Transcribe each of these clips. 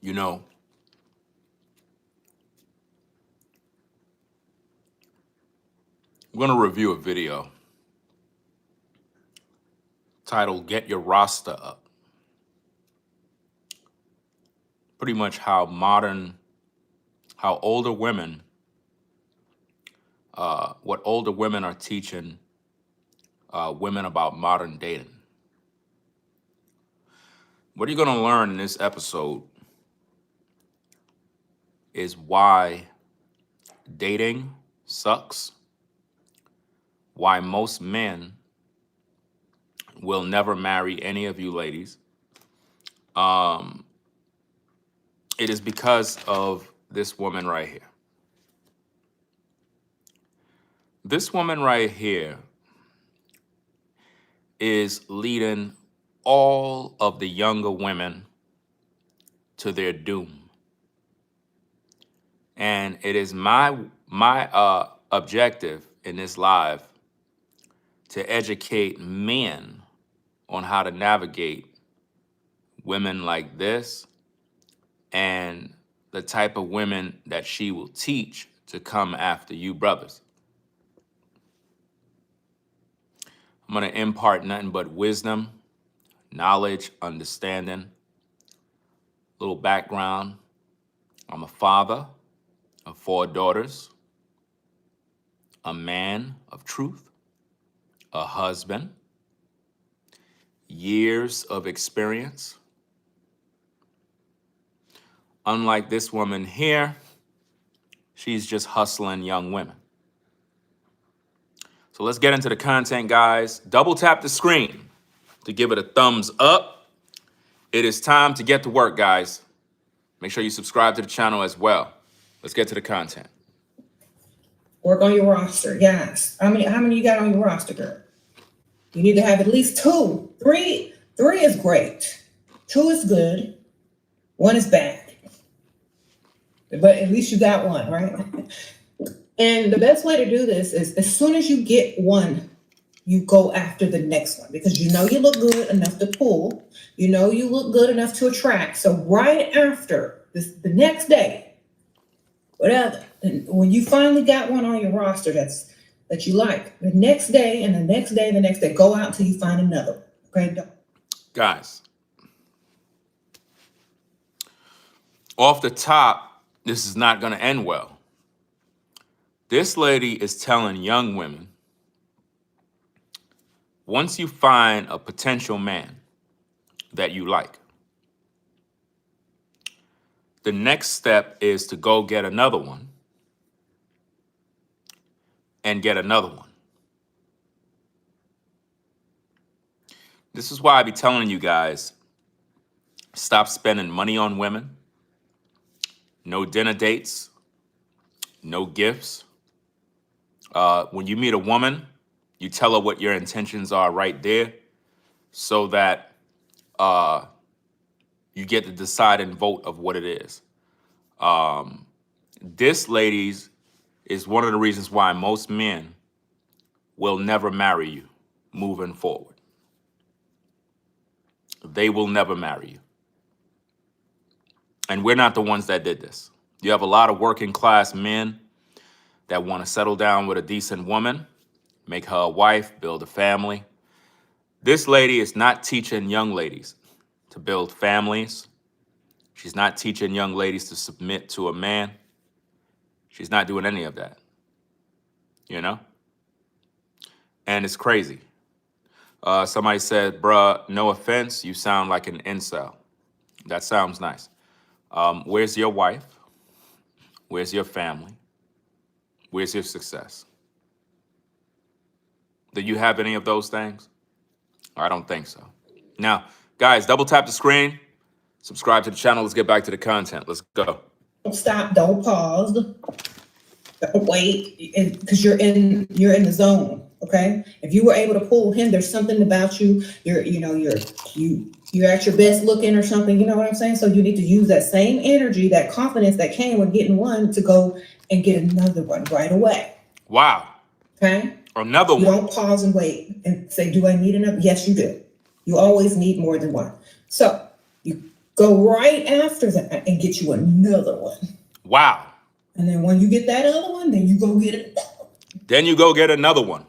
You know, I'm going to review a video titled Get Your Roster Up. Pretty much how older women, what older women are teaching women about modern dating. What you're going to learn in this episode is why dating sucks, why most men will never marry any of you ladies. It is because of this woman right here. This woman right here is leading all of the younger women to their doom. And it is my objective in this live to educate men on how to navigate women like this and the type of women that she will teach to come after you brothers. I'm going to impart nothing but wisdom, knowledge, understanding, little background. I'm a father of 4 daughters, a man of truth, a husband, years of experience. Unlike this woman here, she's just hustling young women. So let's get into the content, guys. Double tap the screen to give it a thumbs up. It is time to get to work, guys. Make sure you subscribe to the channel as well. Let's get to the content. Work on your roster, yes. How many you got on your roster, girl? You need to have at least 2. 3 is great. 2 is good. 1 is bad. But at least you got 1, right? And the best way to do this is as soon as you get 1, you go after the next one because you know you look good enough to pull. You know you look good enough to attract. So right after this, the next day, whatever, and when you finally got 1 on your roster that you like, the next day and the next day and the next day, go out until you find another. Okay, guys, off the top, this is not going to end well. This lady is telling young women, once you find a potential man that you like, the next step is to go get another one and get another one. This is why I be telling you guys, stop spending money on women. No dinner dates, no gifts. When you meet a woman, you tell her what your intentions are right there so that you get to decide and vote of what it is. This, ladies, is one of the reasons why most men will never marry you moving forward. They will never marry you. And we're not the ones that did this. You have a lot of working class men that want to settle down with a decent woman, make her a wife, build a family. This lady is not teaching young ladies to build families. She's not teaching young ladies to submit to a man. She's not doing any of that, you know? And it's crazy. Somebody said, bruh, no offense, you sound like an incel. That sounds nice. Where's your wife? Where's your family? Where's your success? Do you have any of those things? I don't think so. Now, guys, double tap the screen, subscribe to the channel. Let's get back to the content. Let's go. Don't stop, don't pause, don't wait, because you're in the zone. Okay, if you were able to pull him, there's something about you. You're at your best looking or something. You know what I'm saying? So you need to use that same energy, that confidence that came with getting 1 to go and get another one right away. Wow. Okay. Another one. You don't pause and wait and say, "Do I need another?" Yes, you do. You always need more than 1. So you Go right after that and get you another one. Wow. And then when you get that other one, then you go get it. Then you go get another one.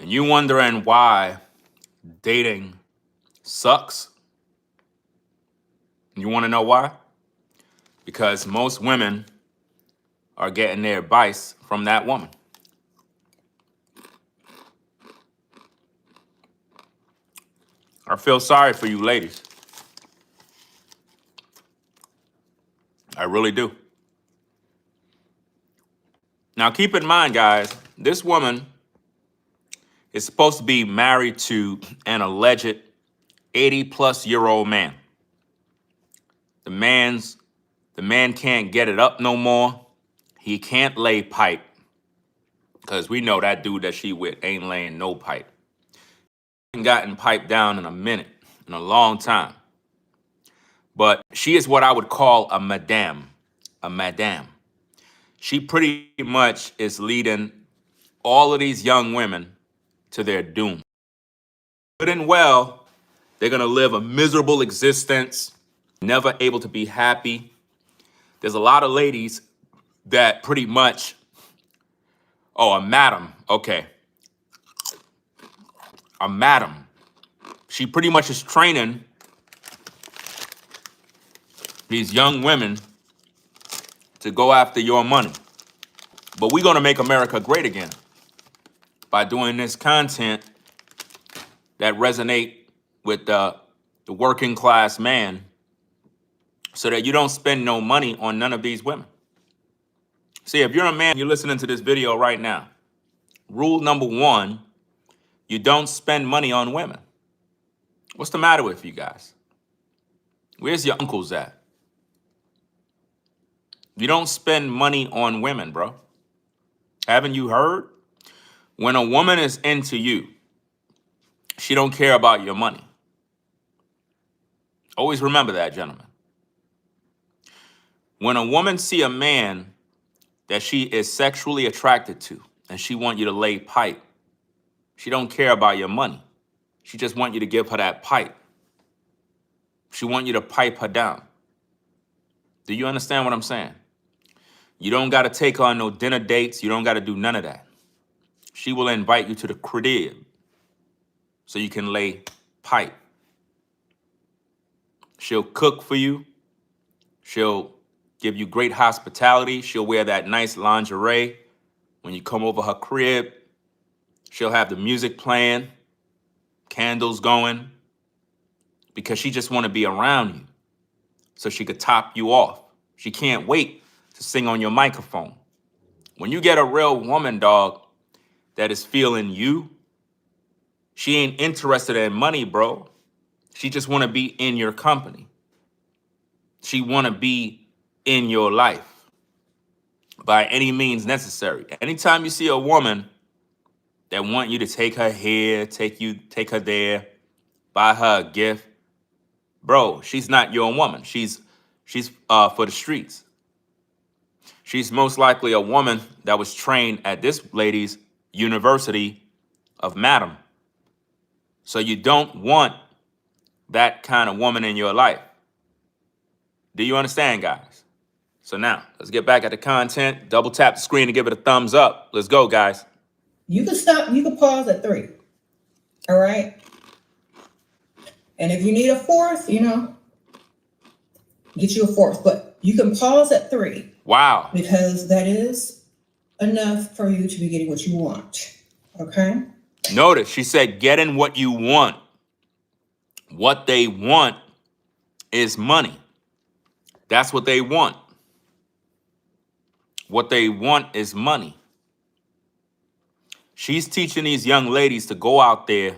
And you wondering why dating sucks? You want to know why? Because most women are getting their advice from that woman. I feel sorry for you ladies. I really do. Now keep in mind, guys, this woman is supposed to be married to an alleged 80-plus-year-old man. The man can't get it up no more. He can't lay pipe. Because we know that dude that she with ain't laying no pipe. He ain't gotten pipe down in a minute, in a long time. But she is what I would call a madame. A madame. She pretty much is leading all of these young women to their doom. Good and well, they're going to live a miserable existence, never able to be happy. There's a lot of ladies that pretty much, oh, a madam, okay. A madam. She pretty much is training these young women to go after your money. But we're going to make America great again by doing this content that resonate with the working class man so that you don't spend no money on none of these women. See, if you're a man, you're listening to this video right now. Rule number one, you don't spend money on women. What's the matter with you guys? Where's your uncles at? You don't spend money on women, bro. Haven't you heard? When a woman is into you, she don't care about your money. Always remember that, gentlemen. When a woman see a man that she is sexually attracted to and she want you to lay pipe, she don't care about your money. She just want you to give her that pipe. She want you to pipe her down. Do you understand what I'm saying? You don't got to take her on no dinner dates. You don't got to do none of that. She will invite you to the crib so you can lay pipe. She'll cook for you. She'll give you great hospitality. She'll wear that nice lingerie when you come over her crib. She'll have the music playing, candles going, because she just want to be around you so she could top you off. She can't wait to sing on your microphone. When you get a real woman, dog, that is feeling you, she ain't interested in money, bro. She just want to be in your company. She want to be in your life by any means necessary. Anytime you see a woman that want you to take her here, take her there, buy her a gift, bro, she's not your woman. She's for the streets. She's most likely a woman that was trained at this lady's University of Madam. So you don't want that kind of woman in your life. Do you understand, guys? So now, let's get back at the content. Double tap the screen and give it a thumbs up. Let's go, guys. You can stop, you can pause at 3. All right? And if you need a 4th, get you a 4th. But you can pause at 3. Wow. Because that is enough for you to be getting what you want. Okay? Notice she said getting what you want. What they want is money. That's what they want. What they want is money. She's teaching these young ladies to go out there,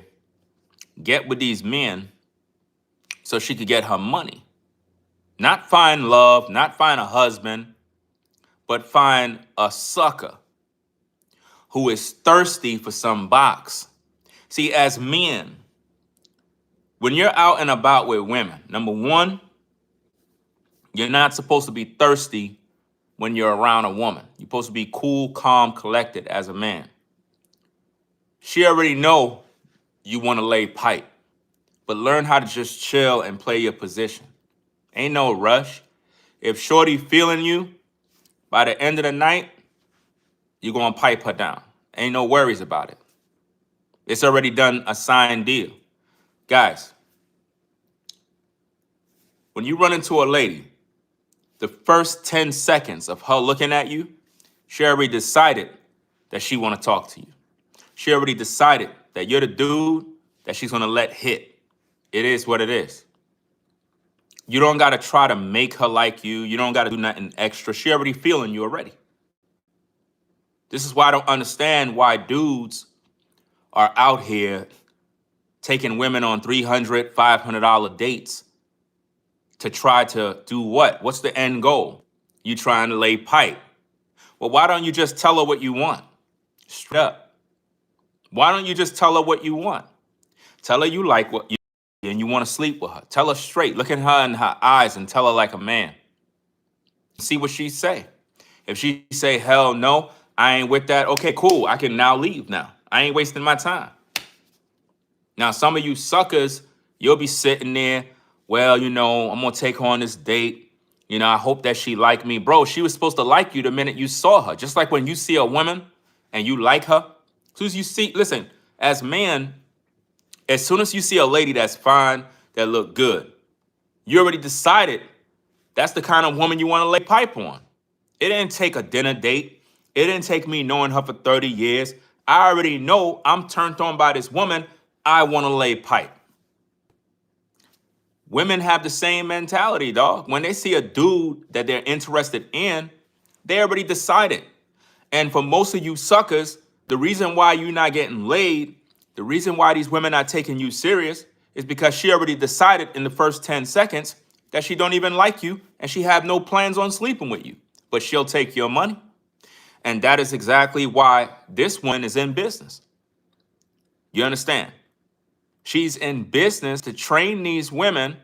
get with these men so she could get her money. Not find love, not find a husband, but find a sucker who is thirsty for some box. See, as men, when you're out and about with women, number one, you're not supposed to be thirsty when you're around a woman. You're supposed to be cool, calm, collected as a man. She already know you want to lay pipe, but learn how to just chill and play your position. Ain't no rush. If shorty feeling you, by the end of the night, you're going to pipe her down. Ain't no worries about it. It's already done, a signed deal. Guys, when you run into a lady, the first 10 seconds of her looking at you, she already decided that she want to talk to you. She already decided that you're the dude that she's going to let hit. It is what it is. You don't got to try to make her like you. You don't got to do nothing extra. She already feeling you already. This is why I don't understand why dudes are out here taking women on $300, $500 dates to try to do what? What's the end goal? You trying to lay pipe. Well, why don't you just tell her what you want? Straight up. Why don't you just tell her what you want? Tell her you like what you and you want to sleep with her. Tell her straight. Look at her in her eyes and tell her like a man. See what she say. If she say, hell no, I ain't with that. Okay, cool. I can now leave now. I ain't wasting my time. Now, some of you suckers, you'll be sitting there, well, I'm going to take her on this date. I hope that she like me. Bro, she was supposed to like you the minute you saw her. Just like when you see a woman and you like her. As soon as you see, listen, as men, as soon as you see a lady that's fine, that look good, you already decided that's the kind of woman you want to lay pipe on. It didn't take a dinner date. It didn't take me knowing her for 30 years. I already know I'm turned on by this woman. I want to lay pipe. Women have the same mentality, dog. When they see a dude that they're interested in, they already decided. And for most of you suckers, the reason why you're not getting laid, the reason why these women are taking you serious is because she already decided in the first 10 seconds that she don't even like you and she have no plans on sleeping with you, but she'll take your money. And that is exactly why this one is in business. You understand? She's in business to train these women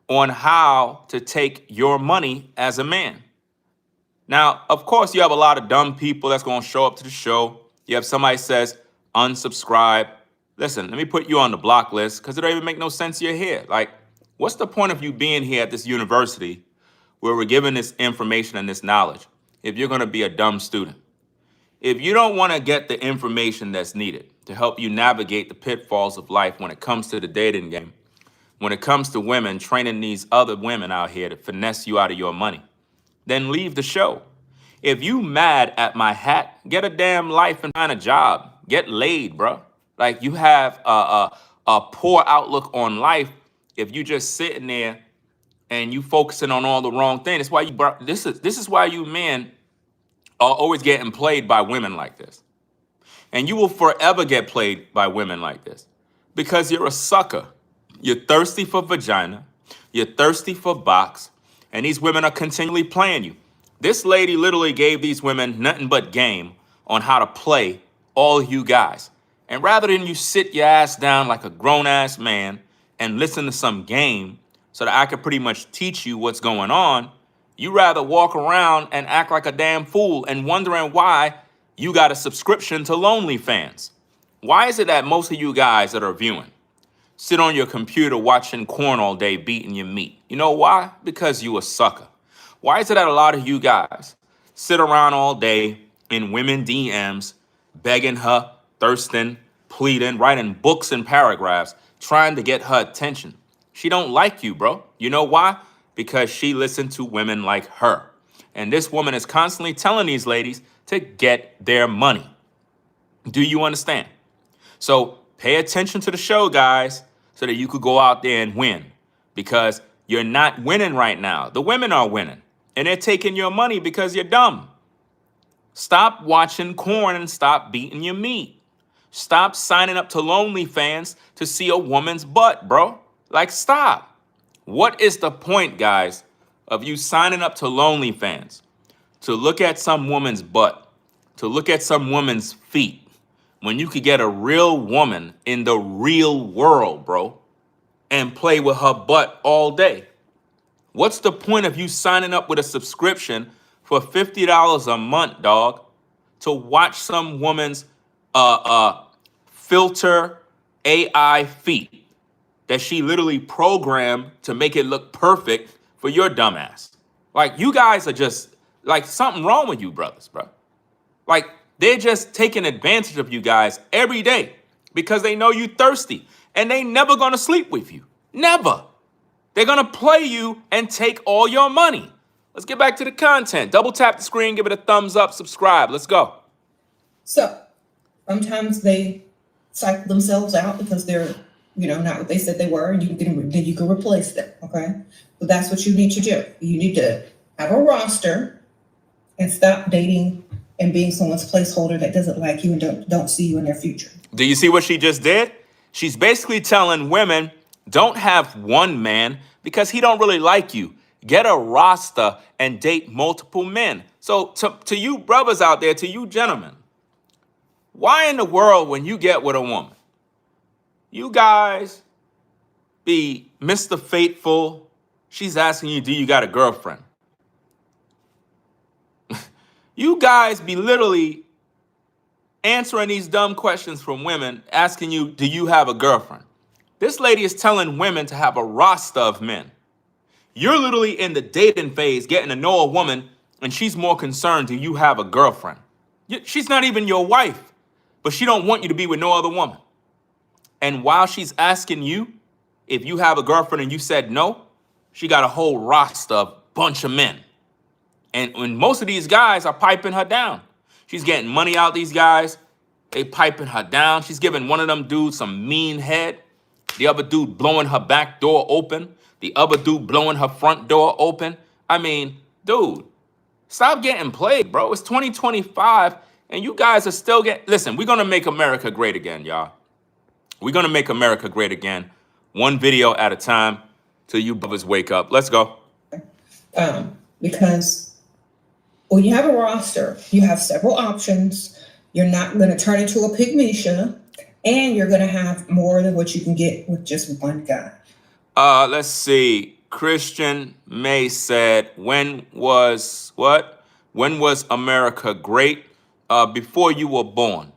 on how to take your money as a man. Now, of course, you have a lot of dumb people that's going to show up to the show. You have somebody says, unsubscribe. Listen, let me put you on the block list because it don't even make no sense you're here. Like, what's the point of you being here at this university where we're giving this information and this knowledge if you're going to be a dumb student? If you don't want to get the information that's needed to help you navigate the pitfalls of life when it comes to the dating game, when it comes to women training these other women out here to finesse you out of your money, then leave the show. If you mad at my hat, get a damn life and find a job. Get laid, bro. Like, you have a poor outlook on life if you just sitting there and you focusing on all the wrong things. That's why this is why you men are always getting played by women like this. And you will forever get played by women like this because you're a sucker. You're thirsty for vagina. You're thirsty for box. And these women are continually playing you. This lady literally gave these women nothing but game on how to play all you guys. And rather than you sit your ass down like a grown-ass man and listen to some game so that I could pretty much teach you what's going on, you rather walk around and act like a damn fool and wondering why you got a subscription to OnlyFans. Why is it that most of you guys that are viewing sit on your computer watching porn all day, beating your meat? You know why? Because you a sucker. Why is it that a lot of you guys sit around all day in women DMs, begging her, thirsting, pleading, writing books and paragraphs, trying to get her attention? She don't like you, bro. You know why? Because she listened to women like her. And this woman is constantly telling these ladies to get their money. Do you understand? So pay attention to the show, guys, so that you could go out there and win. Because you're not winning right now. The women are winning. And they're taking your money because you're dumb. Stop watching porn and stop beating your meat. Stop signing up to OnlyFans to see a woman's butt, bro. Like, stop. What is the point, guys, of you signing up to OnlyFans to look at some woman's butt, to look at some woman's feet, when you could get a real woman in the real world, bro, and play with her butt all day? What's the point of you signing up with a subscription for $50 a month, dog, to watch some woman's filter AI feet that she literally programmed to make it look perfect for your dumbass. Like, you guys are just, like, something wrong with you brothers, bro. Like, they're just taking advantage of you guys every day because they know you thirsty, and they never gonna sleep with you. Never. They're gonna play you and take all your money. Let's get back to the content. Double tap the screen, give it a thumbs up, subscribe. Let's go. So sometimes they cycle themselves out because they're, not what they said they were, and then you can replace them. Okay, so that's what you need to do. You need to have a roster and stop dating and being someone's placeholder that doesn't like you and don't see you in their future. Do you see what she just did? She's basically telling women, don't have one man because he don't really like you. Get a roster and date multiple men. So to you brothers out there, to you gentlemen, why in the world when you get with a woman, you guys be Mr. Faithful, she's asking you, do you got a girlfriend? You guys be literally answering these dumb questions from women, asking you, do you have a girlfriend? This lady is telling women to have a roster of men. You're literally in the dating phase, getting to know a woman, and she's more concerned, do you have a girlfriend? She's not even your wife, but she don't want you to be with no other woman. And while she's asking you if you have a girlfriend and you said no, she got a whole roster of bunch of men. And when most of these guys are piping her down, she's getting money out these guys. They piping her down. She's giving one of them dudes some mean head. The other dude blowing her back door open. The other dude blowing her front door open. I mean, dude, stop getting played, bro. It's 2025 and you guys are still getting... Listen, we're going to make America great again, y'all. We're going to make America great again. One video at a time till you brothers wake up. Let's go. Because when you have a roster, you have several options. You're not going to turn into a pygmisha, and you're going to have more than what you can get with just one guy. Let's see. Christian May said, when was America great? Before you were born.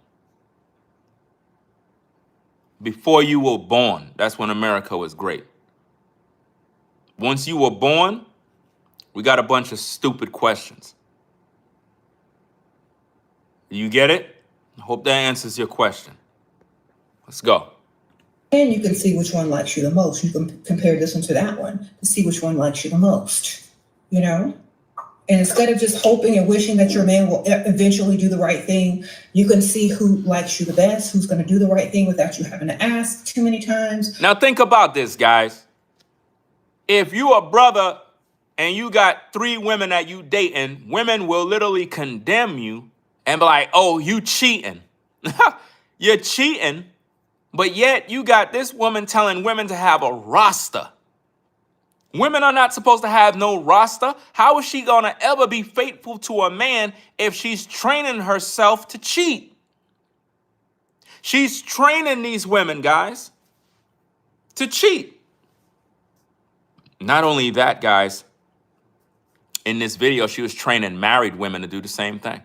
Before you were born, that's when America was great. Once you were born, we got a bunch of stupid questions. You get it? I hope that answers your question. Let's go. And you can see which one likes you the most. You can compare this one to that one to see which one likes you the most, And instead of just hoping and wishing that your man will eventually do the right thing, you can see who likes you the best, who's going to do the right thing without you having to ask too many times. Now think about this, guys. If you a brother and you got 3 women that you dating, women will literally condemn you and be like, oh, you cheating. You're cheating, but yet you got this woman telling women to have a roster. Women are not supposed to have no roster. How is she going to ever be faithful to a man if she's training herself to cheat? She's training these women, guys, to cheat. Not only that, guys, in this video, she was training married women to do the same thing.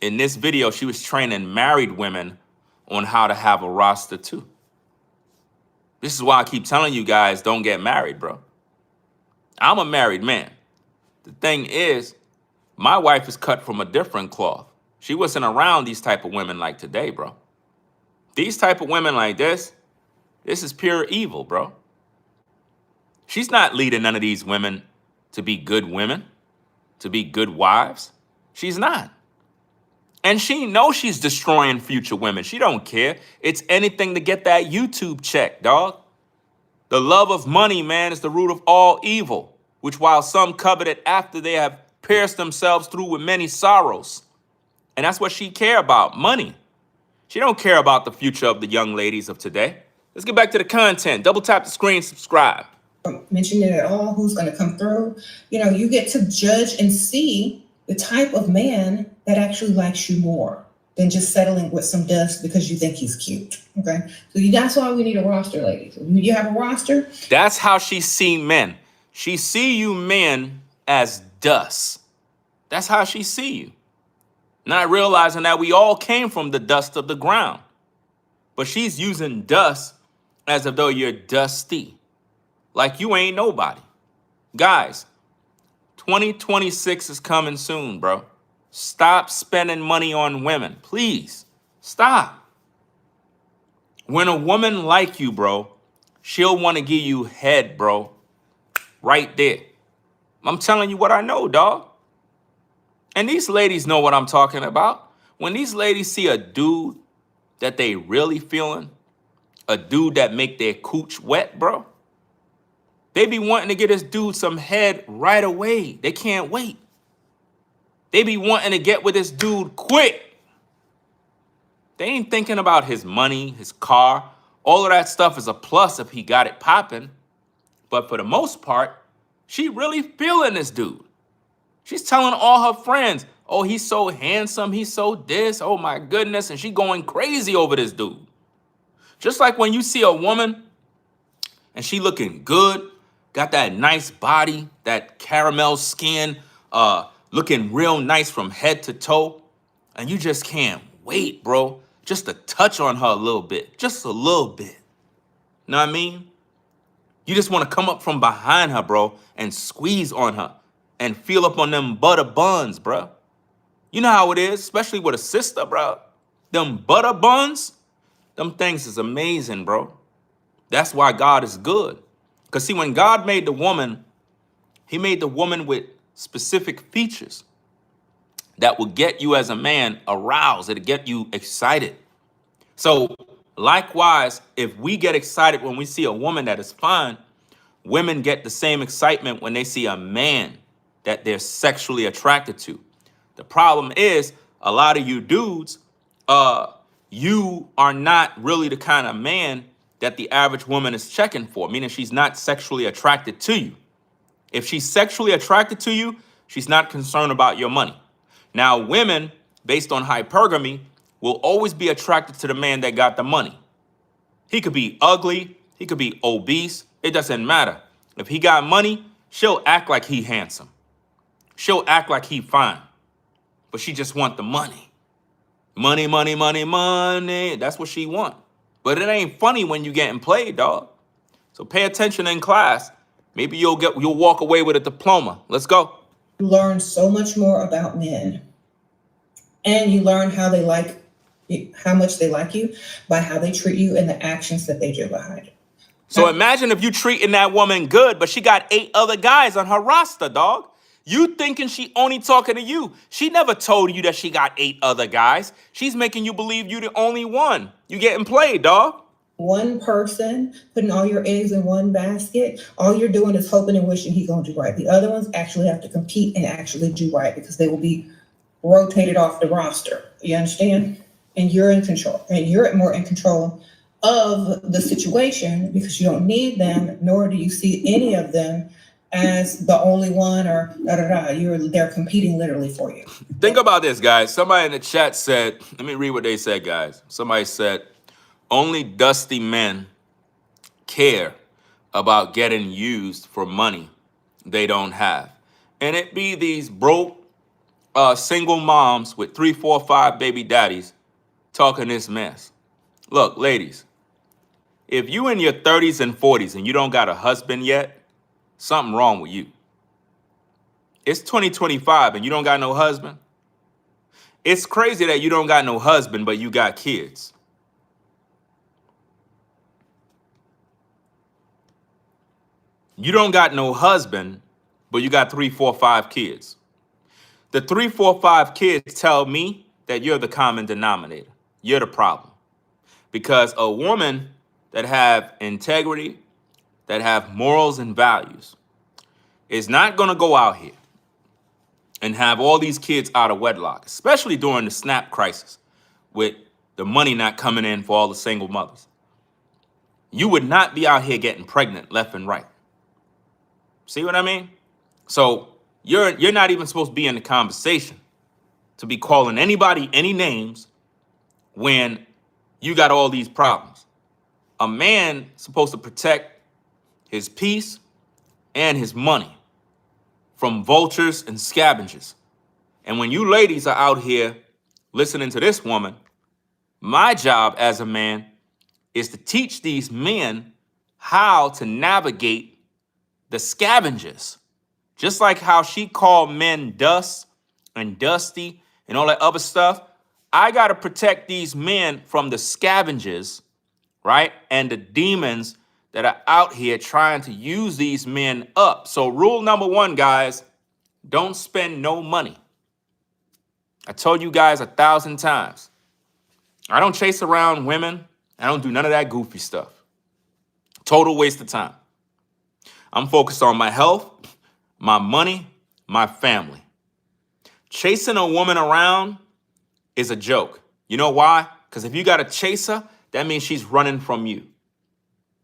In this video, she was training married women on how to have a roster too. This is why I keep telling you guys, don't get married, bro. I'm a married man. The thing is, my wife is cut from a different cloth. She wasn't around these type of women like today, bro. These type of women like this is pure evil, bro. She's not leading none of these women to be good women, to be good wives. She's not. And she knows she's destroying future women. She don't care. It's anything to get that YouTube check, dog. The love of money, man, is the root of all evil, which while some covet it after they have pierced themselves through with many sorrows. And that's what she care about, money. She don't care about the future of the young ladies of today. Let's get back to the content. Double tap the screen, subscribe. Mention it at all, who's going to come through. You get to judge and see the type of man that actually likes you more than just settling with some dust because you think he's cute. Okay, so that's why we need a roster, ladies. You have a roster. That's how she see men. She see you men as dust. That's how she see you. not realizing that we all came from the dust of the ground. But she's using dust as if though you're dusty, like you ain't nobody. Guys, 2026 is coming soon, bro. Stop spending money on women, please. Stop. When a woman like you, bro, she'll want to give you head, bro, right there. I'm telling you what I know, dog. And these ladies know what I'm talking about. When these ladies see a dude that they really feeling, a dude that make their cooch wet, bro, they be wanting to get this dude some head right away. They can't wait. They be wanting to get with this dude quick. They ain't thinking about his money, his car. All of that stuff is a plus if he got it popping. But for the most part, she really feeling this dude. She's telling all her friends, oh, he's so handsome, he's so this, oh my goodness, and she going crazy over this dude. Just like when you see a woman and she looking good, got that nice body, that caramel skin, looking real nice from head to toe, and you just can't wait, bro, just to touch on her a little bit, just a little bit. Know what I mean? You just want to come up from behind her, bro, and squeeze on her and feel up on them butter buns, bro. You know how it is, especially with a sister, bro. Them butter buns, them things is amazing, bro. That's why God is good. Because see, when God made the woman, he made the woman with specific features that will get you as a man aroused. It'll get you excited. So likewise, if we get excited when we see a woman that is fine, women get the same excitement when they see a man that they're sexually attracted to. The problem is a lot of you dudes, you are not really the kind of man that the average woman is checking for, meaning she's not sexually attracted to you. If she's sexually attracted to you, she's not concerned about your money. Now, women, based on hypergamy, will always be attracted to the man that got the money. He could be ugly, he could be obese, it doesn't matter. If he got money, she'll act like he handsome. She'll act like he fine. But she just want the money. Money, money, money, money. That's what she want. But it ain't funny when you getting played, dog. So pay attention in class. Maybe you'll walk away with a diploma. Let's go. You learn so much more about men. And you learn how much they like you by how they treat you and the actions that they do behind it. So imagine if you treating that woman good, but she got 8 other guys on her roster, dog. You thinking she only talking to you. She never told you that she got 8 other guys. She's making you believe you the only one. You getting played, dog. One person putting all your eggs in one basket, all you're doing is hoping and wishing he's going to do right. The other ones actually have to compete and actually do right because they will be rotated off the roster. You understand? And you're in control. And you're more in control of the situation because you don't need them, nor do you see any of them as the only one or they're competing literally for you. Think about this, guys. Somebody in the chat said, let me read what they said, guys. Somebody said, only dusty men care about getting used for money they don't have. And it be these broke single moms with 3, 4, 5 baby daddies talking this mess. Look, ladies, if you in your 30s and 40s and you don't got a husband yet, something wrong with you. It's 2025 and you don't got no husband. It's crazy that you don't got no husband, but you got kids. You don't got no husband, but you got 3, 4, 5 kids. The 3, 4, 5 kids tell me that you're the common denominator. You're the problem. Because a woman that have integrity, that have morals and values, is not going to go out here and have all these kids out of wedlock, especially during the SNAP crisis with the money not coming in for all the single mothers. You would not be out here getting pregnant left and right. See what I mean? So you're not even supposed to be in the conversation to be calling anybody any names when you got all these problems. A man is supposed to protect his peace and his money from vultures and scavengers. And when you ladies are out here listening to this woman. My job as a man is to teach these men how to navigate the scavengers. Just like how she called men dust and dusty and all that other stuff, I got to protect these men from the scavengers, right? And the demons that are out here trying to use these men up. So rule number one, guys, don't spend no money. I told you guys 1,000 times. I don't chase around women. I don't do none of that goofy stuff. Total waste of time. I'm focused on my health, my money, my family. Chasing a woman around is a joke. You know why? Because if you got to chase her, that means she's running from you.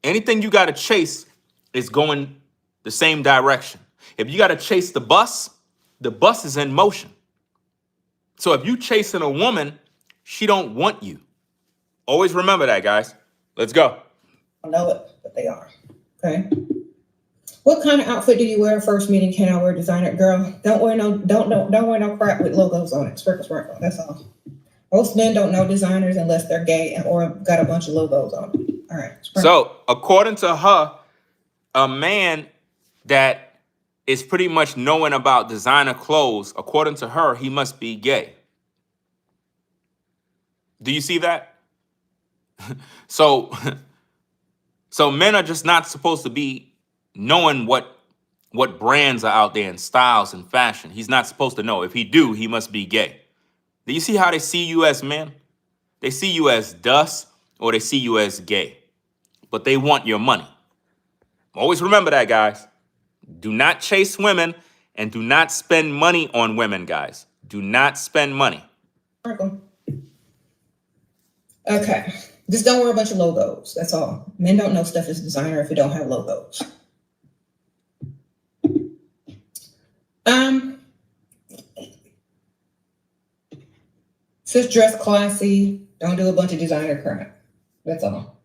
Anything you got to chase is going the same direction. If you got to chase the bus is in motion. So if you chasing a woman, she don't want you. Always remember that, guys. Let's go. I know it, but they are. Okay. What kind of outfit do you wear first meeting? Can I wear designer? Girl, don't wear no crap with logos on it. Sprinkle. That's all. Most men don't know designers unless they're gay or got a bunch of logos on it. All right. So according to her, a man that is pretty much knowing about designer clothes, according to her, he must be gay. Do you see that? So men are just not supposed to be knowing what brands are out there and styles and fashion. He's not supposed to know. If he do, he must be gay. Do you see how they see you as men? They see you as dust or they see you as gay. But they want your money. Always remember that, guys. Do not chase women and do not spend money on women, guys. Do not spend money. Okay. Just don't wear a bunch of logos. That's all. Men don't know stuff is designer if it don't have logos. Just dress classy. Don't do a bunch of designer crap. That's all.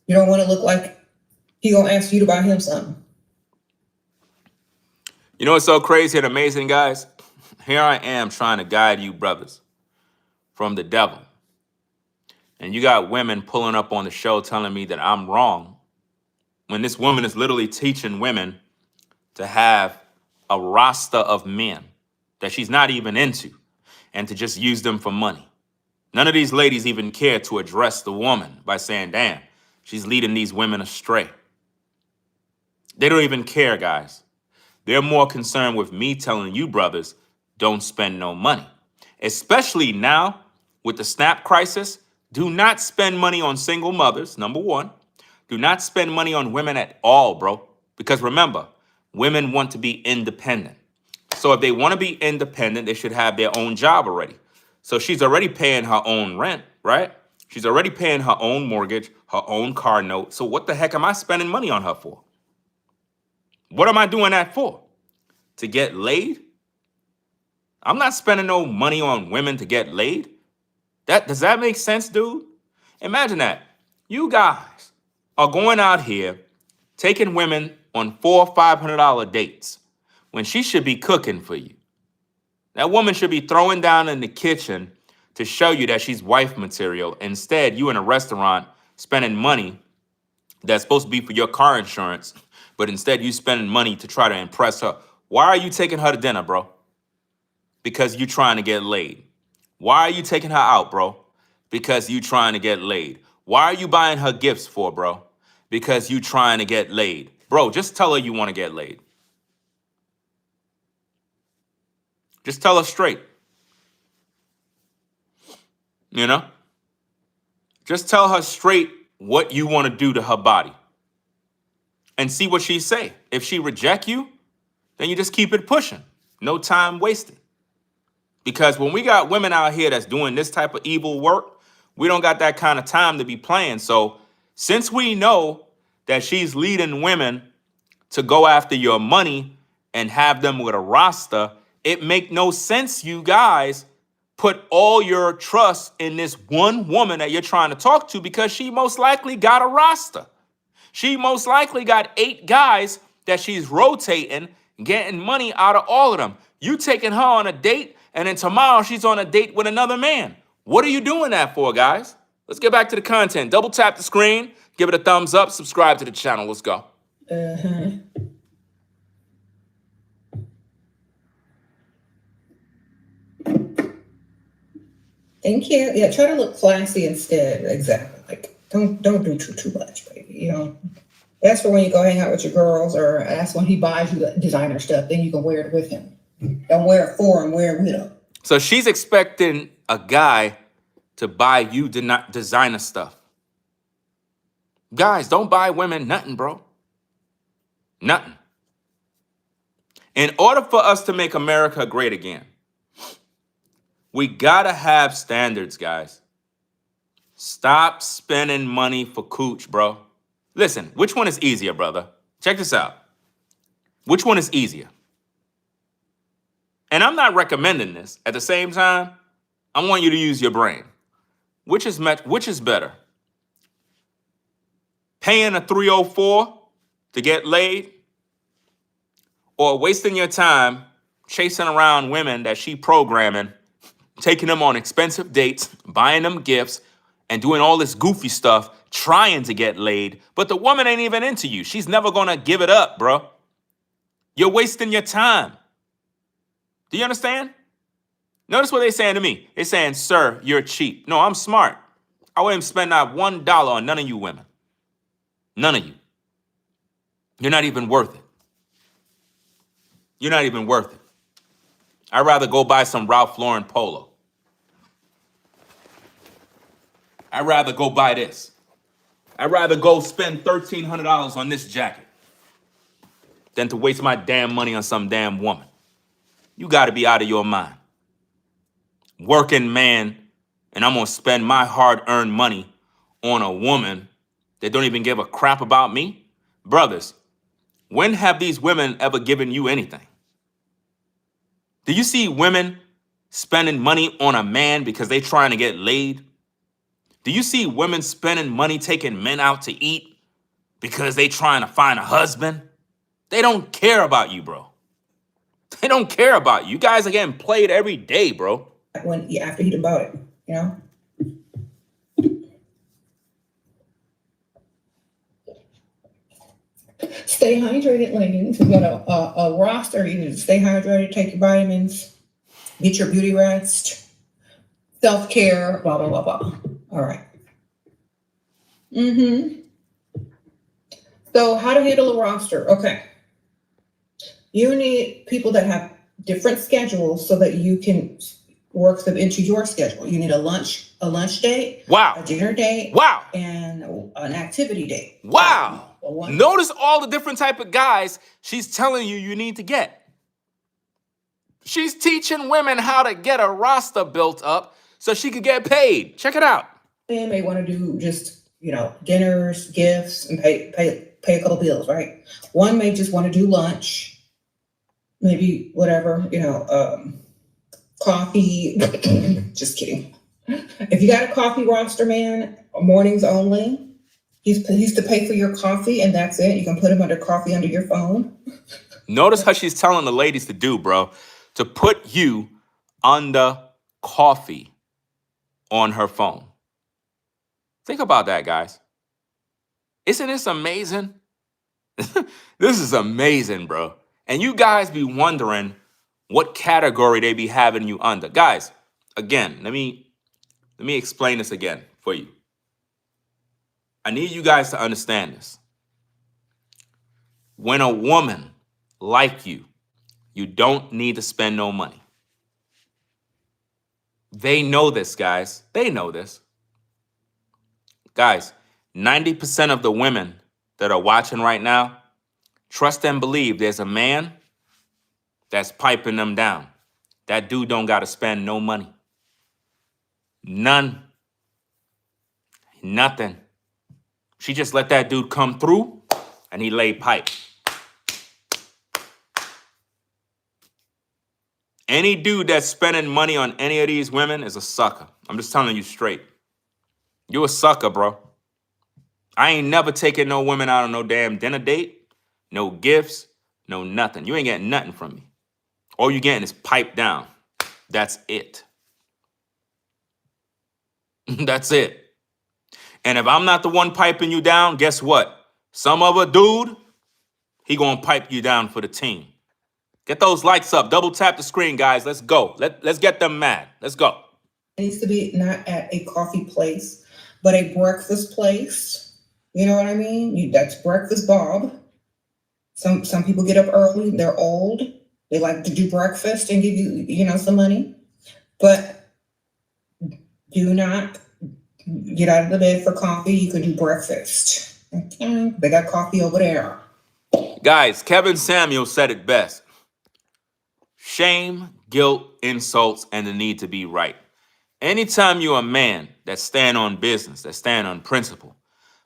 You don't want to look like he gonna ask you to buy him something. You know what's so crazy and amazing, guys? Here I am trying to guide you brothers from the devil. And you got women pulling up on the show telling me that I'm wrong when this woman is literally teaching women to have a roster of men that she's not even into and to just use them for money. None of these ladies even care to address the woman by saying, damn, she's leading these women astray. They don't even care, guys. They're more concerned with me telling you brothers, don't spend no money. Especially now with the SNAP crisis, do not spend money on single mothers, number one. Do not spend money on women at all, bro. Because remember, women want to be independent. So if they want to be independent, they should have their own job already. So she's already paying her own rent, right? She's already paying her own mortgage, her own car note. So what the heck am I spending money on her for? What am I doing that for? To get laid? I'm not spending no money on women to get laid. Does that make sense, dude? Imagine that. You guys are going out here taking women on $400 or $500 dates when she should be cooking for you. That woman should be throwing down in the kitchen to show you that she's wife material. Instead, you in a restaurant spending money that's supposed to be for your car insurance, but instead you spending money to try to impress her. Why are you taking her to dinner, bro? Because you trying to get laid. Why are you taking her out, bro? Because you trying to get laid. Why are you buying her gifts for, bro? Because you trying to get laid. Bro, just tell her you want to get laid. Just tell her straight. You know? Just tell her straight what you want to do to her body. And see what she say. If she reject you, then you just keep it pushing. No time wasted. Because when we got women out here that's doing this type of evil work, we don't got that kind of time to be playing. So since we know that she's leading women to go after your money and have them with a roster, it make no sense you guys put all your trust in this one woman that you're trying to talk to because she most likely got a roster. She most likely got 8 guys that she's rotating, getting money out of all of them. You taking her on a date and then tomorrow she's on a date with another man. What are you doing that for, guys? Let's get back to the content. Double tap the screen, give it a thumbs up, subscribe to the channel. Let's go. Thank you. Yeah, try to look classy instead. Exactly. Like don't do too much, baby. You know, that's for when you go hang out with your girls, or that's when he buys you the designer stuff. Then you can wear it with him. Don't wear it for him. Wear it with him. So she's expecting a guy to buy you designer stuff. Guys, don't buy women nothing, bro. Nothing. In order for us to make America great again, we gotta have standards, guys. Stop spending money for cooch, bro. Listen, which one is easier, brother? Check this out. Which one is easier? And I'm not recommending this. At the same time, I want you to use your brain. Which is better? Paying a 304 to get laid, or wasting your time chasing around women that she programming, taking them on expensive dates, buying them gifts, and doing all this goofy stuff, trying to get laid, but the woman ain't even into you. She's never gonna give it up, bro. You're wasting your time. Do you understand? Notice what they're saying to me. They're saying, sir, you're cheap. No, I'm smart. I wouldn't spend not $1 on none of you women. None of you. You're not even worth it. You're not even worth it. I'd rather go buy some Ralph Lauren polo. I'd rather go buy this. I'd rather go spend $1,300 on this jacket than to waste my damn money on some damn woman. You got to be out of your mind. Working man, and I'm going to spend my hard-earned money on a woman that don't even give a crap about me? Brothers, when have these women ever given you anything? Do you see women spending money on a man because they trying to get laid? Do you see women spending money taking men out to eat because they trying to find a husband? They don't care about you, bro. They don't care about you. You guys are getting played every day, bro. When you after he about it, you know. Stay hydrated, ladies. We got a roster. You need to stay hydrated, take your vitamins, get your beauty rest, self-care, blah, blah, blah, blah. All right. So how to handle a roster. Okay. You need people that have different schedules so that you can work them into your schedule. You need a lunch date, Wow. a dinner date, Wow. and an activity date. Wow. Notice all the different type of guys she's telling you need to get. She's teaching women how to get a roster built up so she could get paid. Check it out. They may want to do just, dinners, gifts, and pay a couple bills, right? One may just want to do lunch, maybe whatever, coffee. Just kidding. If you got a coffee roster, man, mornings only, he's to pay for your coffee, and that's it. You can put him under coffee under your phone. Notice how she's telling the ladies to do, bro. To put you under coffee on her phone. Think about that, guys. Isn't this amazing? This is amazing, bro. And you guys be wondering what category they be having you under. Guys, again, let me explain this again for you. I need you guys to understand this. When a woman like you, you don't need to spend no money. They know this, guys. They know this. Guys, 90% of the women that are watching right now, trust and believe there's a man that's piping them down. That dude don't got to spend no money. None. Nothing. She just let that dude come through and he laid pipe. Any dude that's spending money on any of these women is a sucker. I'm just telling you straight. You a sucker, bro. I ain't never taken no women out on no damn dinner date, no gifts, no nothing. You ain't getting nothing from me. All you getting is piped down. That's it. That's it. And if I'm not the one piping you down, guess what? Some other dude, he gonna pipe you down for the team. Get those likes up. Double tap the screen, guys. Let's go. Let's get them mad. Let's go. It needs to be not at a coffee place, but a breakfast place. You know what I mean? That's breakfast Bob. Some people get up early. They're old. They like to do breakfast and give you some money. But do not get out of the bed for coffee. You could do breakfast. Okay? They got coffee over there. Guys, Kevin Samuel said it best. Shame, guilt, insults, and the need to be right. Anytime you're a man that stand on business, that stand on principle,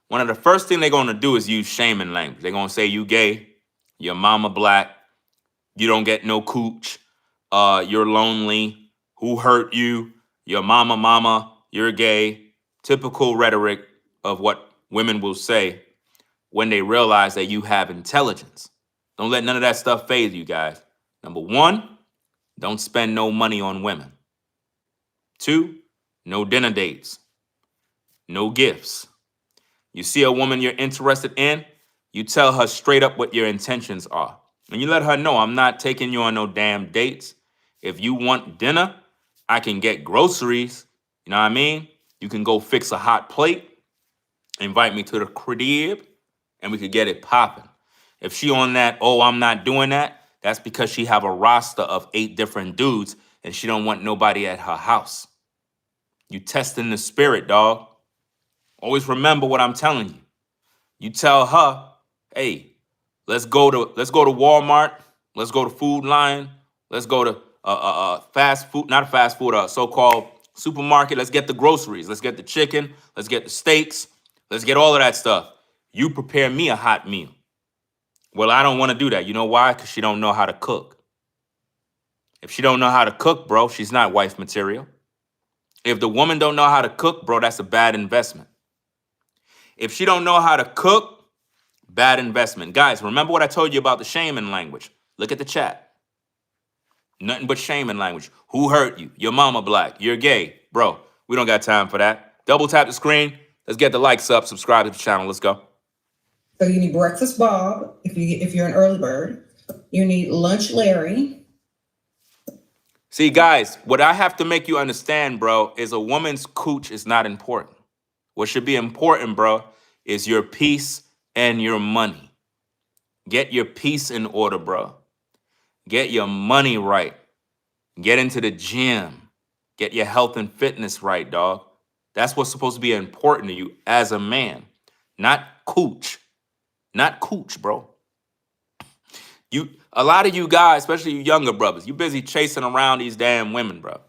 one of the first thing they're going to do is use shaming language. They're going to say you gay, your mama black, you don't get no cooch, you're lonely, who hurt you, your mama, you're gay. Typical rhetoric of what women will say when they realize that you have intelligence. Don't let none of that stuff faze you guys. Number one, don't spend no money on women. 2, no dinner dates, no gifts. You see a woman you're interested in, you tell her straight up what your intentions are. And you let her know, I'm not taking you on no damn dates. If you want dinner, I can get groceries. You know what I mean? You can go fix a hot plate, invite me to the crib, and we could get it popping. If she on that, oh, I'm not doing that, that's because she have a roster of 8 different dudes and she don't want nobody at her house. You testing the spirit, dog. Always remember what I'm telling you. You tell her, hey, let's go to Walmart, let's go to Food Lion, let's go to fast food, not a fast food, so-called supermarket. Let's get the groceries, let's get the chicken, let's get the steaks, let's get all of that stuff. You prepare me a hot meal. Well, I don't want to do that. You know why? Because she don't know how to cook. If she don't know how to cook, bro, she's not wife material. If the woman don't know how to cook, bro, that's a bad investment. If she don't know how to cook, bad investment. Guys, remember what I told you about the shaming language. Look at the chat. Nothing but shaming language. Who hurt you? Your mama black. You're gay. Bro, we don't got time for that. Double tap the screen. Let's get the likes up. Subscribe to the channel. Let's go. So you need breakfast Bob if you're an early bird. You need lunch Larry. See, guys, what I have to make you understand, bro, is a woman's cooch is not important. What should be important, bro, is your peace and your money. Get your peace in order, bro. Get your money right. Get into the gym. Get your health and fitness right, dog. That's what's supposed to be important to you as a man. Not cooch. Not cooch, bro. A lot of you guys, especially you younger brothers, you busy chasing around these damn women, bro.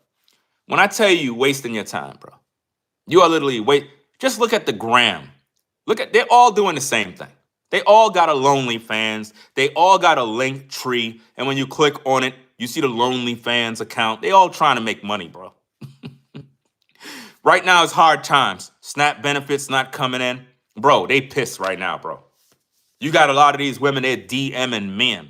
When I tell you wasting your time, bro, you are literally just look at the gram. They're all doing the same thing. They all got a Lonely Fans. They all got a link tree. And when you click on it, you see the Lonely Fans account. They all trying to make money, bro. Right now, it's hard times. SNAP benefits not coming in. Bro, they pissed right now, bro. You got a lot of these women, they're DMing men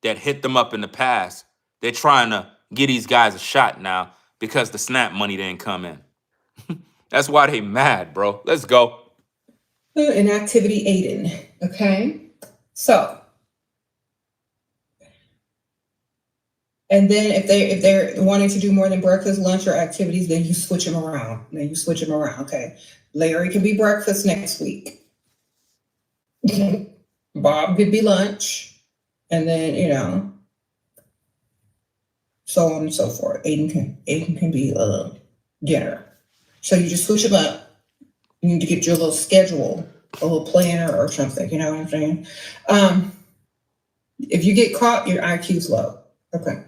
that hit them up in the past. They're trying to get these guys a shot now because the SNAP money didn't come in. That's why they mad, bro. Let's go. And activity Aiden. Okay. So, and then if they're wanting to do more than breakfast, lunch, or activities, then you switch them around. Okay. Larry can be breakfast next week. Bob could be lunch, and then so on and so forth. Aiden can be dinner. So you just switch them up. You need to get your little schedule, a little planner or something. You know what I'm saying? If you get caught, your IQ's low. Okay.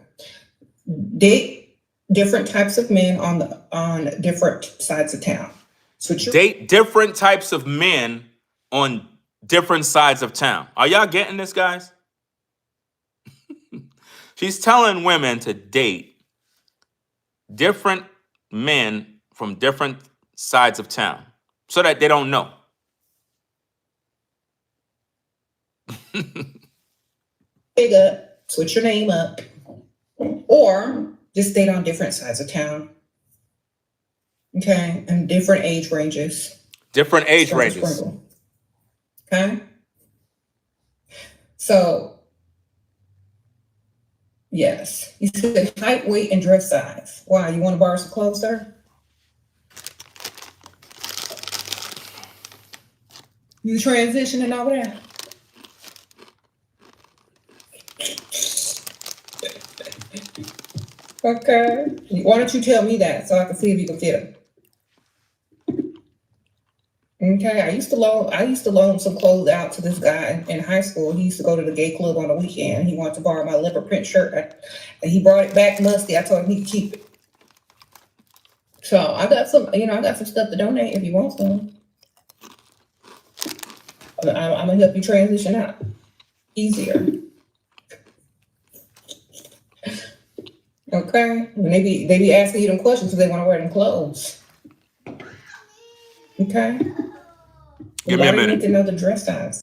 Date different types of men on different sides of town. Date different types of men on different sides of town. Are y'all getting this, guys? She's telling women to date different men from different sides of town so that they don't know. Big up, switch your name up. Or just stayed on different sides of town. Okay, and different age ranges. Different age Sprinkle, ranges. sprinkle. Okay. So yes, you said height, weight, and dress size. Why? You want to borrow some clothes, sir? You transitioning over there? Okay. Why don't you tell me that so I can see if you can fit them? Okay. I used to loan some clothes out to this guy in high school. He used to go to the gay club on the weekend. He wanted to borrow my leopard print shirt, and he brought it back musty. I told him he could keep it. So I got some stuff to donate if you want some. I'm gonna help you transition out easier. Okay. And they be asking you them questions because they want to wear them clothes. Okay. Give me a Why do you need to minute. know the dress size?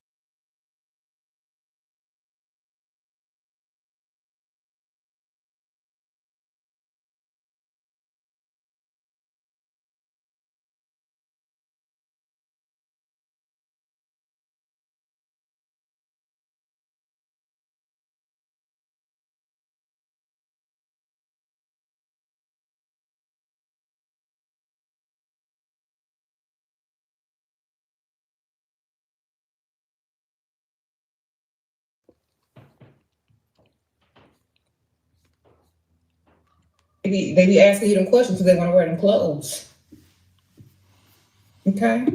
They be asking you them questions because they want to wear them clothes. Okay.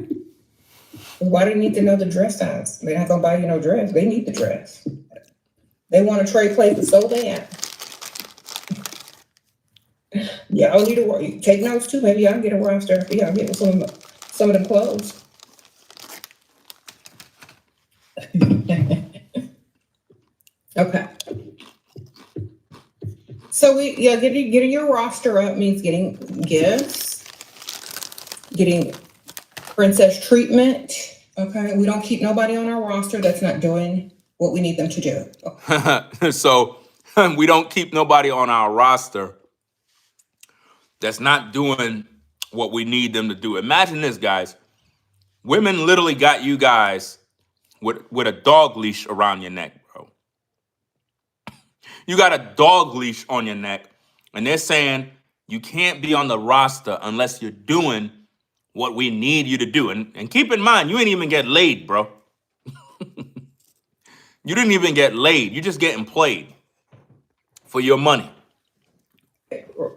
Why do you need to know the dress size? They're not gonna buy you no dress. They need the dress. They want to trade places so bad. Y'all need to work. Take notes too. Maybe y'all get a roster for y'all get some of them clothes. Okay. So getting your roster up means getting gifts, getting princess treatment. Okay. We don't keep nobody on our roster that's not doing what we need them to do. Okay. So we don't keep nobody on our roster that's not doing what we need them to do. Imagine this, guys. Women literally got you guys with a dog leash around your neck, bro. You got a dog leash on your neck, and they're saying you can't be on the roster unless you're doing what we need you to do. And keep in mind, you ain't even get laid, bro. You didn't even get laid. You're just getting played for your money.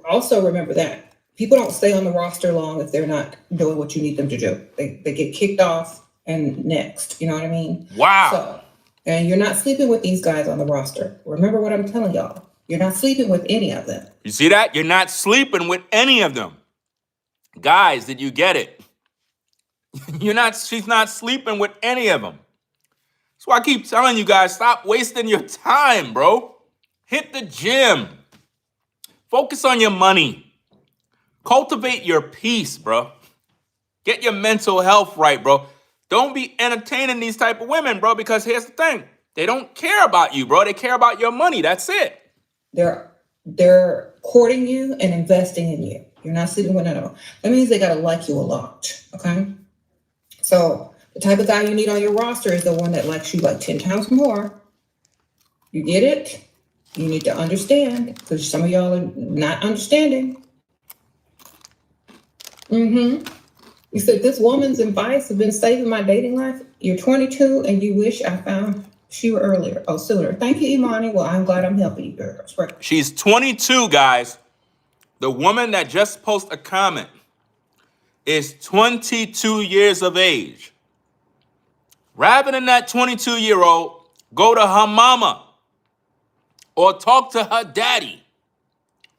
Also remember that people don't stay on the roster long if they're not doing what you need them to do. They get kicked off and next. You know what I mean? Wow. So, and you're not sleeping with these guys on the roster. Remember what I'm telling y'all. You're not sleeping with any of them. You see that? You're not sleeping with any of them. Guys, did you get it? She's not sleeping with any of them. That's why I keep telling you guys, stop wasting your time, bro. Hit the gym. Focus on your money. Cultivate your peace, bro. Get your mental health right, bro. Don't be entertaining these type of women, bro, because here's the thing. They don't care about you, bro. They care about your money. That's it. They're courting you and investing in you. You're not sleeping with none of them. That means they gotta like you a lot. Okay. So the type of guy you need on your roster is the one that likes you like 10 times more. You get it? You need to understand because some of y'all are not understanding. You said this woman's advice has been saving my dating life. You're 22 and you wish I found you earlier. Oh, sooner. Thank you, Imani. Well, I'm glad I'm helping you, girls. Right. She's 22, guys. The woman that just posted a comment is 22 years of age. Rather than that 22-year-old, go to her mama or talk to her daddy.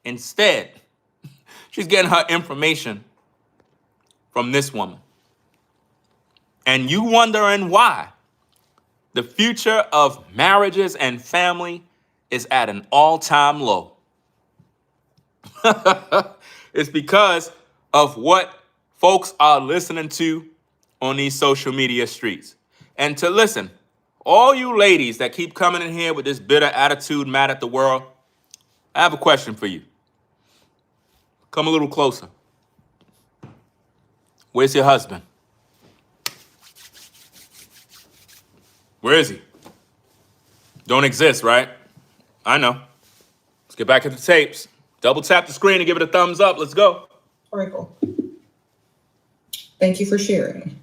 Instead, she's getting her information from this woman. And you wondering why. The future of marriages and family is at an all-time low. It's because of what folks are listening to on these social media streets. And to listen, all you ladies that keep coming in here with this bitter attitude, mad at the world, I have a question for you. Come a little closer. Where's your husband? Where is he? Don't exist, right? I know. Let's get back to the tapes. Double tap the screen and give it a thumbs up. Let's go. Sprinkle. Thank you for sharing.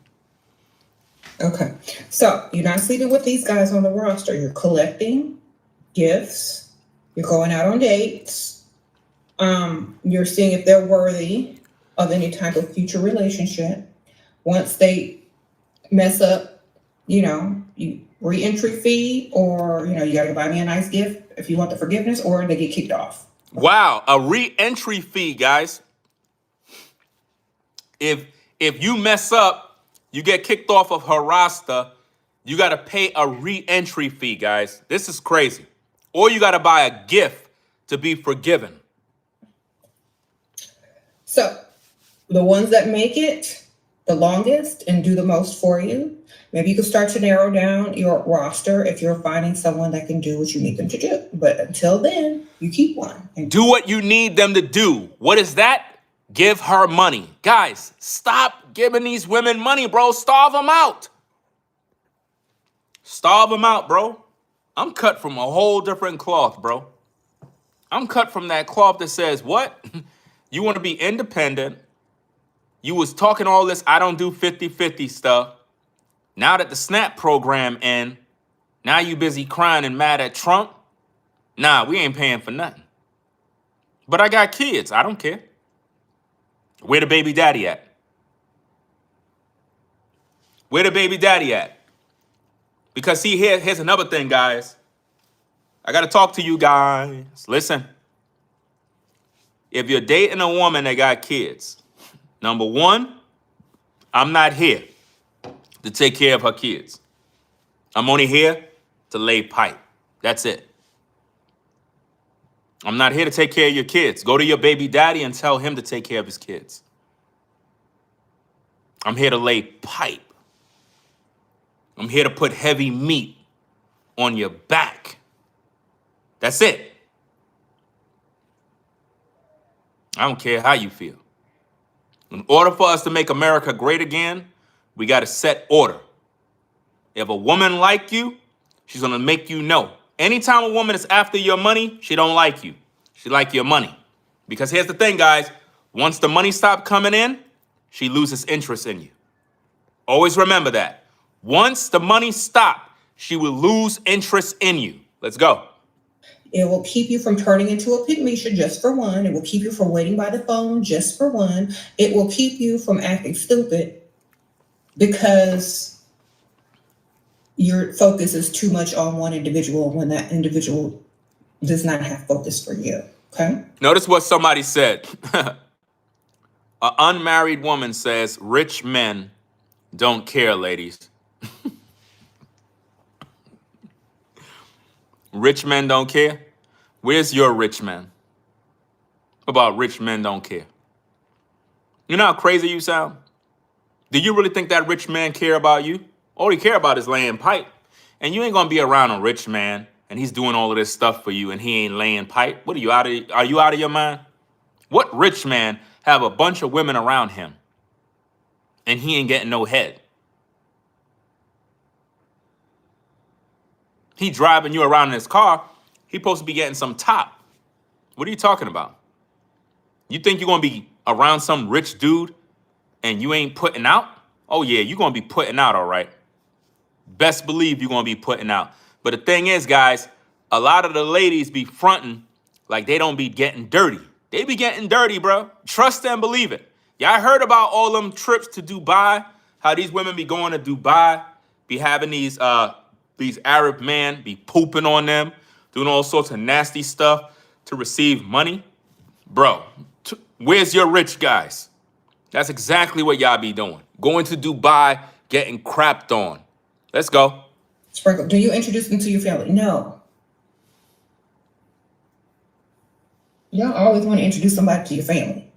Okay. So you're not sleeping with these guys on the roster. You're collecting gifts. You're going out on dates. You're seeing if they're worthy of any type of future relationship. Once they mess up, you re-entry fee, or you gotta buy me a nice gift if you want the forgiveness, or they get kicked off. Wow, a re-entry fee, guys. If you mess up, you get kicked off of her roster, you gotta pay a re-entry fee, guys. This is crazy. Or you gotta buy a gift to be forgiven. So the ones that make it the longest and do the most for you, maybe you can start to narrow down your roster if you're finding someone that can do what you need them to do. But until then, you keep one. And do what you need them to do. What is that? Give her money. Guys, stop giving these women money, bro. Starve them out. Starve them out, bro. I'm cut from a whole different cloth, bro. I'm cut from that cloth that says, what? You want to be independent. You was talking all this, I don't do 50-50 stuff. Now that the SNAP program in, now you busy crying and mad at Trump. Nah, we ain't paying for nothing. But I got kids. I don't care. Where the baby daddy at? Where the baby daddy at? Because see, here's another thing, guys. I got to talk to you guys. Listen. If you're dating a woman that got kids, number one, I'm not here to take care of her kids. I'm only here to lay pipe. That's it. I'm not here to take care of your kids. Go to your baby daddy and tell him to take care of his kids. I'm here to lay pipe. I'm here to put heavy meat on your back. That's it. I don't care how you feel. In order for us to make America great again, we got to set order. If a woman like you, she's going to make you know. Anytime a woman is after your money, she don't like you. She like your money. Because here's the thing, guys. Once the money stops coming in, she loses interest in you. Always remember that. Once the money stops, she will lose interest in you. Let's go. It will keep you from turning into a pygmisha just for one. It will keep you from waiting by the phone just for one. It will keep you from acting stupid because your focus is too much on one individual when that individual does not have focus for you. Okay? Notice what somebody said. An unmarried woman says, rich men don't care, ladies. Rich men don't care? Where's your rich man? About rich men don't care. You know how crazy you sound? Do you really think that rich man care about you? All he care about is laying pipe. And you ain't gonna be around a rich man and he's doing all of this stuff for you and he ain't laying pipe. What are you out of your mind? What rich man have a bunch of women around him and he ain't getting no head? He driving you around in his car, he supposed to be getting some top. What are you talking about? You think you're gonna be around some rich dude and you ain't putting out? Oh yeah, you're gonna be putting out, all right. Best believe you're gonna be putting out. But the thing is, guys, a lot of the ladies be fronting like they don't be getting dirty. They be getting dirty, bro. Trust and believe it. Y'all heard about all them trips to Dubai? How these women be going to Dubai, be having these Arab men be pooping on them, doing all sorts of nasty stuff to receive money. Bro, where's your rich guys? That's exactly what y'all be doing. Going to Dubai, getting crapped on. Let's go. Sprinkle, do you introduce them to your family? No. Y'all always want to introduce somebody to your family.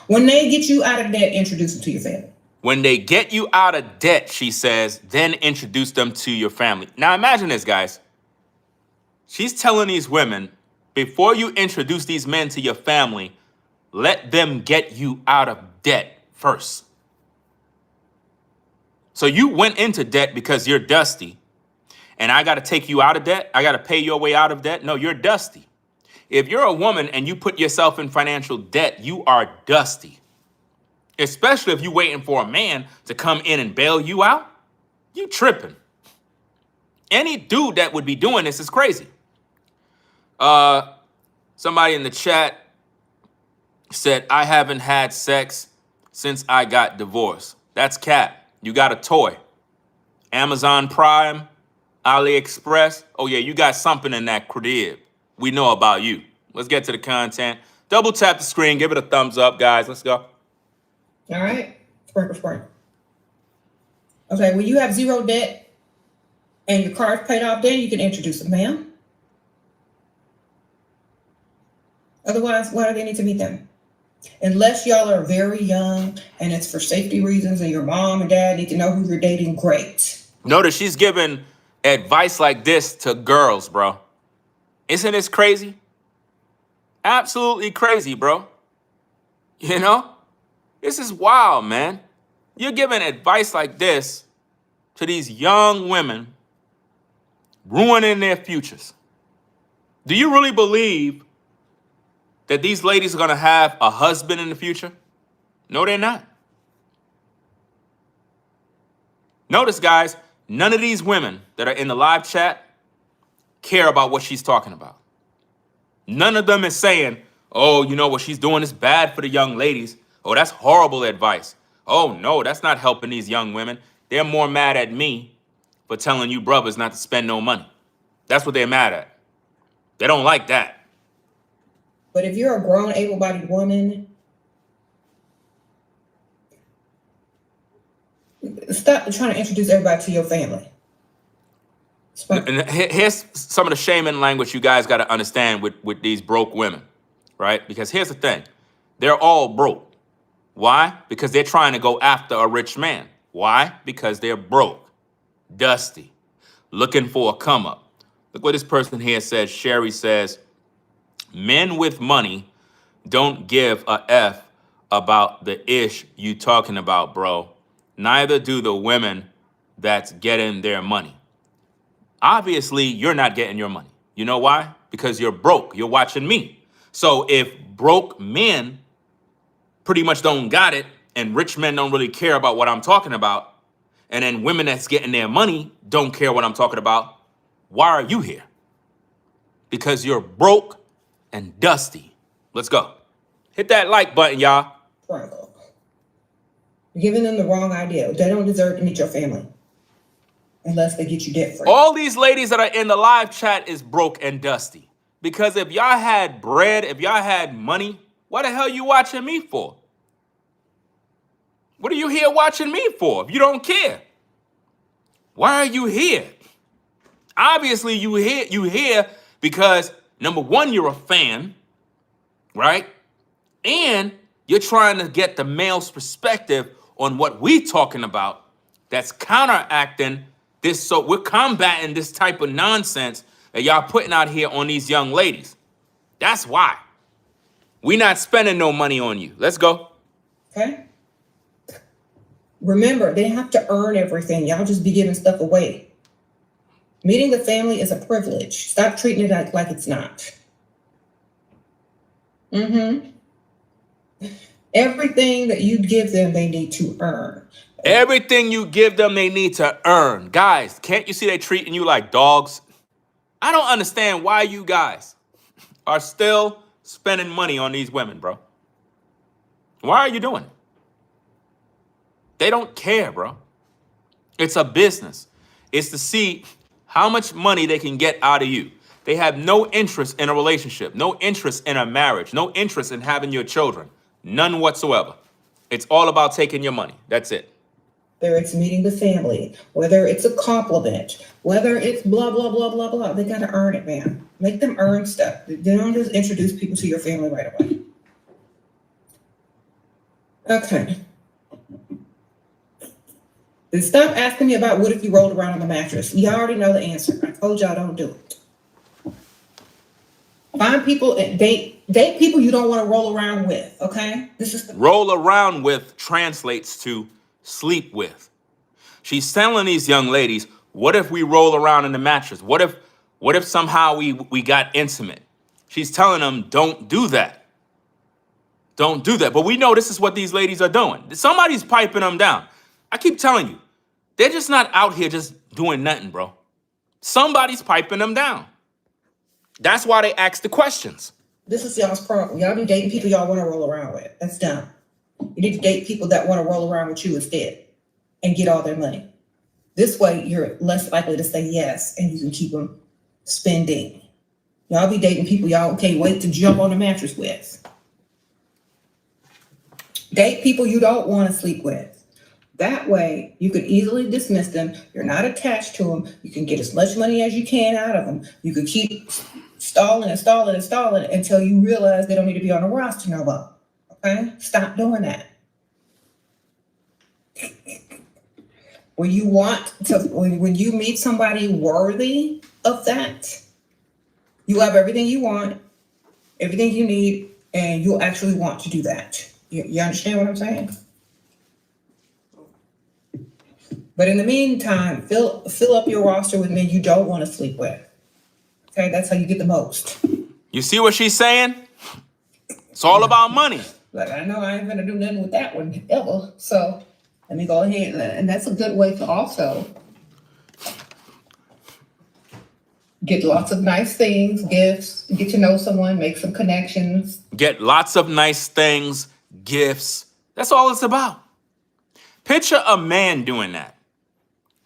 When they get you out of debt, introduce them to your family. When they get you out of debt, she says, then introduce them to your family. Now imagine this, guys. She's telling these women, before you introduce these men to your family, let them get you out of debt first. So you went into debt because you're dusty, and I got to take you out of debt. I got to pay your way out of debt. No, you're dusty. If you're a woman and you put yourself in financial debt, you are dusty. Especially if you're waiting for a man to come in and bail you out, you tripping. Any dude that would be doing this is crazy. Somebody in the chat said, I haven't had sex since I got divorced. That's cap. You got a toy. Amazon Prime, AliExpress. Oh yeah, you got something in that crib. We know about you. Let's get to the content. Double tap the screen. Give it a thumbs up, guys. Let's go. All right. Spring. Okay, when you have zero debt and your car's paid off, then you can introduce them, ma'am. Otherwise, why do they need to meet them? Unless y'all are very young and it's for safety reasons and your mom and dad need to know who you're dating, great. Notice she's giving advice like this to girls, bro. Isn't this crazy? Absolutely crazy, bro. You know? This is wild, man. You're giving advice like this to these young women, ruining their futures. Do you really believe that these ladies are going to have a husband in the future? No, they're not. Notice, guys, none of these women that are in the live chat care about what she's talking about. None of them is saying, oh, you know what she's doing is bad for the young ladies. Oh, that's horrible advice. Oh, no, that's not helping these young women. They're more mad at me for telling you brothers not to spend no money. That's what they're mad at. They don't like that. But if you're a grown, able-bodied woman, stop trying to introduce everybody to your family. And here's some of the shaming language you guys got to understand with these broke women, right? Because here's the thing. They're all broke. Why? Because they're trying to go after a rich man. Why? Because they're broke, dusty, looking for a come up. Look what this person here says. Sherry says, men with money don't give a F about the ish you talking about, bro. Neither do the women that's getting their money. Obviously, you're not getting your money. You know why? Because you're broke. You're watching me. So if broke men pretty much don't got it, and rich men don't really care about what I'm talking about, and then women that's getting their money don't care what I'm talking about, why are you here? Because you're broke and dusty. Let's go. Hit that like button, y'all. You're giving them the wrong idea. They don't deserve to meet your family unless they get you debt free. All these ladies that are in the live chat is broke and dusty. Because if y'all had bread, if y'all had money, what the hell you watching me for? What are you here watching me for if you don't care? Why are you here? Obviously, you here because, number one, you're a fan, right? And you're trying to get the male's perspective on what we talking about that's counteracting this. So we're combating this type of nonsense that y'all putting out here on these young ladies. That's why. We're not spending no money on you. Let's go. Okay. Remember, they have to earn everything. Y'all just be giving stuff away. Meeting the family is a privilege. Stop treating it like it's not. Everything that you give them, they need to earn. Everything you give them, they need to earn. Guys, can't you see they treating you like dogs? I don't understand why you guys are still spending money on these women, bro. Why are you doing it? They don't care, bro. It's a business. It's to see how much money they can get out of you. They have no interest in a relationship, no interest in a marriage, no interest in having your children. None whatsoever. It's all about taking your money. That's it. Whether it's meeting the family, whether it's a compliment, whether it's blah, blah, blah, blah, blah. They got to earn it, man. Make them earn stuff. They don't just introduce people to your family right away. Okay. Then stop asking me about what if you rolled around on the mattress. You already know the answer. I told y'all don't do it. Find people and date people you don't want to roll around with. Okay, this is Roll around with translates to sleep with. She's telling these young ladies, what if we roll around in the mattress? What if somehow we got intimate? She's telling them, don't do that. Don't do that. But we know this is what these ladies are doing. Somebody's piping them down. I keep telling you, they're just not out here just doing nothing, bro. Somebody's piping them down. That's why they ask the questions. This is y'all's problem. Y'all be dating people y'all want to roll around with. That's dumb. You need to date people that want to roll around with you instead and get all their money. This way, you're less likely to say yes, and you can keep them spending. Y'all be dating people y'all can't wait to jump on the mattress with. Date people you don't want to sleep with. That way, you can easily dismiss them. You're not attached to them. You can get as much money as you can out of them. You can keep stalling until you realize they don't need to be on the roster no more. Okay? Stop doing that. When you meet somebody worthy of that, you have everything you want, everything you need, and you'll actually want to do that. You understand what I'm saying? But in the meantime, fill up your roster with men you don't want to sleep with. Okay, that's how you get the most. You see what she's saying? It's all about money. Like, I know I ain't gonna do nothing with that one ever. So let me go ahead, and that's a good way to also get lots of nice things, gifts, get to know someone, make some connections. Get lots of nice things, gifts. That's all it's about. Picture a man doing that.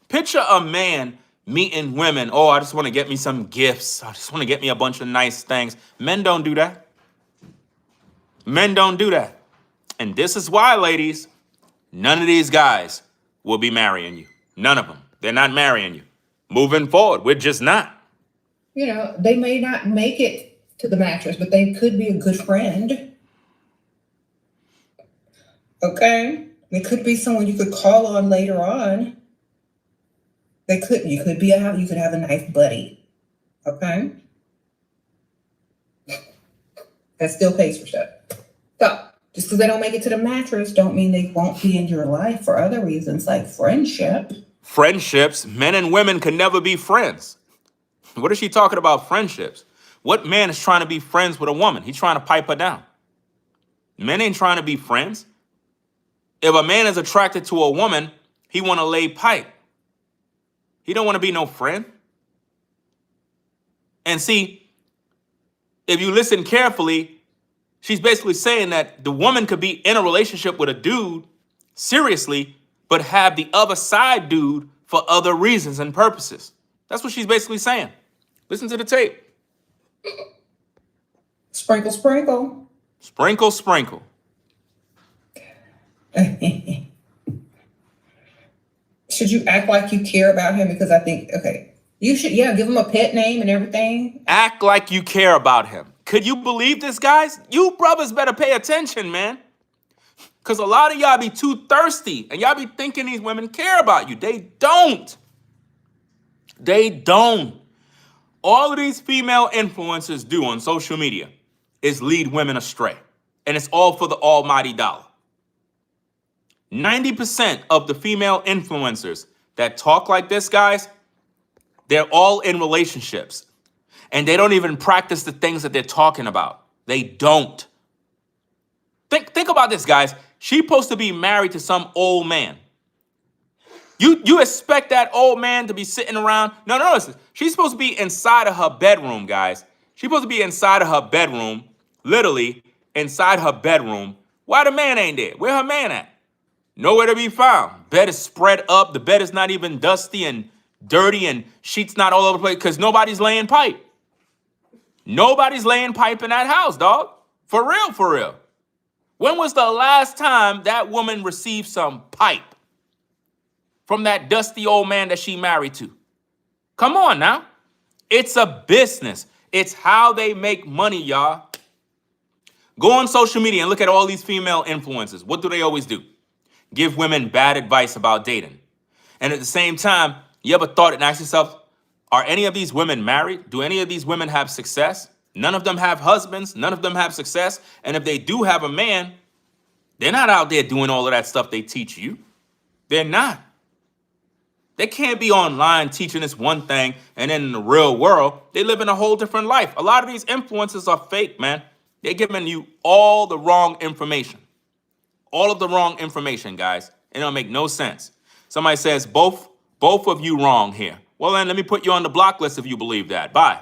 Picture a man meeting women. Oh, I just want to get me some gifts. I just want to get me a bunch of nice things. Men don't do that. Men don't do that. And this is why, ladies, none of these guys will be marrying you. None of them. They're not marrying you. Moving forward, we're just not. You know, they may not make it to the mattress, but they could be a good friend. Okay? It could be someone you could call on later on. You could have a nice buddy. Okay? That still pays for stuff. So, just because they don't make it to the mattress don't mean they won't be in your life for other reasons like friendship. Friendships, men and women can never be friends. What is she talking about, friendships? What man is trying to be friends with a woman? He's trying to pipe her down. Men ain't trying to be friends. If a man is attracted to a woman, he want to lay pipe. He don't want to be no friend. And see, if you listen carefully, she's basically saying that the woman could be in a relationship with a dude seriously, but have the other side dude for other reasons and purposes. That's what she's basically saying. Listen to the tape. Sprinkle, sprinkle. Sprinkle, sprinkle. Should you act like you care about him? Because I think, okay, you should, give him a pet name and everything. Act like you care about him. Could you believe this, guys? You brothers better pay attention, man. Because a lot of y'all be too thirsty and y'all be thinking these women care about you. They don't. They don't. All of these female influencers do on social media is lead women astray. And it's all for the almighty dollar. 90% of the female influencers that talk like this, guys, they're all in relationships. And they don't even practice the things that they're talking about. They don't. Think about this, guys. She's supposed to be married to some old man. You expect that old man to be sitting around? No, listen. She's supposed to be inside of her bedroom, guys. She's supposed to be inside of her bedroom, literally inside her bedroom. Why the man ain't there? Where her man at? Nowhere to be found. Bed is spread up. The bed is not even dusty and dirty and sheets not all over the place because nobody's laying pipe. Nobody's laying pipe in that house, dog. For real, for real. When was the last time that woman received some pipe from that dusty old man that she married to? Come on now. It's a business. It's how they make money, y'all. Go on social media and look at all these female influencers. What do they always do? Give women bad advice about dating. And at the same time, you ever thought and asked yourself, are any of these women married? Do any of these women have success? None of them have husbands. None of them have success. And if they do have a man, they're not out there doing all of that stuff they teach you. They're not. They can't be online teaching this one thing and then in the real world, they live in a whole different life. A lot of these influencers are fake, man. They're giving you all the wrong information. All of the wrong information, guys. It don't make no sense. Somebody says, both of you wrong here. Well, then let me put you on the block list if you believe that. Bye.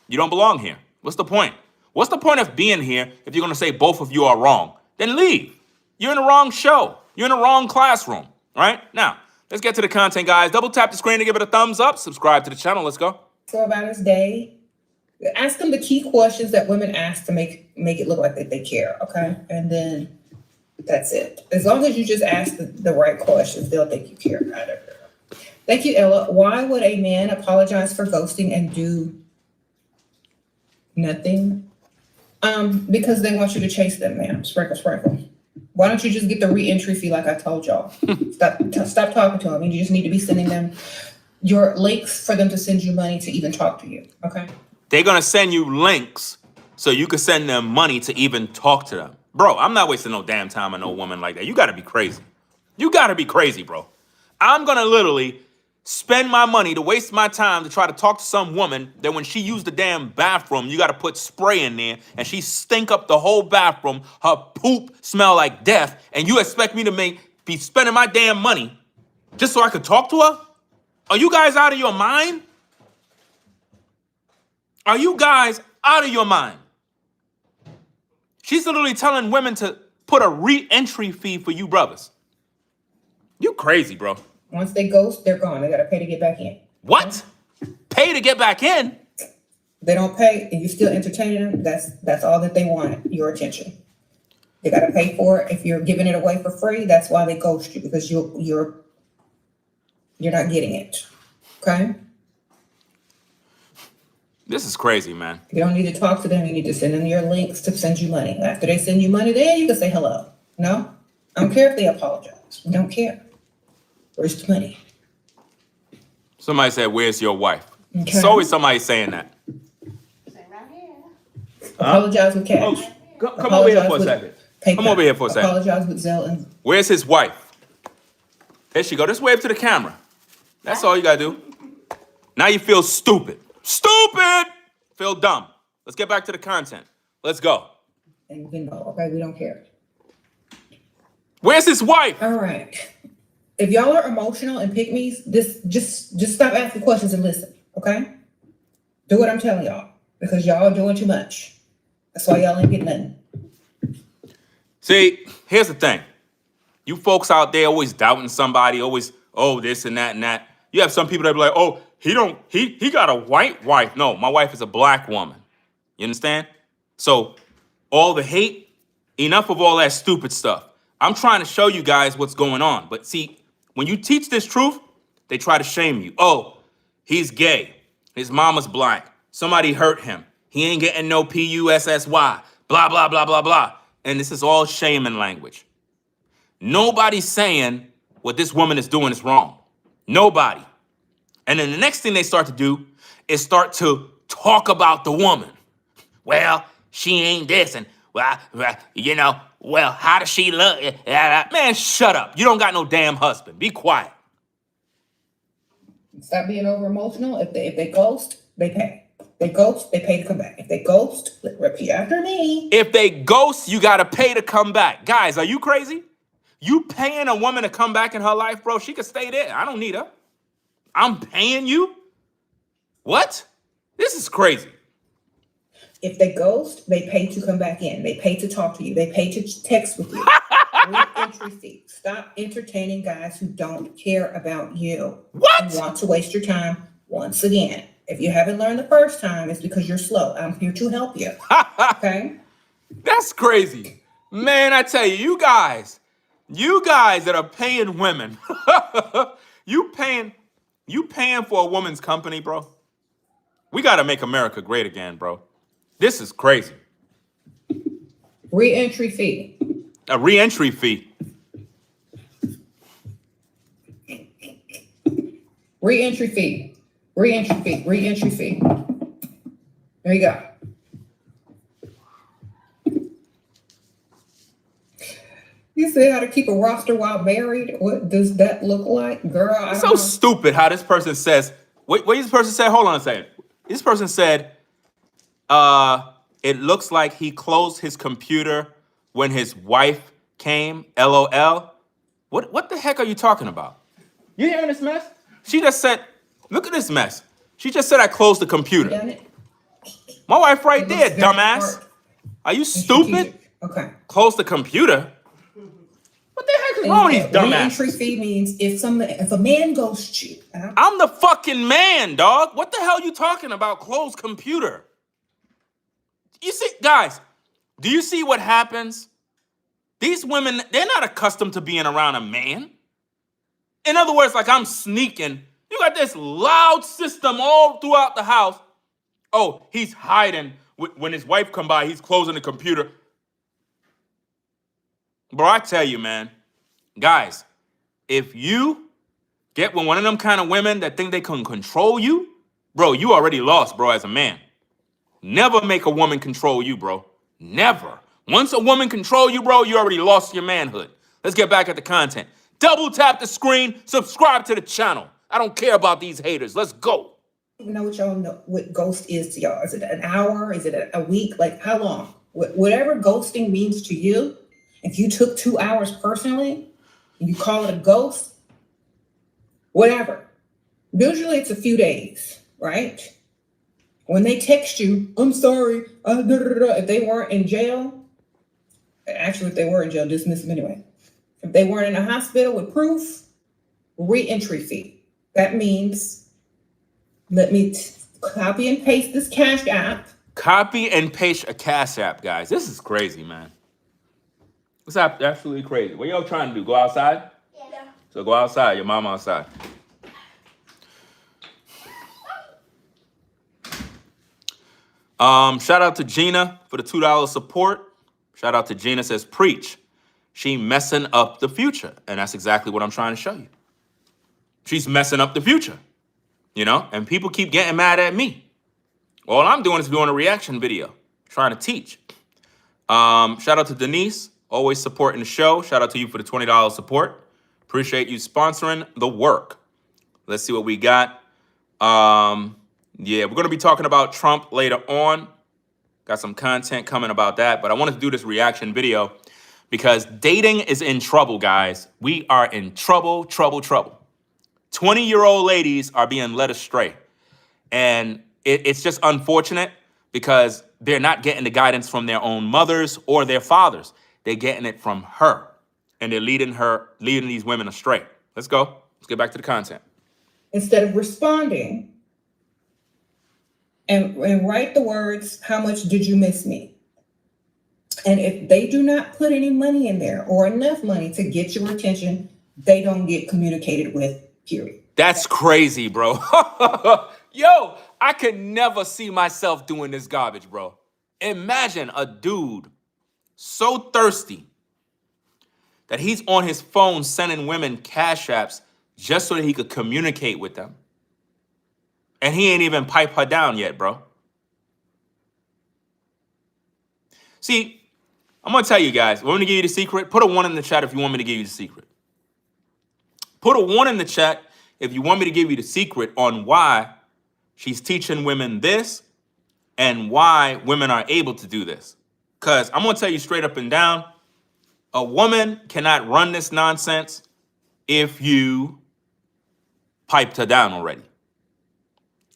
You don't belong here. What's the point? What's the point of being here if you're going to say both of you are wrong? Then leave. You're in the wrong show. You're in the wrong classroom. All right? Now, let's get to the content, guys. Double tap the screen to give it a thumbs up. Subscribe to the channel. Let's go. For about his day. Ask them the key questions that women ask to make it look like that they care, okay? And then that's it. As long as you just ask the right questions, they'll think you care. I don't know. Thank you, Ella. Why would a man apologize for ghosting and do nothing? Because they want you to chase them, ma'am. Sprinkle, sprinkle. Why don't you just get the re-entry fee like I told y'all? Stop talking to them. You just need to be sending them your links for them to send you money to even talk to you, okay? They're going to send you links so you can send them money to even talk to them. Bro, I'm not wasting no damn time on no woman like that. You got to be crazy. You got to be crazy, bro. I'm going to literally spend my money to waste my time to try to talk to some woman that when she used the damn bathroom, you got to put spray in there and she stink up the whole bathroom. Her poop smell like death. And you expect me to be spending my damn money just so I could talk to her? Are you guys out of your mind? Are you guys out of your mind? She's literally telling women to put a re-entry fee for you brothers. You crazy, bro. Once they ghost, they're gone. They got to pay to get back in. What? Pay to get back in? They don't pay and you still entertaining them. That's all that they want, your attention. They got to pay for it. If you're giving it away for free, that's why they ghost you, because you're not getting it. Okay? This is crazy, man. You don't need to talk to them. You need to send them your links to send you money. After they send you money, then you can say hello. No? I don't care if they apologize. We don't care. Where's the money? Somebody said, where's your wife? Okay. It's always somebody saying that. Apologize with cash. Oh, come over here for a second. PayPal. Come over here for a second. Apologize with Zelle and Where's his wife? There she go. Just wave to the camera. That's all you got to do. Now you feel stupid. Stupid! Feel dumb. Let's get back to the content. Let's go. and you know, okay, we don't care. Where's his wife? All right. If y'all are emotional and pick me's, just stop asking questions and listen, okay? Do what I'm telling y'all, because y'all are doing too much. That's why y'all ain't getting nothing. See, here's the thing. You folks out there always doubting somebody, always, oh, this and that and that. You have some people that be like, oh, he got a white wife. No, my wife is a black woman. You understand? So all the hate, enough of all that stupid stuff. I'm trying to show you guys what's going on. But see, when you teach this truth, they try to shame you. Oh, he's gay. His mama's black. Somebody hurt him. He ain't getting no PUSSY. Blah, blah, blah, blah, blah. And this is all shaming language. Nobody's saying what this woman is doing is wrong. Nobody. And then the next thing they start to do is start to talk about the woman. Well, she ain't this, and well, how does she look? Man, shut up. You don't got no damn husband. Be quiet. Stop being over emotional. If they ghost, they pay. They ghost, they pay to come back. If they ghost, repeat after me. If they ghost, you gotta pay to come back. Guys, are you crazy? You paying a woman to come back in her life, bro? She could stay there. I don't need her. I'm paying you? What? This is crazy. If they ghost, they pay to come back in. They pay to talk to you. They pay to text with you. Re-entry fee. Stop entertaining guys who don't care about you. What? And want to waste your time once again. If you haven't learned the first time, it's because you're slow. I'm here to help you. Okay? That's crazy. Man, I tell you, you guys that are paying women, you paying for a woman's company, bro. We got to make America great again, bro. This is crazy. Re-entry fee. A re-entry fee. Re-entry fee. Re-entry fee. Re-entry fee. There you go. You said how to keep a roster while married. What does that look like? Girl, I It's don't so know. stupid how this person says, what this person said, hold on a second. This person said, it looks like he closed his computer when his wife came, LOL. What the heck are you talking about? You hearing this mess? She just said, look at this mess. She just said I closed the You computer. done it? My wife right It looks there, very dumbass. smart Are you and stupid? strategic. Okay. Close the computer? What the heck is wrong with these Re-entry dumbasses? fee means if a man ghosts you. I'm the fucking man, dog. What the hell are you talking about? Closed computer. You see, guys, do you see what happens? These women, they're not accustomed to being around a man. In other words, like I'm sneaking. You got this loud system all throughout the house. Oh, he's hiding. When his wife come by, he's closing the computer. Bro, I tell you, man, guys, if you get with one of them kind of women that think they can control you, bro, you already lost, bro, as a man. Never make a woman control you, bro. Never. Once a woman control you, bro, you already lost your manhood. Let's get back at the content. Double tap the screen, subscribe to the channel. I don't care about these haters. Let's go. I don't even know what y'all know what ghost is to y'all. Is it an hour? Is it a week? Like how long? Whatever ghosting means to you, if you took 2 hours personally and you call it a ghost, whatever. Usually it's a few days, right? When they text you, I'm sorry, if they weren't in jail, actually, if they were in jail, dismiss them anyway. If they weren't in a hospital with proof, re-entry fee. That means, let me copy and paste this Cash App. Copy and paste a Cash App, guys. This is crazy, man. It's absolutely crazy. What y'all trying to do? Go outside? Yeah. So go outside. Your mom outside. Shout out to Gina for the $2 support. Shout out to Gina, says, preach. She messing up the future. And that's exactly what I'm trying to show you. She's messing up the future. You know? And people keep getting mad at me. All I'm doing is doing a reaction video, trying to teach. Shout out to Denise, always supporting the show. Shout out to you for the $20 support. Appreciate you sponsoring the work. Let's see what we got. Yeah, we're going to be talking about Trump later on. Got some content coming about that, but I wanted to do this reaction video because dating is in trouble, guys. We are in trouble, trouble, trouble. 20-year-old ladies are being led astray. And it's just unfortunate because they're not getting the guidance from their own mothers or their fathers. They're getting it from her. And they're leading these women astray. Let's go. Let's get back to the content. Instead of responding, and write the words, how much did you miss me? And if they do not put any money in there or enough money to get your attention, they don't get communicated with, period. That's crazy, bro. Yo, I could never see myself doing this garbage, bro. Imagine a dude so thirsty that he's on his phone sending women Cash Apps just so that he could communicate with them. And he ain't even pipe her down yet, bro. See, I'm going to tell you guys, want me to give you the secret? Put a 1 in the chat if you want me to give you the secret. Put a 1 in the chat if you want me to give you the secret on why she's teaching women this and why women are able to do this. Because I'm going to tell you straight up and down, a woman cannot run this nonsense if you piped her down already.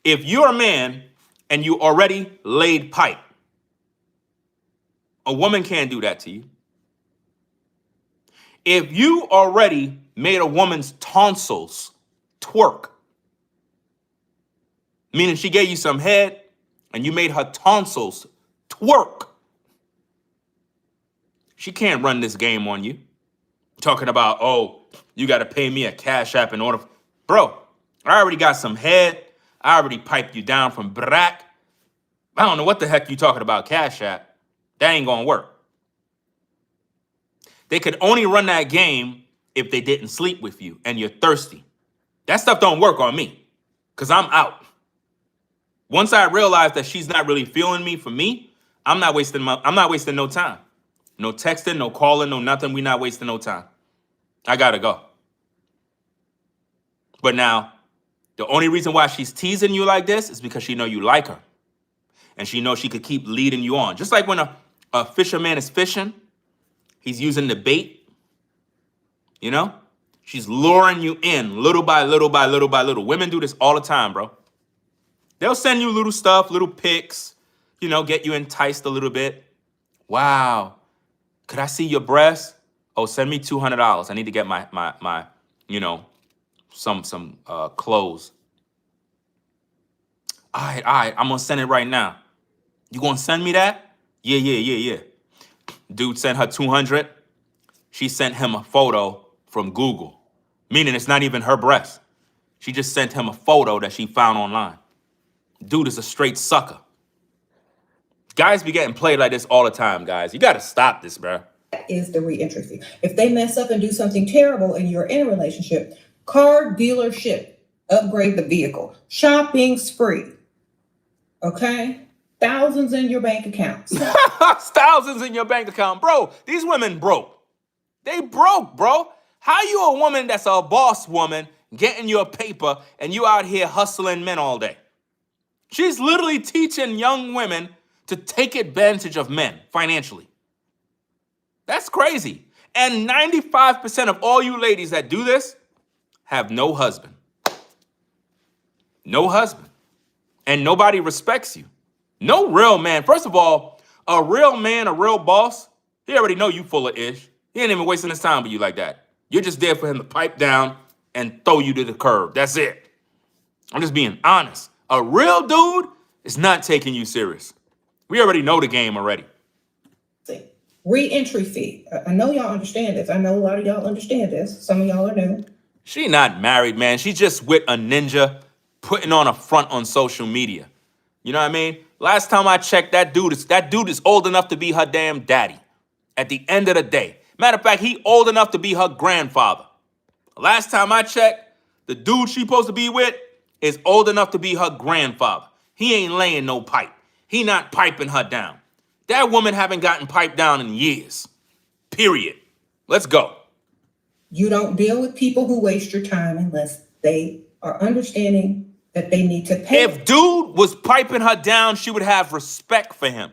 If you're a man and you already laid pipe, a woman can't do that to you. If you already made a woman's tonsils twerk, meaning she gave you some head and you made her tonsils twerk, she can't run this game on you. Talking about, oh, you got to pay me a Cash App in order. Bro, I already got some head. I already piped you down from Brack. I don't know what the heck you talking about, Cash App. That ain't going to work. They could only run that game if they didn't sleep with you and you're thirsty. That stuff don't work on me because I'm out. Once I realize that she's not really feeling me for me, I'm not wasting no time. No texting, no calling, no nothing. We not wasting no time. I gotta go. But now, the only reason why she's teasing you like this is because she know you like her. And she knows she could keep leading you on. Just like when a fisherman is fishing, he's using the bait, you know? She's luring you in little by little by little by little. Women do this all the time, bro. They'll send you little stuff, little pics, you know, get you enticed a little bit. Wow, could I see your breasts? Oh, send me $200. I need to get my you know, some clothes. All right, I'm gonna send it right now. You gonna send me that? Yeah. Dude sent her 200. She sent him a photo from Google, meaning it's not even her breast. She just sent him a photo that she found online. Dude is a straight sucker. Guys be getting played like this all the time, guys. You gotta stop this, bro. Is the reentry fee. If they mess up and do something terrible and you're in a relationship, car dealership, upgrade the vehicle, shopping spree. Okay? Thousands in your bank accounts. Thousands in your bank account. Bro, these women broke. They broke, bro. How you a woman that's a boss woman getting your paper and you out here hustling men all day? She's literally teaching young women to take advantage of men financially. That's crazy. And 95% of all you ladies that do this have no husband. No husband. And nobody respects you. No real man. First of all, a real man, a real boss, he already know you full of ish. He ain't even wasting his time with you like that. You're just there for him to pipe down and throw you to the curb. That's it. I'm just being honest. A real dude is not taking you serious. We already know the game already. Re-entry fee. I know y'all understand this. I know a lot of y'all understand this. Some of y'all are new. She not married, man. She's just with a ninja putting on a front on social media. You know what I mean? Last time I checked, that dude is old enough to be her damn daddy. At the end of the day. Matter of fact, he old enough to be her grandfather. Last time I checked, the dude she supposed to be with is old enough to be her grandfather. He ain't laying no pipe. He not piping her down. That woman haven't gotten piped down in years. Period. Let's go. You don't deal with people who waste your time unless they are understanding that they need to pay. If dude was piping her down, she would have respect for him.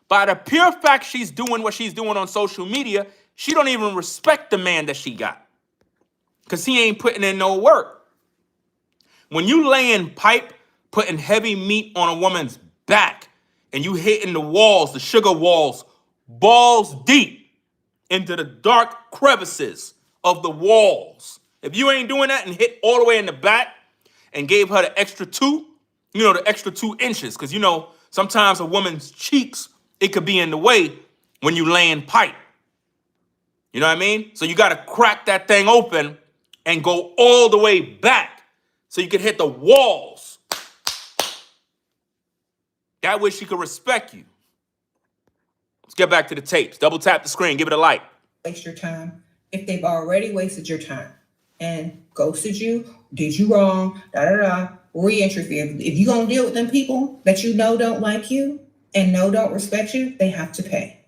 By the pure fact she's doing what she's doing on social media, she don't even respect the man that she got. Because he ain't putting in no work. When you laying pipe, putting heavy meat on a woman's back, and you hitting the walls, the sugar walls, balls deep into the dark crevices of the walls. If you ain't doing that and hit all the way in the back and gave her the extra 2, the extra 2 inches, because sometimes a woman's cheeks, it could be in the way when you laying pipe. You know what I mean? So you got to crack that thing open and go all the way back so you can hit the walls. That way she could respect you. Let's get back to the tapes. Double tap the screen. Give it a like. Waste your time if they've already wasted your time and ghosted you, did you wrong, re-entry fee. If you're going to deal with them people that you know don't like you and know don't respect you, they have to pay.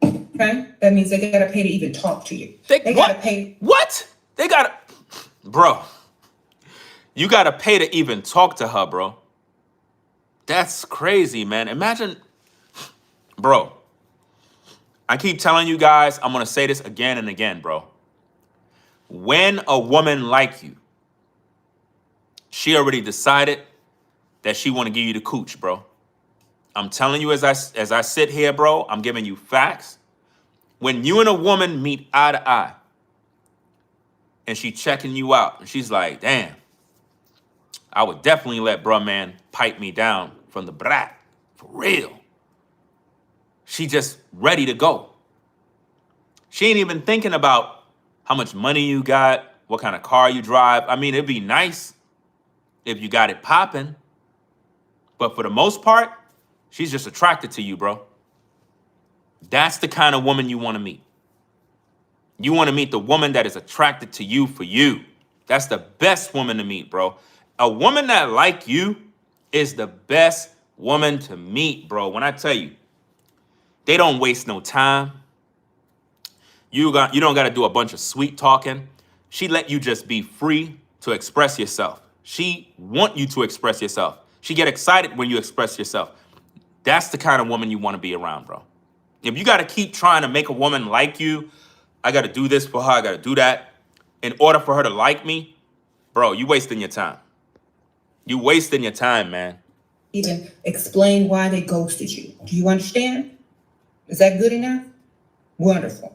Okay? That means they got to pay to even talk to you. They got to pay. What? They got to... Bro, you got to pay to even talk to her, bro. That's crazy, man. Imagine... Bro, I keep telling you guys, I'm going to say this again and again, bro. When a woman like you, she already decided that she want to give you the cooch, bro. I'm telling you as I sit here, bro, I'm giving you facts. When you and a woman meet eye to eye, and she checking you out, and she's like, damn, I would definitely let bruh man pipe me down from the brat, for real. She just ready to go. She ain't even thinking about how much money you got, what kind of car you drive. I mean, it'd be nice if you got it popping. But for the most part, she's just attracted to you, bro. That's the kind of woman you want to meet. You want to meet the woman that is attracted to you for you. That's the best woman to meet, bro. A woman that like you is the best woman to meet, bro. When I tell you, they don't waste no time. You don't got to do a bunch of sweet talking. She let you just be free to express yourself. She want you to express yourself. She get excited when you express yourself. That's the kind of woman you want to be around, bro. If you got to keep trying to make a woman like you, I got to do this for her, I got to do that in order for her to like me, bro, you wasting your time. You wasting your time, man. Even explain why they ghosted you. Do you understand? Is that good enough? Wonderful.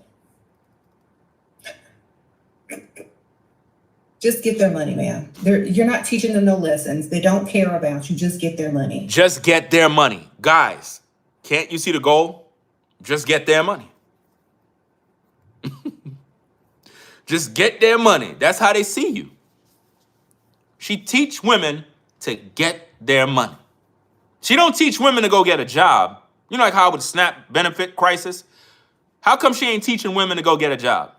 Just get their money, man. You're not teaching them no lessons. They don't care about you. Just get their money. Just get their money. Guys, can't you see the goal? Just get their money. Just get their money. That's how they see you. She teach women to get their money. She don't teach women to go get a job. You know, like how with SNAP benefit crisis? How come she ain't teaching women to go get a job?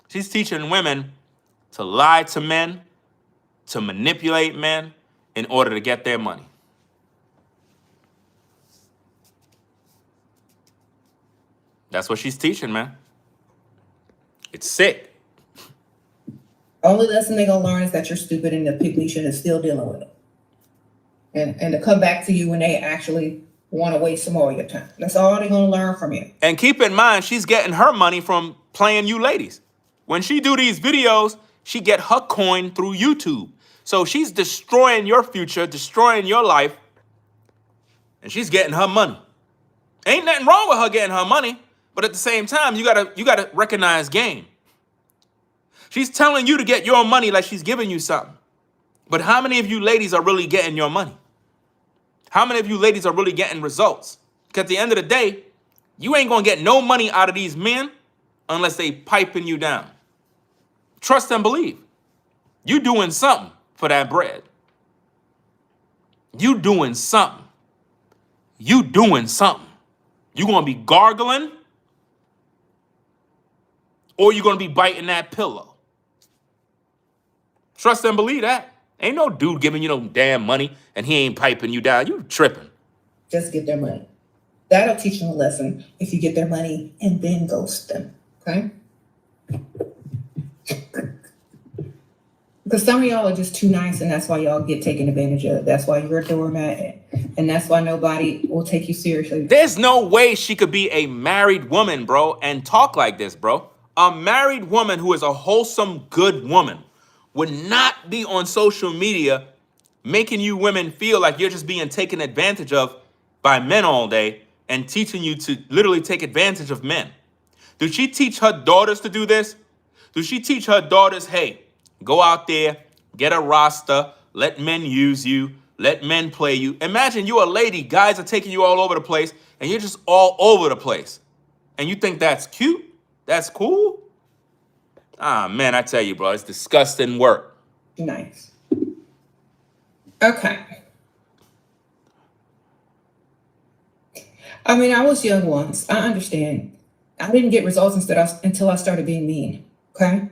She's teaching women to lie to men, to manipulate men in order to get their money. That's what she's teaching, man. It's sick. Only lesson they're gonna learn is that you're stupid and the people you should have still dealing with it. And to come back to you when they actually want to waste some more of your time. That's all they're gonna learn from you. And keep in mind, she's getting her money from playing you ladies. When she do these videos, she get her coin through YouTube. So she's destroying your future, destroying your life, and she's getting her money. Ain't nothing wrong with her getting her money, but at the same time, you gotta recognize game. She's telling you to get your money like she's giving you something. But how many of you ladies are really getting your money? How many of you ladies are really getting results? Because at the end of the day, you ain't gonna get no money out of these men unless they piping you down. Trust and believe. You doing something for that bread. You doing something. You doing something. You gonna be gargling or you gonna be biting that pillow. Trust and believe that. Ain't no dude giving you no damn money and he ain't piping you down. You tripping. Just get their money. That'll teach them a lesson if you get their money and then ghost them. Okay? Because some of y'all are just too nice and that's why y'all get taken advantage of. That's why you're a doormat. And that's why nobody will take you seriously. There's no way she could be a married woman, bro, and talk like this, bro. A married woman who is a wholesome, good woman would not be on social media making you women feel like you're just being taken advantage of by men all day and teaching you to literally take advantage of men. Does she teach her daughters to do this? Does she teach her daughters, hey, go out there, get a roster, let men use you, let men play you? Imagine you're a lady, guys are taking you all over the place, and you're just all over the place. And you think that's cute? That's cool? Ah, man, I tell you, bro, it's disgusting work. Nice. Okay. I mean, I was young once. I understand. I didn't get results until I started being mean. Okay?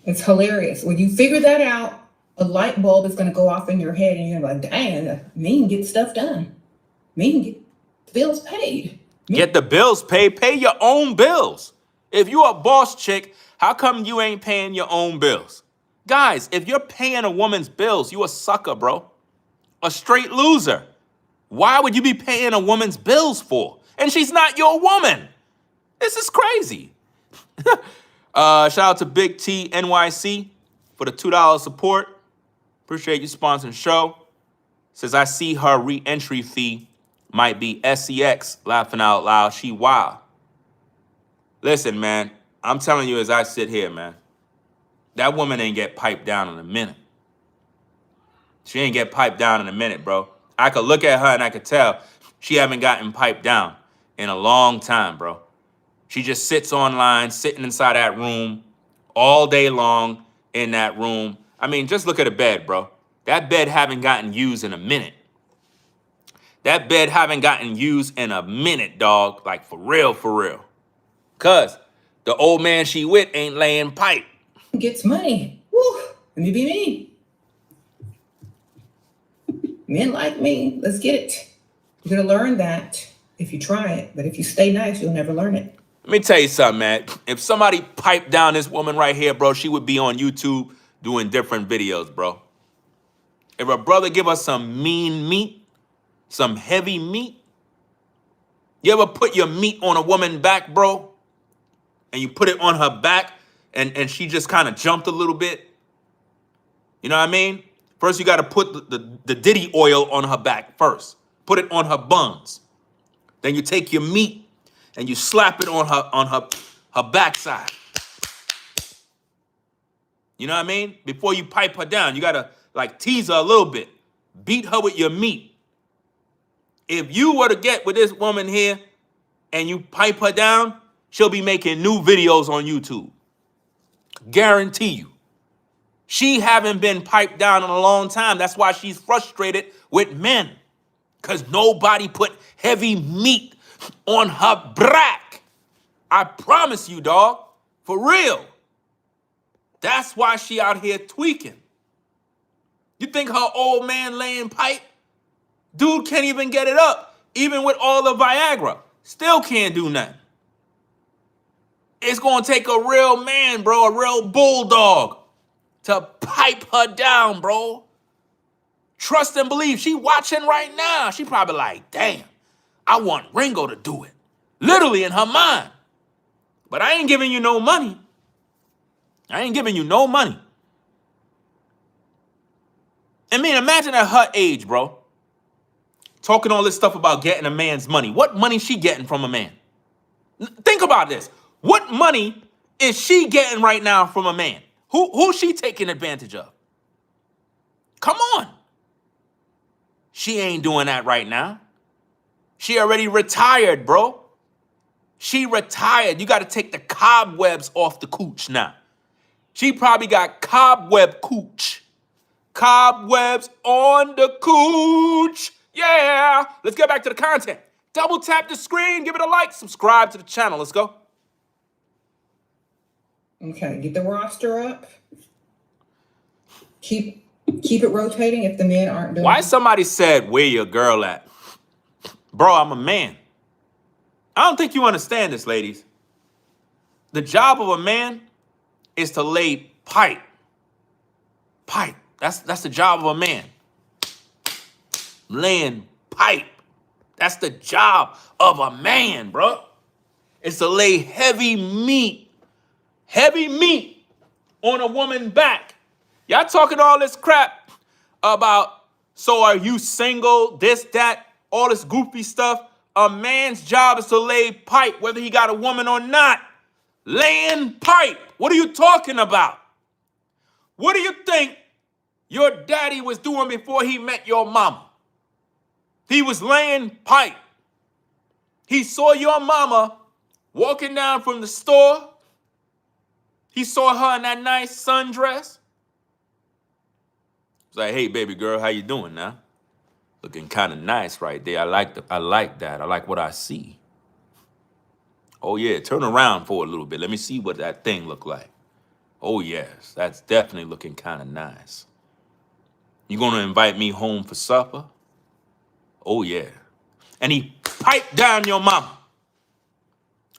It's hilarious. When you figure that out, a light bulb is going to go off in your head and you're like, dang, mean get stuff done. Mean get bills paid. Get the bills paid. Pay your own bills. If you're a boss chick, how come you ain't paying your own bills? Guys, if you're paying a woman's bills, you a sucker, bro. A straight loser. Why would you be paying a woman's bills for? And she's not your woman. This is crazy. Shout out to Big T NYC for the $2 support. Appreciate you sponsoring the show. Says, I see her re-entry fee might be SEX, laughing out loud. She wild. Listen, man, I'm telling you as I sit here, man, that woman ain't get piped down in a minute. She ain't get piped down in a minute, bro. I could look at her and I could tell she haven't gotten piped down in a long time, bro. She just sits online, sitting inside that room all day long in that room. I mean, just look at the bed, bro. That bed haven't gotten used in a minute. That bed haven't gotten used in a minute, dog. Like, for real, for real. Because the old man she with ain't laying pipe. Gets money. Woo. Let me be me. Men like me. Let's get it. You're going to learn that if you try it, but if you stay nice, you'll never learn it. Let me tell you something, man. If somebody piped down this woman right here, bro, she would be on YouTube doing different videos, bro. If a brother give us some mean meat, some heavy meat, you ever put your meat on a woman's back, bro? And you put it on her back and she just kind of jumped a little bit? You know what I mean? First, you got to put the Diddy oil on her back first. Put it on her buns. Then you take your meat and you slap it on her backside. You know what I mean? Before you pipe her down, you got to like tease her a little bit. Beat her with your meat. If you were to get with this woman here and you pipe her down, she'll be making new videos on YouTube. Guarantee you. She haven't been piped down in a long time. That's why she's frustrated with men. Because nobody put heavy meat on her back. I promise you, dog. For real. That's why she out here tweaking. You think her old man laying pipe? Dude can't even get it up. Even with all the Viagra. Still can't do nothing. It's going to take a real man, bro. A real bulldog. To pipe her down, bro. Trust and believe. She watching right now. She probably like, damn, I want Ringo to do it. Literally in her mind. But I ain't giving you no money. I ain't giving you no money. I mean, imagine at her age, bro. Talking all this stuff about getting a man's money. What money she getting from a man? Think about this. What money is she getting right now from a man? Who's she taking advantage of? Come on. She ain't doing that right now. She already retired, bro. She retired. You got to take the cobwebs off the cooch now. She probably got cobweb cooch. Cobwebs on the cooch. Yeah. Let's get back to the content. Double tap the screen. Give it a like. Subscribe to the channel. Let's go. Okay, get the roster up. Keep it rotating if the men aren't doing Why it. somebody said, where your girl at? Bro, I'm a man. I don't think you understand this, ladies. The job of a man is to lay pipe. Pipe. That's the job of a man. Laying pipe. That's the job of a man, bro. It's to lay heavy meat on a woman's back. Y'all talking all this crap about, so are you single, this, that, all this goofy stuff. A man's job is to lay pipe, whether he got a woman or not. Laying pipe. What are you talking about? What do you think your daddy was doing before he met your mama? He was laying pipe. He saw your mama walking down from the store. He saw her in that nice sundress. He's like, hey, baby girl, how you doing now? Looking kind of nice right there. I like that. I like what I see. Oh, yeah, turn around for a little bit. Let me see what that thing look like. Oh, yes, that's definitely looking kind of nice. You gonna invite me home for supper? Oh, yeah. And he piped down your mama.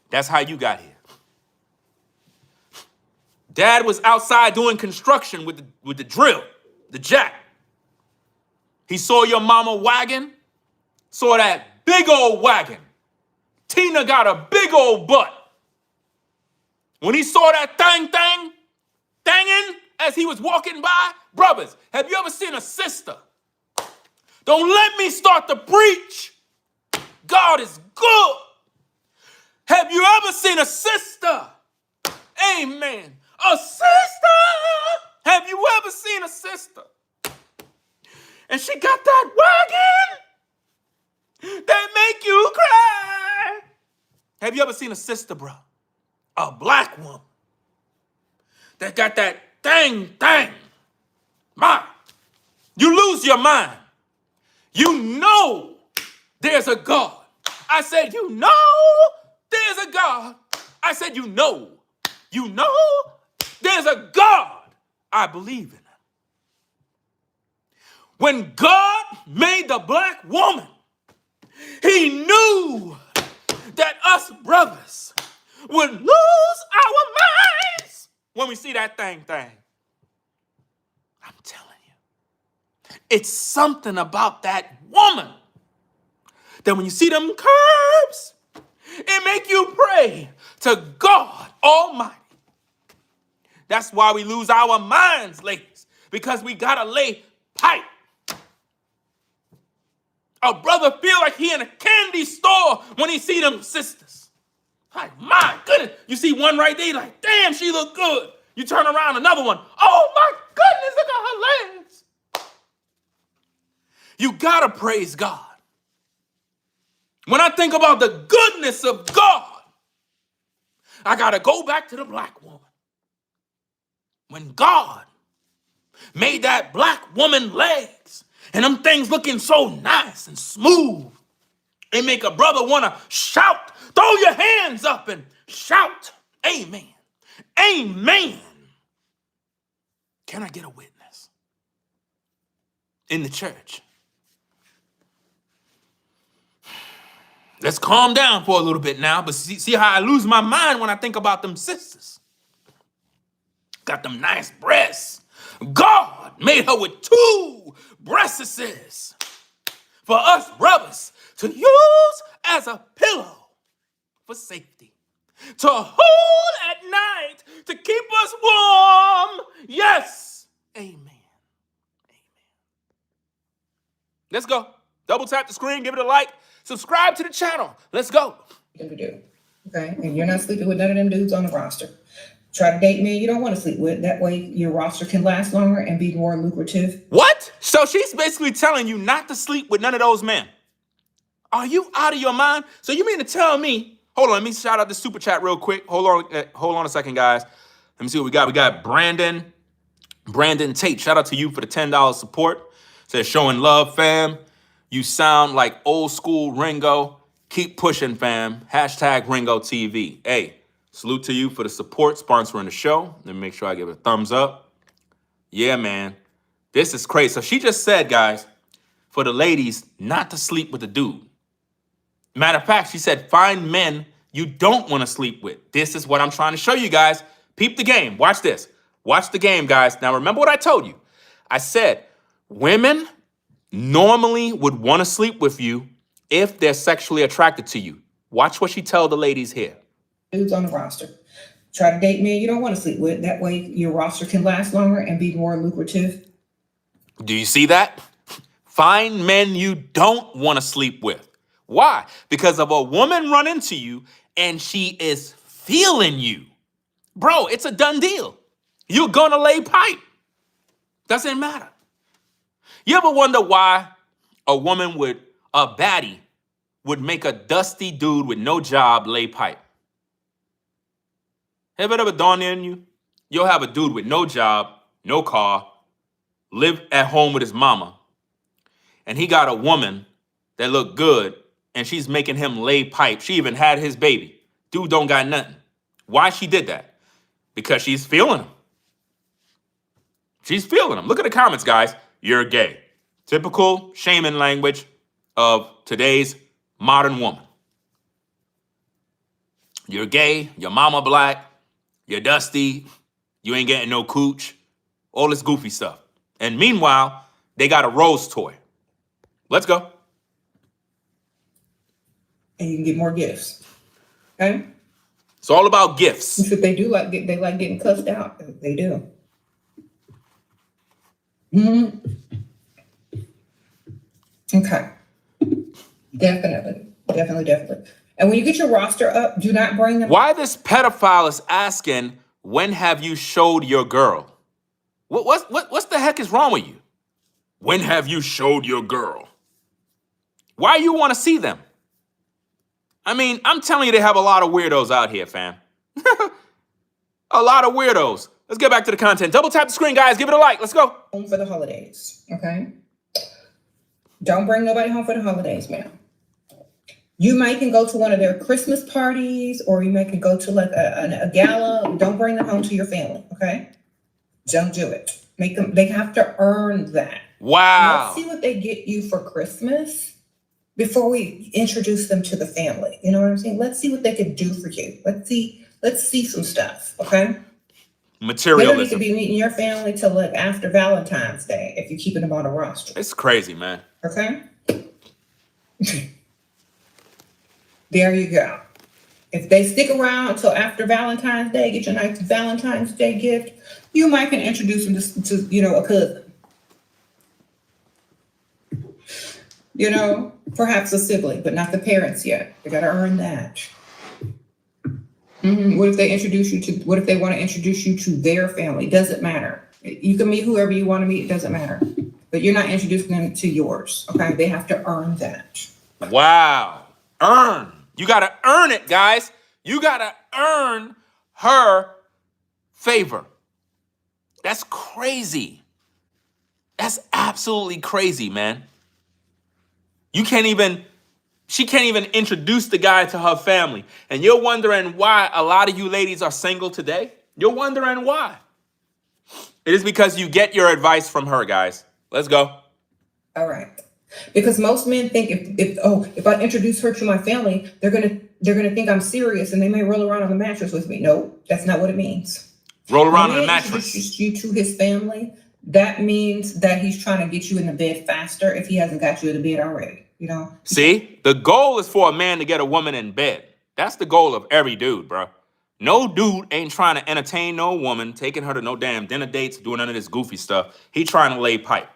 That's how you got here. Dad was outside doing construction with the drill, the jack. He saw your mama wagon, saw that big old wagon. Tina got a big old butt. When he saw that thangin' as he was walking by, brothers, have you ever seen a sister? Don't let me start to preach. God is good. Have you ever seen a sister? Amen. A sister! Have you ever seen a sister? And she got that wagon that make you cry. Have you ever seen a sister, bro? A black woman that got that thing. Ma, you lose your mind. You know there's a God. I said, you know there's a God. I said, you know there's a God. I believe in him. When God made the black woman, He knew that us brothers would lose our minds when we see that thing. I'm telling you, it's something about that woman that when you see them curves, it make you pray to God Almighty. That's why we lose our minds, ladies, because we gotta lay pipe. A brother feel like he in a candy store when he see them sisters. Like, my goodness. You see one right there, like, damn, she look good. You turn around, another one. Oh, my goodness, look at her legs. You gotta praise God. When I think about the goodness of God, I gotta go back to the black woman. When God made that black woman legs and them things looking so nice and smooth, it make a brother wanna shout, throw your hands up and shout, amen, amen. Can I get a witness in the church? Let's calm down for a little bit now, but see how I lose my mind when I think about them sisters. Got them nice breasts. God made her with 2 breastises for us brothers to use as a pillow for safety, to hold at night, to keep us warm. Yes, amen, amen. Let's go. Double tap the screen, give it a like, subscribe to the channel. Let's go. Do. Okay, and you're not sleeping with none of them dudes on the roster. Try to date men you don't want to sleep with. That way your roster can last longer and be more lucrative. What? So she's basically telling you not to sleep with none of those men. Are you out of your mind? So you mean to tell me, hold on, let me shout out the super chat real quick. Hold on a second, guys. Let me see what we got. We got Brandon Tate. Shout out to you for the $10 support. Says, showing love, fam. You sound like old school Ringo. Keep pushing, fam. Hashtag Ringo TV. Hey, salute to you for the support, sponsoring the show. Let me make sure I give it a thumbs up. Yeah, man. This is crazy. So she just said, guys, for the ladies not to sleep with a dude. Matter of fact, she said, find men you don't want to sleep with. This is what I'm trying to show you guys. Peep the game. Watch this. Watch the game, guys. Now, remember what I told you. I said, women normally would want to sleep with you if they're sexually attracted to you. Watch what she tell the ladies here. Dudes on the roster. Try to date men you don't want to sleep with. That way your roster can last longer and be more lucrative. Do you see that? Find men you don't want to sleep with. Why? Because of a woman run into you and she is feeling you. Bro, it's a done deal. You're gonna lay pipe. Doesn't matter. You ever wonder why a baddie would make a dusty dude with no job lay pipe? Have it ever dawned on you? You'll have a dude with no job, no car, live at home with his mama, and he got a woman that looked good, and she's making him lay pipe. She even had his baby. Dude don't got nothing. Why she did that? Because she's feeling him. She's feeling him. Look at the comments, guys. You're gay. Typical shaming language of today's modern woman. You're gay, your mama black, you're dusty, you ain't getting no cooch, all this goofy stuff. And meanwhile, they got a rose toy. Let's go. And you can get more gifts. Okay? It's all about gifts. If they do like getting cussed out, they do. Mm-hmm. Okay. Definitely. And when you get your roster up, do not bring them. Why this pedophile is asking, when have you showed your girl? What's the heck is wrong with you? When have you showed your girl? Why you want to see them? I mean, I'm telling you, they have a lot of weirdos out here, fam. A lot of weirdos. Let's get back to the content. Double tap the screen, guys. Give it a like. Let's go. Home for the holidays, okay? Don't bring nobody home for the holidays, ma'am. You might can go to one of their Christmas parties, or you might can go to like a gala. Don't bring them home to your family, okay? Don't do it. Make them. They have to earn that. Wow. Let's see what they get you for Christmas. before we introduce them to the family. You know what I'm saying? Let's see what they could do for you. Let's see some stuff. Okay. They don't need to Materialism. be meeting your family till like after Valentine's Day if you're keeping them on a roster. It's crazy, man. Okay. There you go. If they stick around until after Valentine's Day, get your nice Valentine's Day gift, you might can introduce them to a cousin. Perhaps a sibling, but not the parents yet. They got to earn that. What if they want to introduce you to their family? Doesn't matter. You can meet whoever you want to meet. It doesn't matter. But you're not introducing them to yours. Okay. They have to earn that. Wow. Earn. You got to earn it, guys. You got to earn her favor. That's crazy. That's absolutely crazy, man. She can't even introduce the guy to her family. And you're wondering why a lot of you ladies are single today? You're wondering why. It is because you get your advice from her, guys. Let's go. All right. Because most men think if I introduce her to my family, they're gonna think I'm serious and they may roll around on the mattress with me. No, that's not what it means. Roll around When on he the mattress. introduces you to his family, that means that he's trying to get you in the bed faster if he hasn't got you in the bed already. See, the goal is for a man to get a woman in bed. That's the goal of every dude, bro. No dude ain't trying to entertain no woman, taking her to no damn dinner dates, doing none of this goofy stuff. He trying to lay pipe.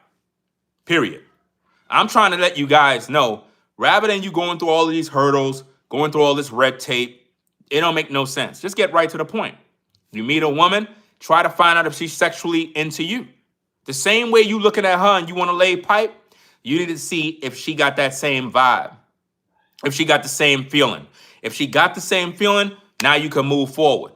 Period. I'm trying to let you guys know, rather than you going through all of these hurdles, going through all this red tape, it don't make no sense. Just get right to the point. You meet a woman, try to find out if she's sexually into you. The same way you looking at her and you want to lay pipe, you need to see if she got that same vibe, if she got the same feeling. If she got the same feeling, now you can move forward.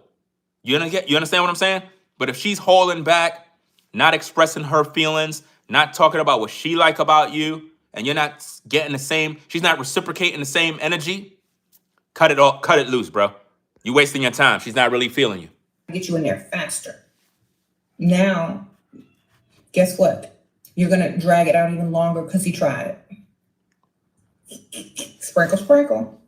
You understand what I'm saying? But if she's holding back, not expressing her feelings, not talking about what she like about you, and you're not getting the same, she's not reciprocating the same energy, cut it loose, bro. You're wasting your time. She's not really feeling you. Get you in there faster. Now, guess what? You're going to drag it out even longer because he tried it. Sprinkle, sprinkle.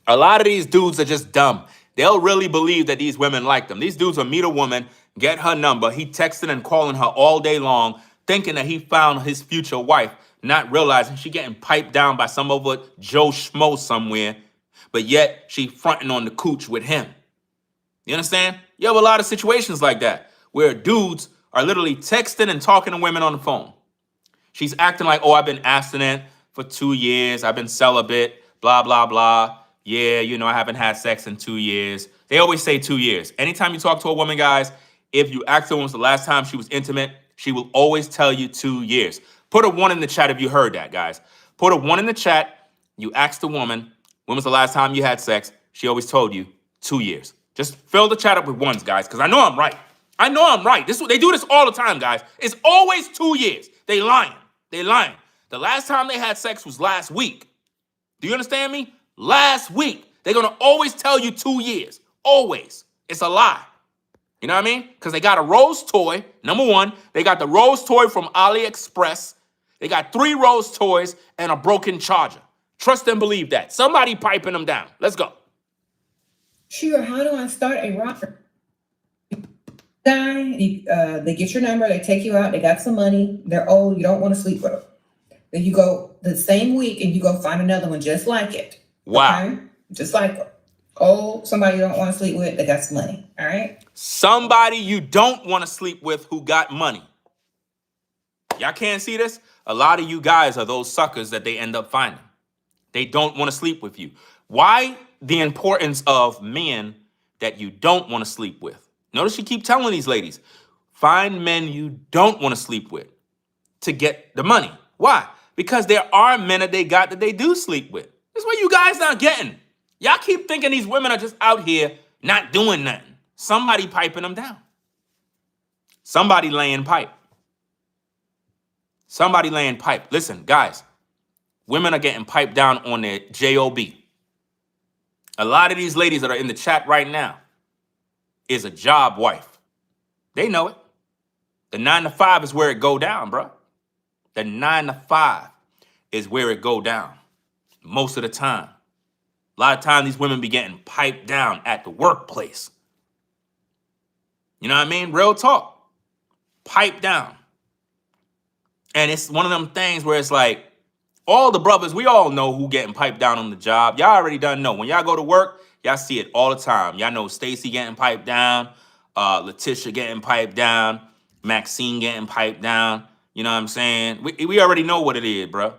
A lot of these dudes are just dumb. They'll really believe that these women like them. These dudes will meet a woman, get her number. He texting and calling her all day long, thinking that he found his future wife, not realizing she getting piped down by some other Joe Schmo somewhere, but yet she fronting on the cooch with him. You understand? You have a lot of situations like that where dudes are literally texting and talking to women on the phone. She's acting like, oh, I've been abstinent for 2 years. I've been celibate, blah, blah, blah. Yeah, I haven't had sex in 2 years. They always say 2 years. Anytime you talk to a woman, guys, if you ask her when was the last time she was intimate, she will always tell you 2 years. Put a 1 in the chat if you heard that, guys. Put a 1 in the chat. You asked the woman, when was the last time you had sex? She always told you 2 years. Just fill the chat up with ones, guys, because I know I'm right. I know I'm right. They do this all the time, guys. It's always 2 years. They lying. The last time they had sex was last week. Do you understand me? Last week. They're going to always tell you 2 years. Always. It's a lie. You know what I mean? Because they got a Rose toy. Number 1, they got the Rose toy from AliExpress. They got 3 Rose toys and a broken charger. Trust and believe that. Somebody piping them down. Let's go. Sure. How do I start a rocker? Guy, they get your number, they take you out, they got some money, they're old, you don't want to sleep with them. Then you go the same week and you go find another one just like it. Wow. Okay? Just like them. Oh, somebody you don't want to sleep with, they got some money. All right? Somebody you don't want to sleep with who got money. Y'all can't see this? A lot of you guys are those suckers that they end up finding. They don't want to sleep with you. Why the importance of men that you don't want to sleep with? Notice you keep telling these ladies, find men you don't want to sleep with to get the money. Why? Because there are men that they do sleep with. That's what you guys not getting. Y'all keep thinking these women are just out here not doing nothing. Somebody piping them down. Somebody laying pipe. Somebody laying pipe. Listen, guys, women are getting piped down on their job. A lot of these ladies that are in the chat right now is a job wife. They know it. The 9 to 5 is where it go down, bro. The 9 to 5 is where it go down. most of the time. A lot of times these women be getting piped down at the workplace. You know what I mean? Real talk. Piped down. And it's one of them things where it's like, all the brothers, we all know who getting piped down on the job. Y'all already done know. When y'all go to work, y'all see it all the time. Y'all know Stacy getting piped down, Letitia getting piped down, Maxine getting piped down. You know what I'm saying? We already know what it is, bro.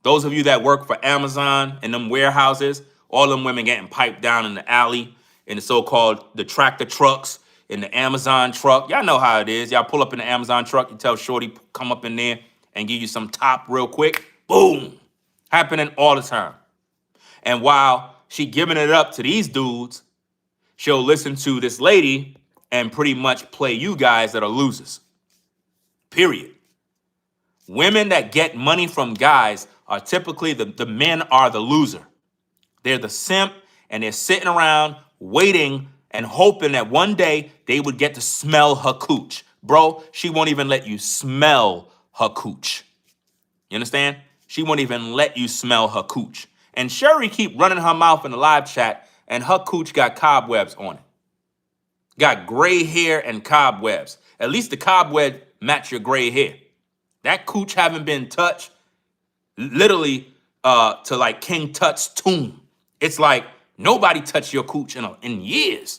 Those of you that work for Amazon and them warehouses, all them women getting piped down in the alley, in the so-called the tractor trucks, in the Amazon truck. Y'all know how it is. Y'all pull up in the Amazon truck, you tell Shorty, come up in there and give you some top real quick. Boom. Happening all the time. And while she giving it up to these dudes, she'll listen to this lady and pretty much play you guys that are losers. Period. Women that get money from guys are typically the men are the loser. They're the simp, and they're sitting around waiting and hoping that one day they would get to smell her cooch. Bro, she won't even let you smell her cooch. You understand? She won't even let you smell her cooch. And Sherry keep running her mouth in the live chat, and her cooch got cobwebs on it. Got gray hair and cobwebs. At least the cobweb match your gray hair. That cooch haven't been touched literally to like King Tut's tomb. It's like nobody touched your cooch in years.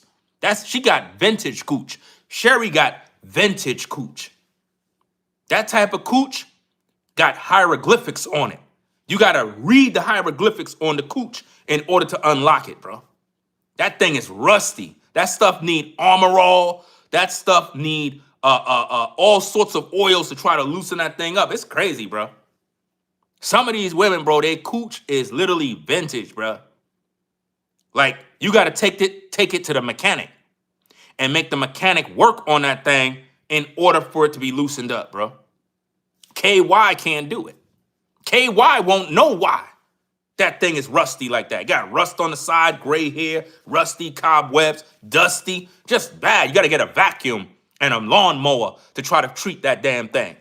She got vintage cooch. Sherry got vintage cooch. That type of cooch got hieroglyphics on it. You got to read the hieroglyphics on the cooch in order to unlock it, bro. That thing is rusty. That stuff need Armor All. That stuff need all sorts of oils to try to loosen that thing up. It's crazy, bro. Some of these women, bro, their cooch is literally vintage, bro. Like, you got to take it to the mechanic and make the mechanic work on that thing in order for it to be loosened up, bro. KY can't do it. KY won't know why that thing is rusty like that. Got rust on the side, gray hair, rusty cobwebs, dusty, just bad. You got to get a vacuum and a lawnmower to try to treat that damn thing.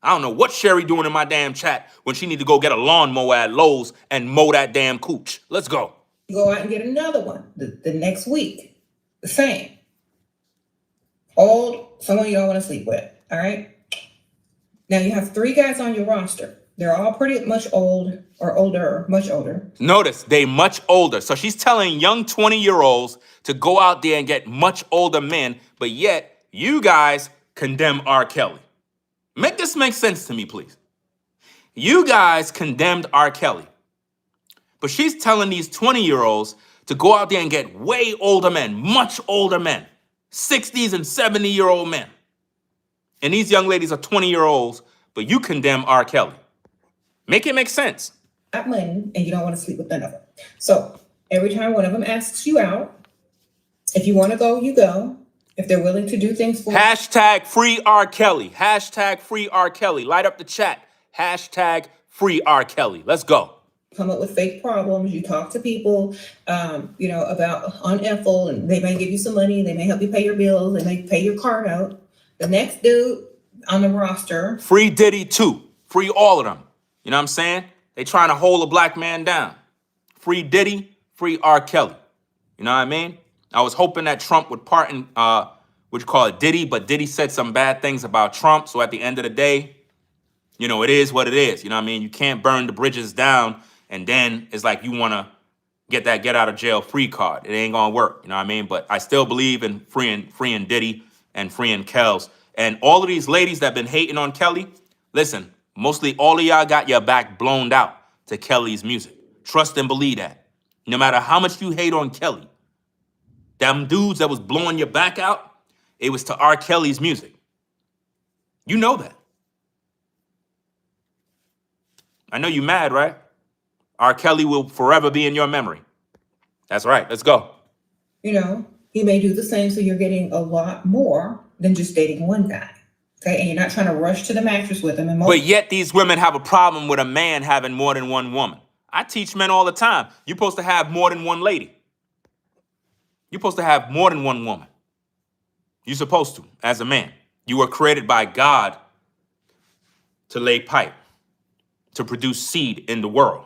I don't know what Sherry doing in my damn chat when she need to go get a lawnmower at Lowe's and mow that damn cooch. Let's go. Go out and get another one the next week. The same. Old, someone you don't want to sleep with. All right. Now you have 3 guys on your roster. They're all pretty much old or older, much older. Notice they much older. So she's telling young 20-year-olds to go out there and get much older men, but yet you guys condemn R. Kelly. Make this make sense to me, please. You guys condemned R. Kelly, but she's telling these 20-year-olds to go out there and get way older men, much older men, 60s and 70-year-old men. And these young ladies are 20-year-olds, but you condemn R. Kelly. Make it make sense. That money, and you don't want to sleep with none of them. So every time one of them asks you out, if you want to go, you go. If they're willing to do things for Hashtag free R. Kelly. Hashtag free R. Kelly. Light up the chat. Hashtag free R. Kelly. Let's go. come up with fake problems. You talk to people, about on Ethel, and they may give you some money. They may help you pay your bills. They may pay your car note. The next dude on the roster. Free Diddy too. Free all of them. You know what I'm saying? They trying to hold a black man down. Free Diddy, free R. Kelly. You know what I mean? I was hoping that Trump would pardon, what you call it, Diddy, but Diddy said some bad things about Trump. So at the end of the day, it is what it is. You know what I mean? You can't burn the bridges down and then it's like you want to get that get out of jail free card. It ain't going to work. You know what I mean? But I still believe in freeing Diddy and freeing Kels. And all of these ladies that been hating on Kelly, listen, mostly all of y'all got your back blown out to Kelly's music. Trust and believe that. No matter how much you hate on Kelly, them dudes that was blowing your back out, it was to R. Kelly's music. You know that. I know you mad, right? R. Kelly will forever be in your memory. That's right. Let's go. He may do the same, so you're getting a lot more than just dating one guy. Okay, and you're not trying to rush to the mattress with him. But yet these women have a problem with a man having more than one woman. I teach men all the time. You're supposed to have more than one lady. You're supposed to have more than one woman. You're supposed to, as a man. You were created by God to lay pipe, to produce seed in the world.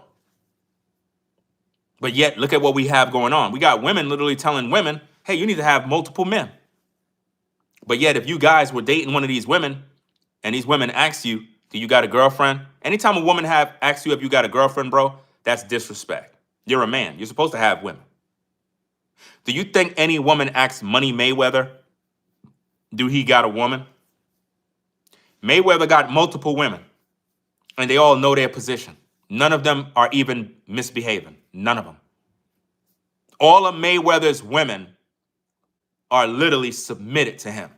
But yet, look at what we have going on. We got women literally telling women, hey, you need to have multiple men. But yet, if you guys were dating one of these women and these women ask you, do you got a girlfriend? Anytime a woman asks you if you got a girlfriend, bro, that's disrespect. You're a man. You're supposed to have women. Do you think any woman asks Money Mayweather, do he got a woman? Mayweather got multiple women, and they all know their position. None of them are even misbehaving. None of them. All of Mayweather's women are literally submitted to him.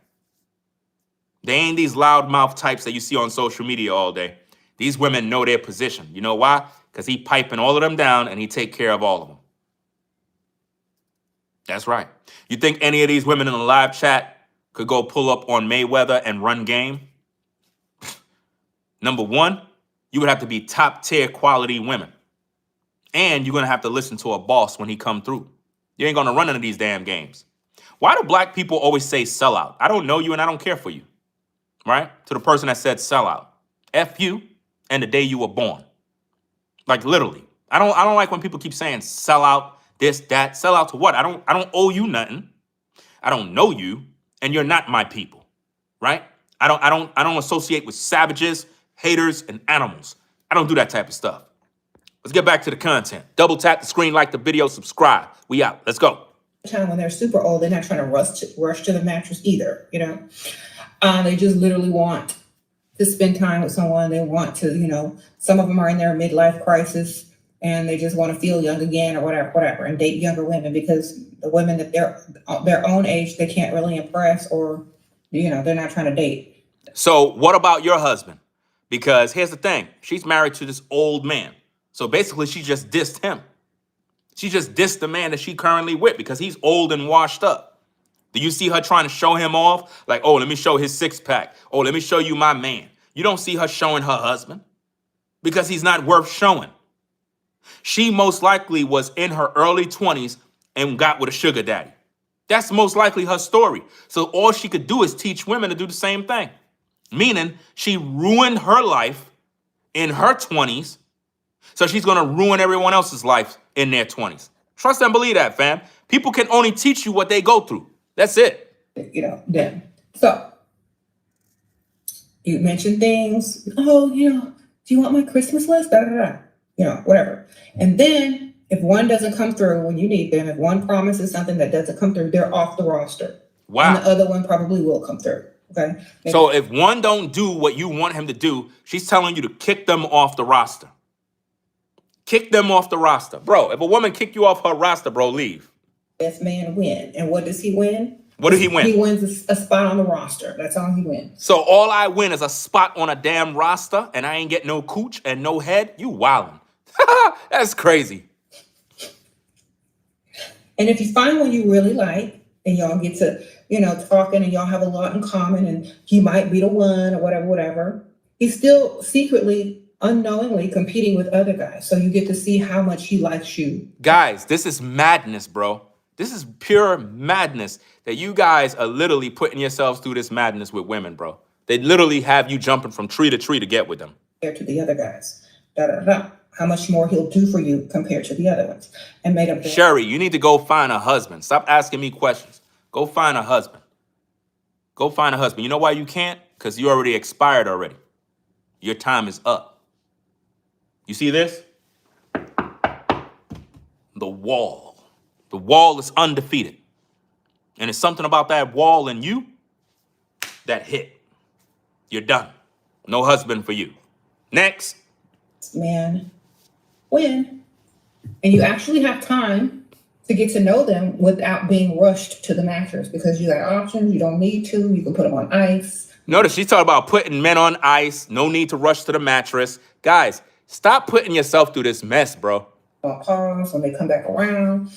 They ain't these loudmouth types that you see on social media all day. These women know their position. You know why? Because he piping all of them down and he take care of all of them. That's right. You think any of these women in the live chat could go pull up on Mayweather and run game? Number one, you would have to be top tier quality women. And you're going to have to listen to a boss when he come through. You ain't going to run into these damn games. Why do black people always say sellout? I don't know you and I don't care for you. Right? To the person that said sellout. F you and the day you were born. Like literally. I don't like when people keep saying sellout, this, that. Sellout to what? I don't owe you nothing. I don't know you, and you're not my people. Right? I don't associate with savages, haters, and animals. I don't do that type of stuff. Let's get back to the content. Double tap the screen, like the video, subscribe. We out. Let's go. Time when they're super old, they're not trying to rush to the mattress either, you know. They just literally want to spend time with someone. They want to, you know, some of them are in their midlife crisis and they just want to feel young again or whatever, and date younger women because the women that they're their own age, they can't really impress or, you know, they're not trying to date. So what about your husband? Because here's the thing. She's married to this old man. So basically she just dissed him. She just dissed the man that she currently with because he's old and washed up. Do you see her trying to show him off? Like, oh, let me show his six pack. Oh, let me show you my man. You don't see her showing her husband because he's not worth showing. She most likely was in her early 20s and got with a sugar daddy. That's most likely her story. So all she could do is teach women to do the same thing. Meaning she ruined her life in her 20s. So she's going to ruin everyone else's life in their 20s. Trust and believe that, fam. People can only teach you what they go through. That's it. You know, them. So you mention things. Oh, you know, do you want my Christmas list? Da, da, da. You know, whatever. And then if one doesn't come through when you need them, if one promises something that doesn't come through, they're off the roster. Wow. And the other one probably will come through. Okay. Maybe. So if one don't do what you want him to do, she's telling you to kick them off the roster. Kick them off the roster. Bro, if a woman kick you off her roster, bro, leave. Best man win. And what does he win? What did he win? He wins a spot on the roster. That's all he wins. So all I win is a spot on a damn roster and I ain't get no cooch and no head? You wildin'. That's crazy. And if you find one you really like and y'all get to, you know, talking and y'all have a lot in common and he might be the one or whatever, he's still secretly, unknowingly competing with other guys. So you get to see how much he likes you. Guys, this is madness, bro. This is pure madness that you guys are literally putting yourselves through this madness with women, bro. They literally have you jumping from tree to tree to get with them. Compared to the other guys. Da, da, da. How much more he'll do for you compared to the other ones. And made up. Sherry, you need to go find a husband. Stop asking me questions. Go find a husband. Go find a husband. You know why you can't? Because you already expired already. Your time is up. You see this? The wall. The wall is undefeated. And it's something about that wall and you that hit. You're done. No husband for you. Next. Man, win. And you actually have time to get to know them without being rushed to the mattress because you got options. You don't need to. You can put them on ice. Notice she's talking about putting men on ice. No need to rush to the mattress. Guys, stop putting yourself through this mess, bro. Pause when they come back around.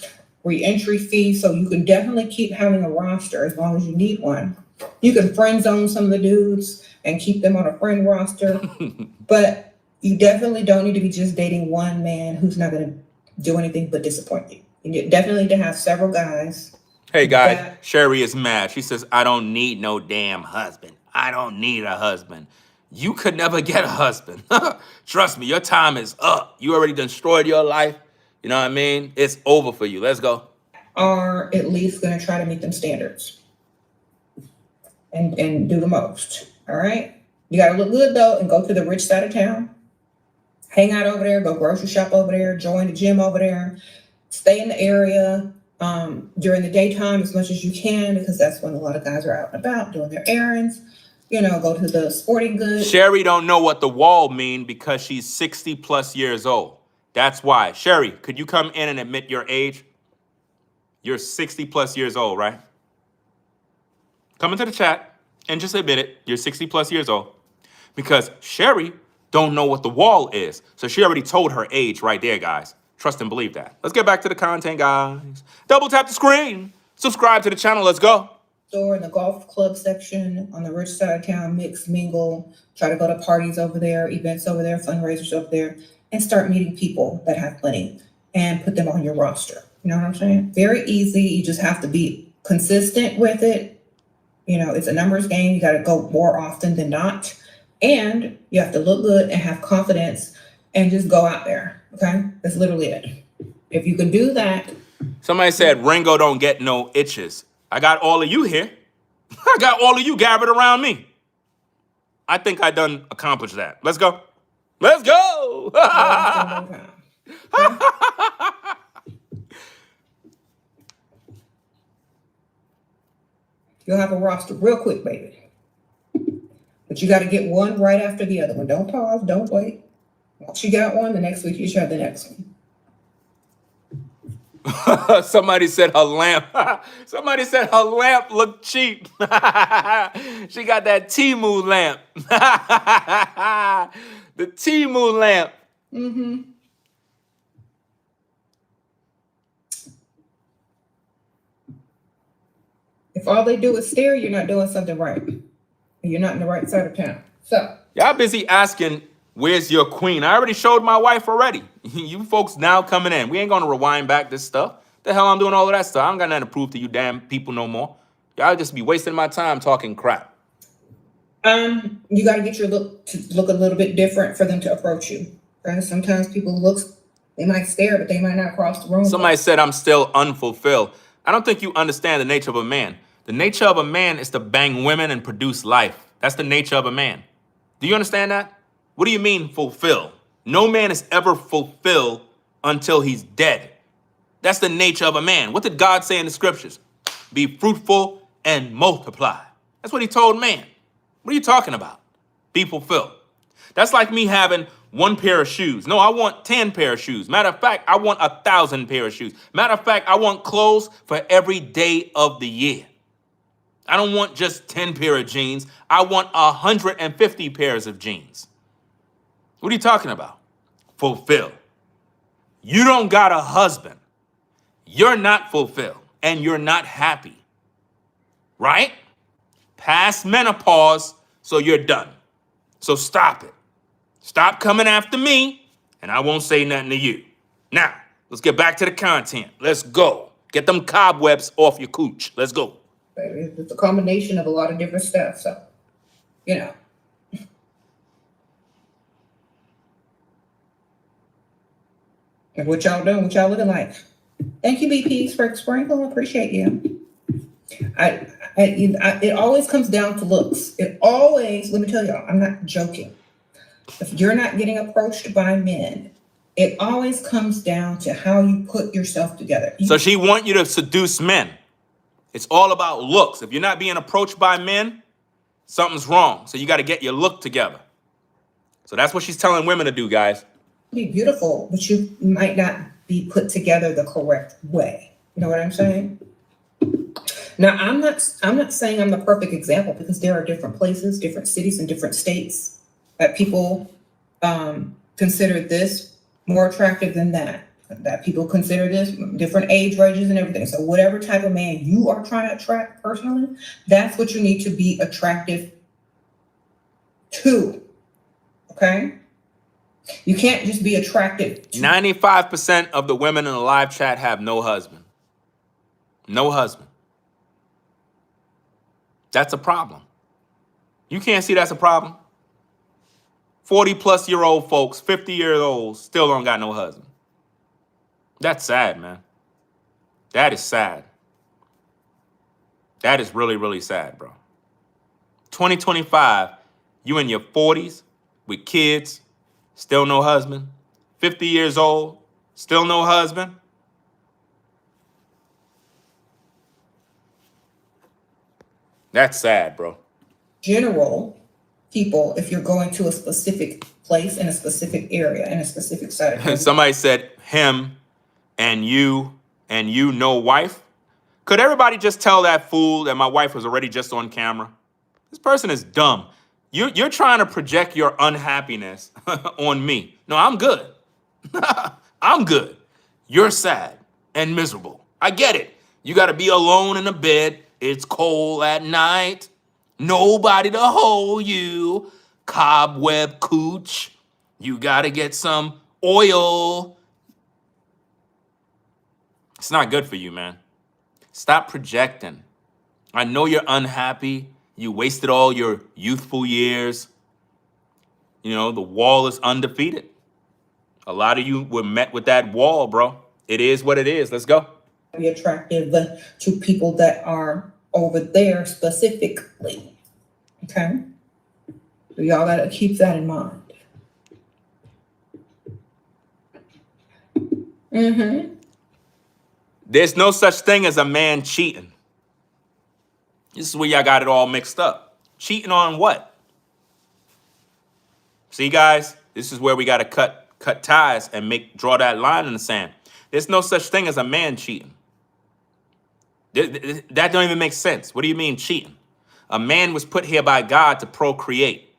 Re-entry fee. So you can definitely keep having a roster as long as you need one. You can friend zone some of the dudes and keep them on a friend roster. But you definitely don't need to be just dating one man who's not going to do anything but disappoint you. You definitely need to have several guys. Hey, guys, Sherry is mad. She says, I don't need no damn husband. I don't need a husband. You could never get a husband. Trust me, your time is up. You already destroyed your life. You know what I mean? It's over for you. Let's go. Are at least going to try to meet them standards and do the most. All right. You got to look good though and go to the rich side of town. Hang out over there, go grocery shop over there, join the gym over there, stay in the area during the daytime as much as you can, because that's when a lot of guys are out and about doing their errands. You know, go to the sporting goods. Sherry don't know what the wall mean because she's 60 plus years old. That's why. Sherry, could you come in and admit your age? You're 60 plus years old, right? Come into the chat and just admit it. You're 60 plus years old. Because Sherry don't know what the wall is. So she already told her age right there, guys. Trust and believe that. Let's get back to the content, guys. Double tap the screen. Subscribe to the channel. Let's go. Store in the golf club section on the rich side of town, mix, mingle, try to go to parties over there, events over there, fundraisers over there, and start meeting people that have plenty and put them on your roster. You know what I'm saying? Very easy. You just have to be consistent with it. You know, it's a numbers game. You got to go more often than not. And you have to look good and have confidence and just go out there. Okay? That's literally it. If you can do that. Somebody said Ringo don't get no itches. I got all of you here. I got all of you gathered around me. I think I done accomplished that. Let's go. Let's go. You'll have a roster real quick, baby. But you got to get one right after the other one. Don't pause. Don't wait. Once you got one, the next week you should have the next one. Somebody said her lamp. Somebody said her lamp looked cheap. She got that Temu lamp. The Temu lamp. Mm-hmm. If all they do is stare, you're not doing something right. You're not in the right side of town. So y'all busy asking, where's your queen? I already showed my wife already. You folks now coming in. We ain't gonna rewind back this stuff. The hell I'm doing all of that stuff. I don't got nothing to prove to you damn people no more. Y'all just be wasting my time talking crap. You got to get your look to look a little bit different for them to approach you. Okay? Sometimes people they might stare, but they might not cross the room. Somebody said I'm still unfulfilled. I don't think you understand the nature of a man. The nature of a man is to bang women and produce life. That's the nature of a man. Do you understand that? What do you mean fulfill? No man is ever fulfilled until he's dead. That's the nature of a man. What did God say in the scriptures? Be fruitful and multiply. That's what he told man. What are you talking about? Be fulfilled. That's like me having one pair of shoes. No, I want 10 pair of shoes. Matter of fact, I want 1,000 pair of shoes. Matter of fact, I want clothes for every day of the year. I don't want just 10 pair of jeans. I want 150 pairs of jeans. What are you talking about? Fulfill. You don't got a husband. You're not fulfilled and you're not happy. Right? Past menopause, so you're done. So stop it. Stop coming after me and I won't say nothing to you. Now, let's get back to the content. Let's go. Get them cobwebs off your cooch. Let's go. It's a combination of a lot of different stuff. So, you know. And what y'all doing? What y'all looking like? Thank you, BP Sprinkle. Appreciate you. It always comes down to looks. It always, let me tell y'all, I'm not joking. If you're not getting approached by men, it always comes down to how you put yourself together. So she want you to seduce men. It's all about looks. If you're not being approached by men, something's wrong. So you got to get your look together. So that's what she's telling women to do, guys. Be beautiful, but you might not be put together the correct way. You know what I'm saying? Now, I'm not saying I'm the perfect example, because there are different places, different cities, and different states that people consider this more attractive than that people consider this, different age ranges and everything. So whatever type of man you are trying to attract personally, that's what you need to be attractive to. Okay? You can't just be attracted to. 95% of the women in the live chat have no husband. No husband. That's a problem. You can't see that's a problem? 40-plus-year-old folks, 50-year-olds, still don't got no husband. That's sad, man. That is sad. That is really, really sad, bro. 2025, you in your 40s with kids, still no husband. 50 years old, still no husband. That's sad, bro. General people, if you're going to a specific place in a specific area, in a specific side. Somebody said him and you no wife. Could everybody just tell that fool that my wife was already just on camera? This person is dumb. You're trying to project your unhappiness on me. No, I'm good. I'm good. You're sad and miserable. I get it. You got to be alone in a bed. It's cold at night. Nobody to hold you. Cobweb cooch. You got to get some oil. It's not good for you, man. Stop projecting. I know you're unhappy. You wasted all your youthful years. You know, the wall is undefeated. A lot of you were met with that wall, bro. It is what it is. Let's go. Be attractive to people that are over there specifically. Okay? So y'all got to keep that in mind. Mm-hmm. There's no such thing as a man cheating. This is where y'all got it all mixed up. Cheating on what? See, guys, this is where we got to cut ties and draw that line in the sand. There's no such thing as a man cheating. That don't even make sense. What do you mean cheating? A man was put here by God to procreate.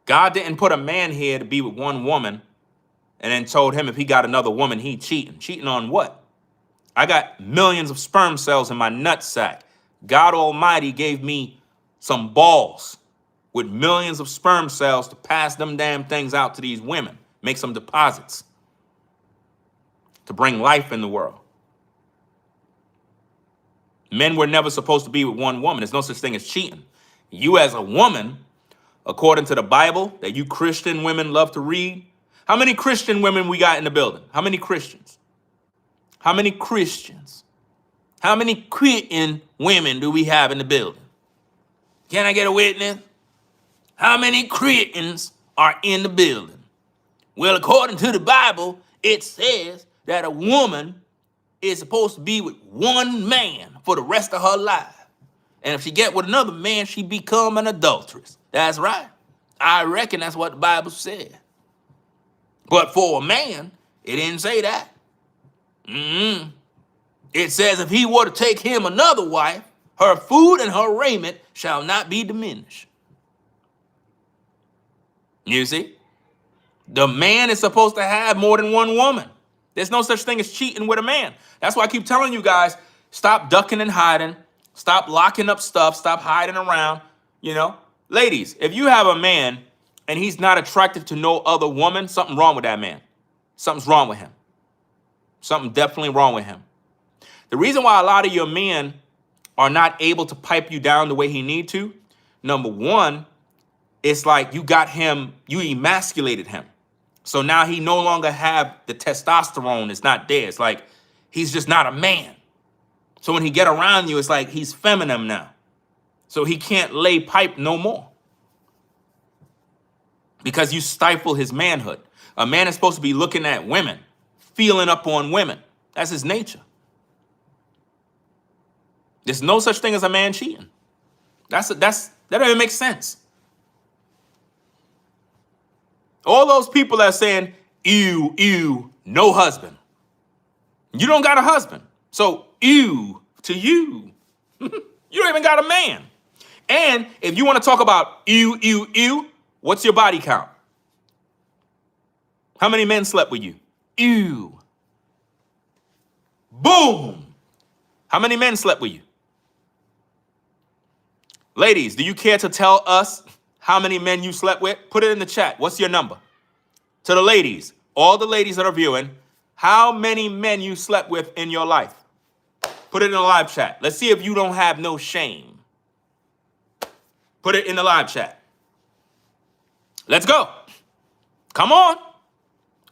God didn't put a man here to be with one woman and then told him if he got another woman, he cheating. Cheating on what? I got millions of sperm cells in my nutsack. God Almighty gave me some balls with millions of sperm cells to pass them damn things out to these women, make some deposits to bring life in the world. Men were never supposed to be with one woman. There's no such thing as cheating. You as a woman, according to the Bible that you Christian women love to read, how many Christian women we got in the building? How many Christians? How many Christians? How many quitting women do we have in the building? Can I get a witness? How many Cretans are in the building? Well, according to the Bible, it says that a woman is supposed to be with one man for the rest of her life. And if she get with another man, she become an adulteress. That's right. I reckon that's what the Bible said. But for a man, it didn't say that. It says if he were to take him another wife, her food and her raiment shall not be diminished. You see? The man is supposed to have more than one woman. There's no such thing as cheating with a man. That's why I keep telling you guys, stop ducking and hiding. Stop locking up stuff. Stop hiding around. You know? Ladies, if you have a man and he's not attractive to no other woman, something wrong with that man. Something's wrong with him. Something definitely wrong with him. The reason why a lot of your men are not able to pipe you down the way he need to, number one, it's like you got him, you emasculated him. So now he no longer have the testosterone. It's not there. It's like he's just not a man. So when he get around you, it's like he's feminine now. So he can't lay pipe no more. Because you stifle his manhood. A man is supposed to be looking at women, feeling up on women. That's his nature. There's no such thing as a man cheating. That don't even make sense. All those people that are saying, ew, no husband. You don't got a husband. So, ew to you. You don't even got a man. And if you want to talk about ew, what's your body count? How many men slept with you? Ew. Boom. How many men slept with you? Ladies, do you care to tell us how many men you slept with? Put it in the chat. What's your number? To the ladies, all the ladies that are viewing, how many men you slept with in your life? Put it in the live chat. Let's see if you don't have no shame. Put it in the live chat. Let's go. Come on.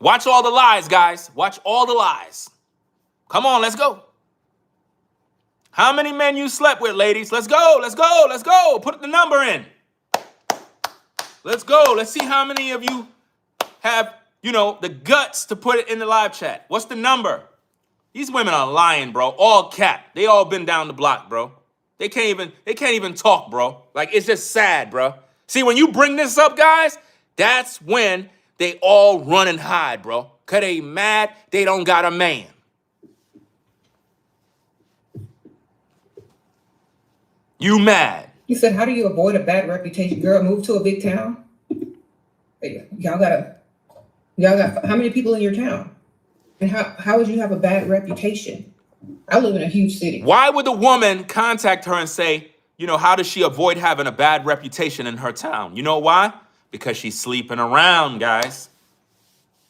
Watch all the lies, guys. Watch all the lies. Come on, let's go. How many men you slept with, ladies? Let's go, let's go, let's go. Put the number in. Let's go. Let's see how many of you have, the guts to put it in the live chat. What's the number? These women are lying, bro. All cap. They all been down the block, bro. They can't even talk, bro. Like, it's just sad, bro. See, when you bring this up, guys, that's when they all run and hide, bro. Cause they mad they don't got a man. You mad. You said, how do you avoid a bad reputation? Girl, move to a big town. Y'all got how many people in your town? And how would you have a bad reputation? I live in a huge city. Why would the woman contact her and say, how does she avoid having a bad reputation in her town? You know why? Because she's sleeping around, guys.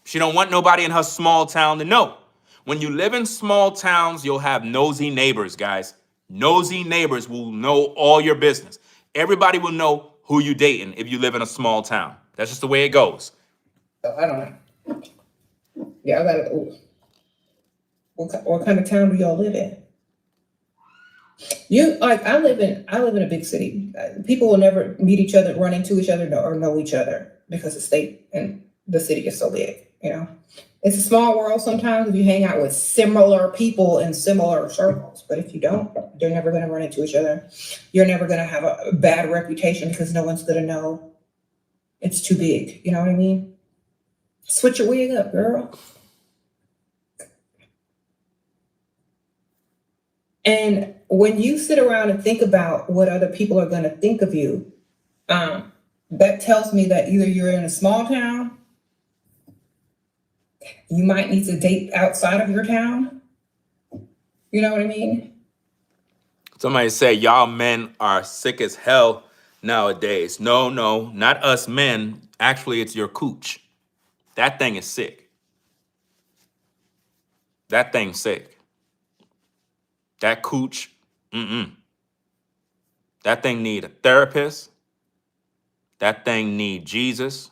She don't want nobody in her small town to know. When you live in small towns, you'll have nosy neighbors, guys. Nosy neighbors will know all your business. Everybody will know who you dating if you live in a small town. That's just the way it goes. I don't know. Yeah, what kind of town do y'all live in? I live in a big city. People will never meet each other, run into each other, or know each other because the state and the city is so big. It's a small world sometimes if you hang out with similar people in similar circles. But if you don't, you're never going to run into each other. You're never going to have a bad reputation because no one's going to know. It's too big. You know what I mean? Switch your wig up, girl. And when you sit around and think about what other people are going to think of you, that tells me that either you're in a small town, you might need to date outside of your town. You know what I mean? Somebody say y'all men are sick as hell nowadays. No, not us men. Actually, it's your cooch. That thing is sick. That thing's sick. That cooch, That thing need a therapist. That thing need Jesus.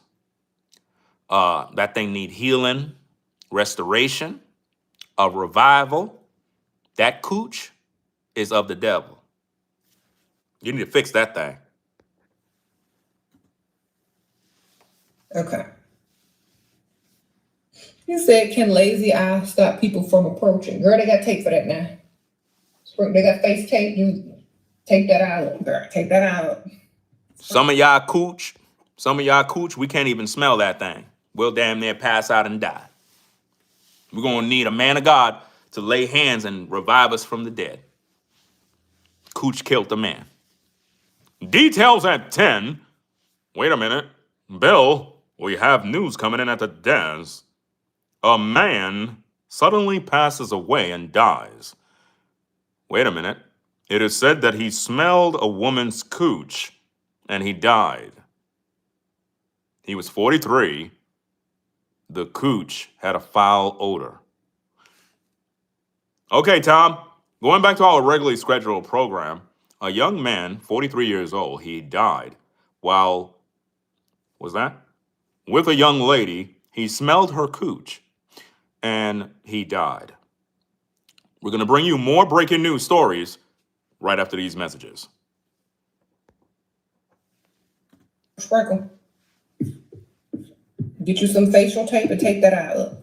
That thing need healing, restoration, a revival. That cooch is of the devil. You need to fix that thing. Okay. You said, can lazy eyes stop people from approaching? Girl, they got tape for that now. They got face tape. You take that out, girl. Take that out. Some of y'all cooch, we can't even smell that thing. We'll damn near pass out and die. We're going to need a man of God to lay hands and revive us from the dead. Cooch killed the man. Details at 10. Wait a minute. Bill, we have news coming in at the desk. A man suddenly passes away and dies. Wait a minute. It is said that he smelled a woman's cooch and he died. He was 43. The cooch had a foul odor. Okay, Tom, going back to our regularly scheduled program, a young man, 43 years old, he died while, with a young lady. He smelled her cooch and he died. We're going to bring you more breaking news stories right after these messages. Sprinkle. Get you some facial tape and take that out.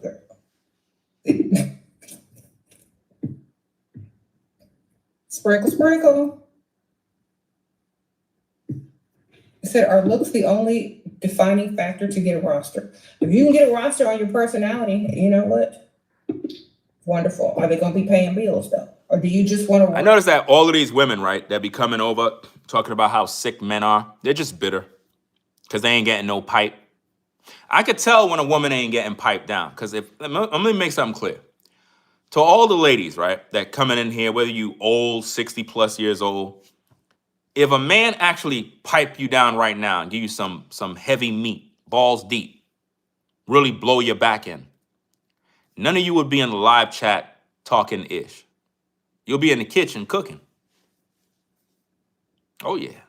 Sprinkle. I said, are looks the only defining factor to get a roster? If you can get a roster on your personality, you know what? Wonderful. Are they going to be paying bills though? Or do you just want to? I noticed that all of these women, right, that be coming over talking about how sick men are, they're just bitter because they ain't getting no pipe. I could tell when a woman ain't getting piped down because let me make something clear. To all the ladies, right, that coming in here, whether you old, 60 plus years old, if a man actually pipe you down right now and give you some heavy meat, balls deep, really blow your back in, none of you would be in the live chat talking ish. You'll be in the kitchen cooking. Oh, yeah.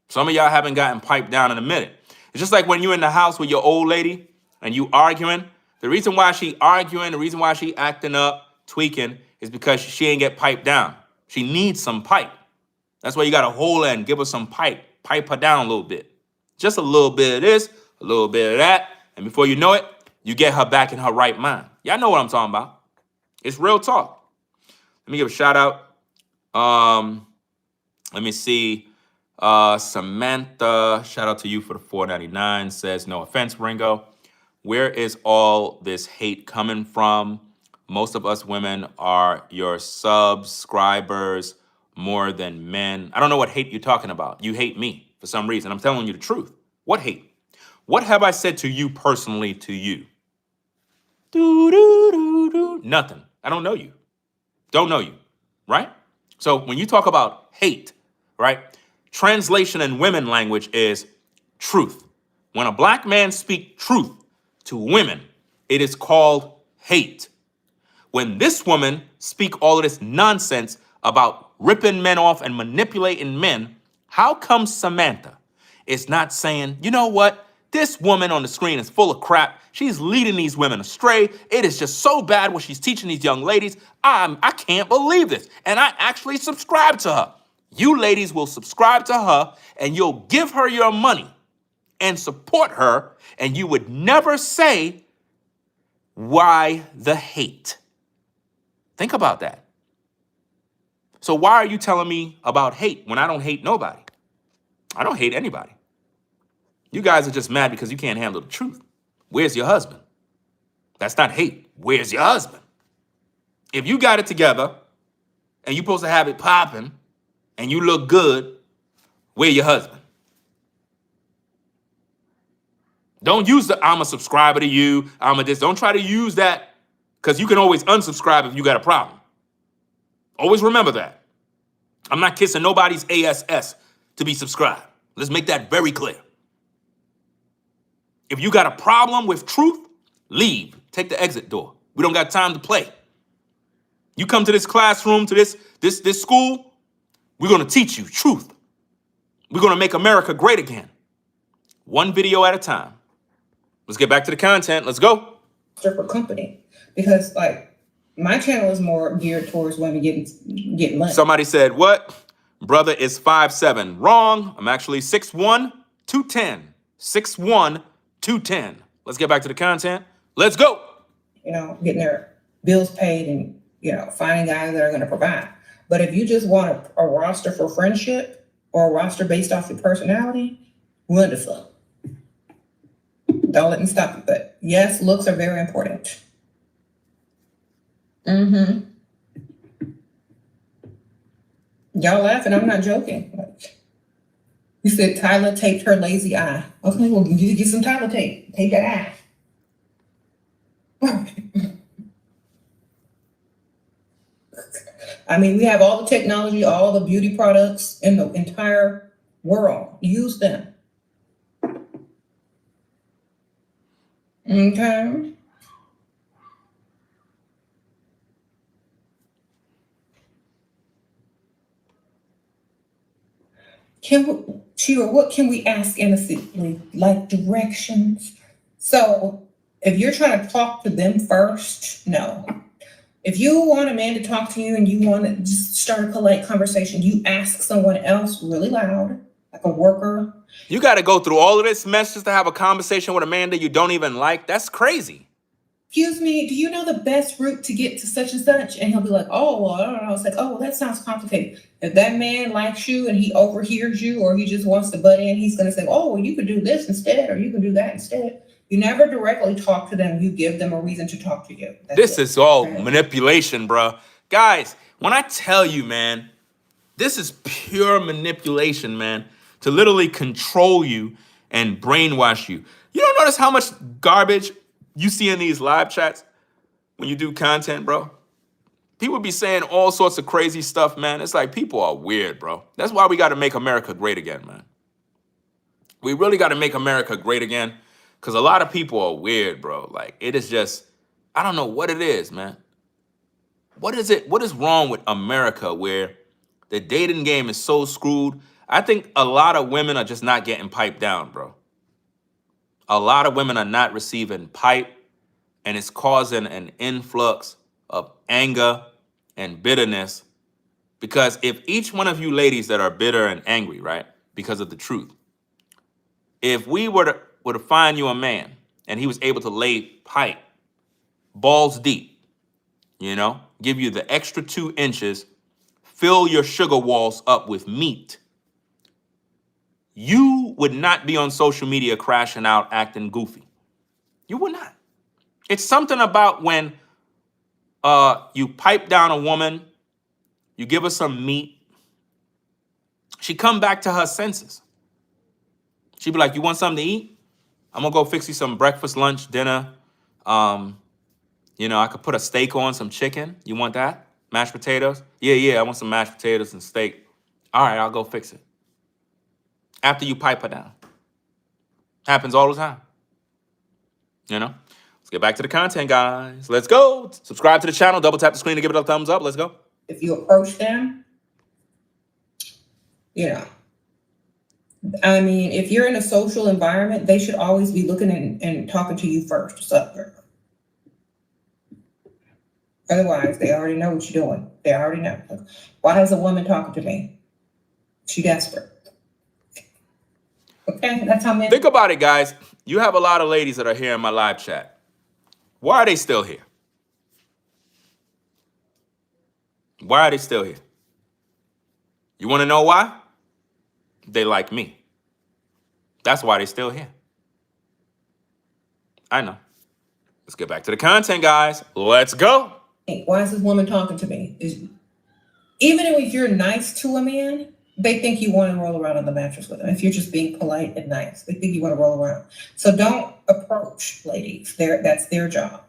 Some of y'all haven't gotten piped down in a minute. It's just like when you're in the house with your old lady and you arguing, the reason why she arguing, the reason why she acting up, tweaking, is because she ain't get piped down. She needs some pipe. That's why you got to hold her and give her some pipe her down a little bit. Just a little bit of this, a little bit of that, and before you know it, you get her back in her right mind. Y'all know what I'm talking about. It's real talk. Let me give a shout out. Let me see. Samantha, shout out to you for the $4.99. Says, no offense, Ringo. Where is all this hate coming from? Most of us women are your subscribers more than men. I don't know what hate you're talking about. You hate me for some reason. I'm telling you the truth. What hate? What have I said to you personally to you? Nothing. I don't know you. Don't know you, right? So when you talk about hate, right? Translation in women language is truth. When a black man speaks truth to women, it is called hate. When this woman speak all of this nonsense about ripping men off and manipulating men, how come Samantha is not saying, you know what? This woman on the screen is full of crap. She's leading these women astray. It is just so bad what she's teaching these young ladies. I can't believe this. And I actually subscribe to her. You ladies will subscribe to her and you'll give her your money and support her, and you would never say, why the hate? Think about that. So why are you telling me about hate when I don't hate nobody? I don't hate anybody. You guys are just mad because you can't handle the truth. Where's your husband? That's not hate. Where's your husband? If you got it together and you're supposed to have it popping and you look good, where's your husband? Don't use the I'm a subscriber to you, I'm a this. Don't try to use that because you can always unsubscribe if you got a problem. Always remember that. I'm not kissing nobody's ASS to be subscribed. Let's make that very clear. If you got a problem with truth, leave. Take the exit door. We don't got time to play. You come to this classroom, to this school, we're going to teach you truth. We're going to make America great again. One video at a time. Let's get back to the content. Let's go. For company, because like my channel is more geared towards women getting money. Somebody said, what? Brother is 5'7". Wrong. I'm actually 6'1", 210. 6'1", 210. Let's get back to the content. Let's go. You know, getting their bills paid and, you know, finding guys that are going to provide. But if you just want a roster for friendship or a roster based off your personality, wonderful. Don't let me stop you. But yes, looks are very important. Y'all laughing. I'm not joking. Like, you said Tyler taped her lazy eye. Okay, well, you get some Tyler tape. Tape that eye. I mean, we have all the technology, all the beauty products in the entire world. Use them. Okay. Sheila, what can we ask innocently? Like directions? So if you're trying to talk to them first, no. If you want a man to talk to you and you want to just start a polite conversation, you ask someone else really loud, like a worker. You got to go through all of this mess just to have a conversation with a man that you don't even like. That's crazy. Excuse me, do you know the best route to get to such and such? And he'll be like, oh, well, I don't know. It's like, oh, well, that sounds complicated. If that man likes you and he overhears you or he just wants to butt in, he's going to say, oh, well, you could do this instead or you can do that instead. You never directly talk to them. You give them a reason to talk to you. This is all manipulation, bro. Guys, when I tell you, man, this is pure manipulation, man, to literally control you and brainwash you. You don't notice how much garbage you see in these live chats when you do content, bro? People be saying all sorts of crazy stuff, man. It's like people are weird, bro. That's why we got to make America great again, man. We really got to make America great again because a lot of people are weird, bro. Like, it is just, I don't know what it is, man. What is it? What is wrong with America where the dating game is so screwed? I think a lot of women are just not getting piped down, bro. A lot of women are not receiving pipe, and it's causing an influx of anger and bitterness. Because if each one of you ladies that are bitter and angry, right, because of the truth, if we were to find you a man and he was able to lay pipe balls deep, give you the extra 2 inches, fill your sugar walls up with meat, you would not be on social media crashing out, acting goofy. You would not. It's something about when you pipe down a woman, you give her some meat, she come back to her senses. She be like, you want something to eat? I'm gonna go fix you some breakfast, lunch, dinner. I could put a steak on, some chicken. You want that? Mashed potatoes? Yeah, I want some mashed potatoes and steak. All right, I'll go fix it. After you pipe her down. Happens all the time. Let's get back to the content, guys. Let's go. Subscribe to the channel, double tap the screen to give it a thumbs up. Let's go. If you approach them, if you're in a social environment, they should always be looking and talking to you first. What's up, girl? Otherwise, they already know what you're doing. They already know. Why is a woman talking to me? She desperate. Okay, that's how men. Think about it, guys. You have a lot of ladies that are here in my live chat. Why are they still here? Why are they still here? You want to know why? They like me. That's why they're still here. I know. Let's get back to the content, guys. Let's go. Why is this woman talking to me? Even if you're nice to a man, they think you want to roll around on the mattress with them. If you're just being polite and nice, they think you want to roll around. So don't approach ladies. That's their job.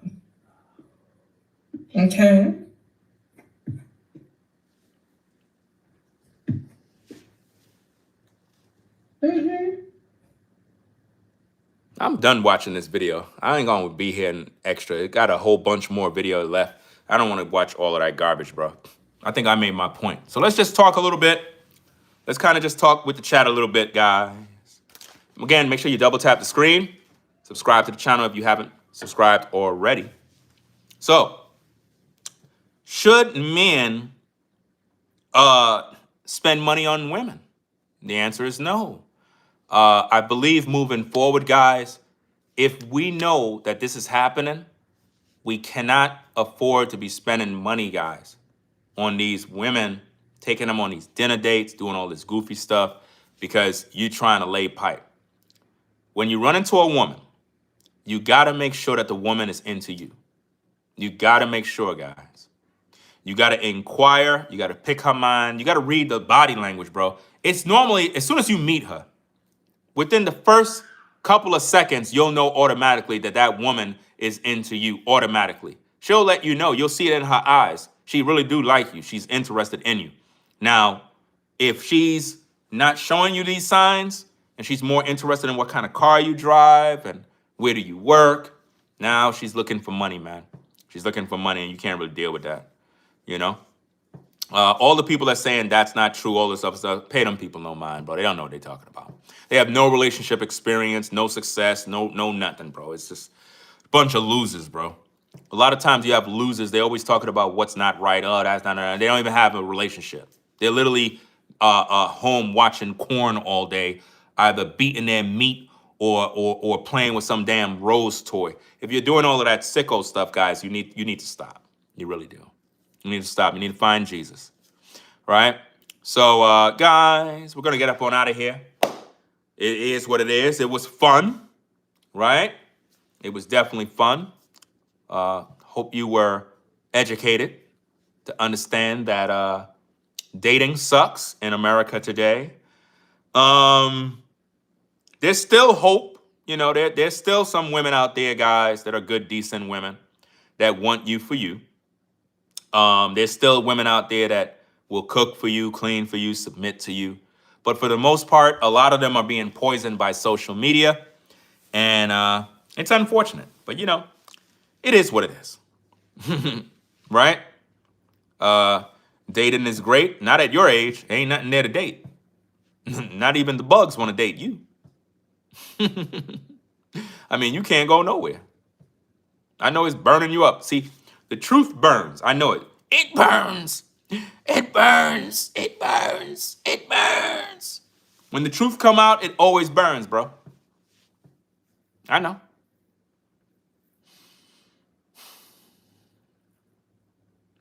Okay. I'm done watching this video. I ain't gonna be here in extra. It got a whole bunch more video left. I don't want to watch all of that garbage, bro. I think I made my point. So let's just talk a little bit. Let's kind of just talk with the chat a little bit, guys. Again, make sure you double tap the screen. Subscribe to the channel if you haven't subscribed already. So, should men spend money on women? The answer is no. I believe moving forward, guys, if we know that this is happening, we cannot afford to be spending money, guys, on these women, taking them on these dinner dates, doing all this goofy stuff because you're trying to lay pipe. When you run into a woman, you got to make sure that the woman is into you. You got to make sure, guys. You got to inquire. You got to pick her mind. You got to read the body language, bro. It's normally, as soon as you meet her, within the first couple of seconds, you'll know automatically that that woman is into you automatically. She'll let you know. You'll see it in her eyes. She really do like you. She's interested in you. Now, if she's not showing you these signs and she's more interested in what kind of car you drive and where do you work, now she's looking for money, man. She's looking for money and you can't really deal with that, all the people that saying that's not true, all this other stuff, pay them people no mind, bro. They don't know what they're talking about. They have no relationship experience, no success, no nothing, bro. It's just a bunch of losers, bro. A lot of times you have losers. They always talking about what's not right. Oh, that's not right. They don't even have a relationship. They're literally home watching porn all day, either beating their meat or playing with some damn Rose toy. If you're doing all of that sicko stuff, guys, you need to stop. You really do. You need to stop. You need to find Jesus, right? So, guys, we're going to get up on out of here. It is what it is. It was fun, right? It was definitely fun. Hope you were educated to understand that dating sucks in America today. There's still hope. There's still some women out there, guys, that are good, decent women that want you for you. There's still women out there that will cook for you, clean for you, submit to you. But for the most part, a lot of them are being poisoned by social media. And it's unfortunate. But, it is what it is. Right? Dating is great. Not at your age. Ain't nothing there to date. Not even the bugs want to date you. I mean, you can't go nowhere. I know it's burning you up. See, the truth burns. I know it. It burns. It burns. It burns. It burns. When the truth come out, it always burns, bro. I know.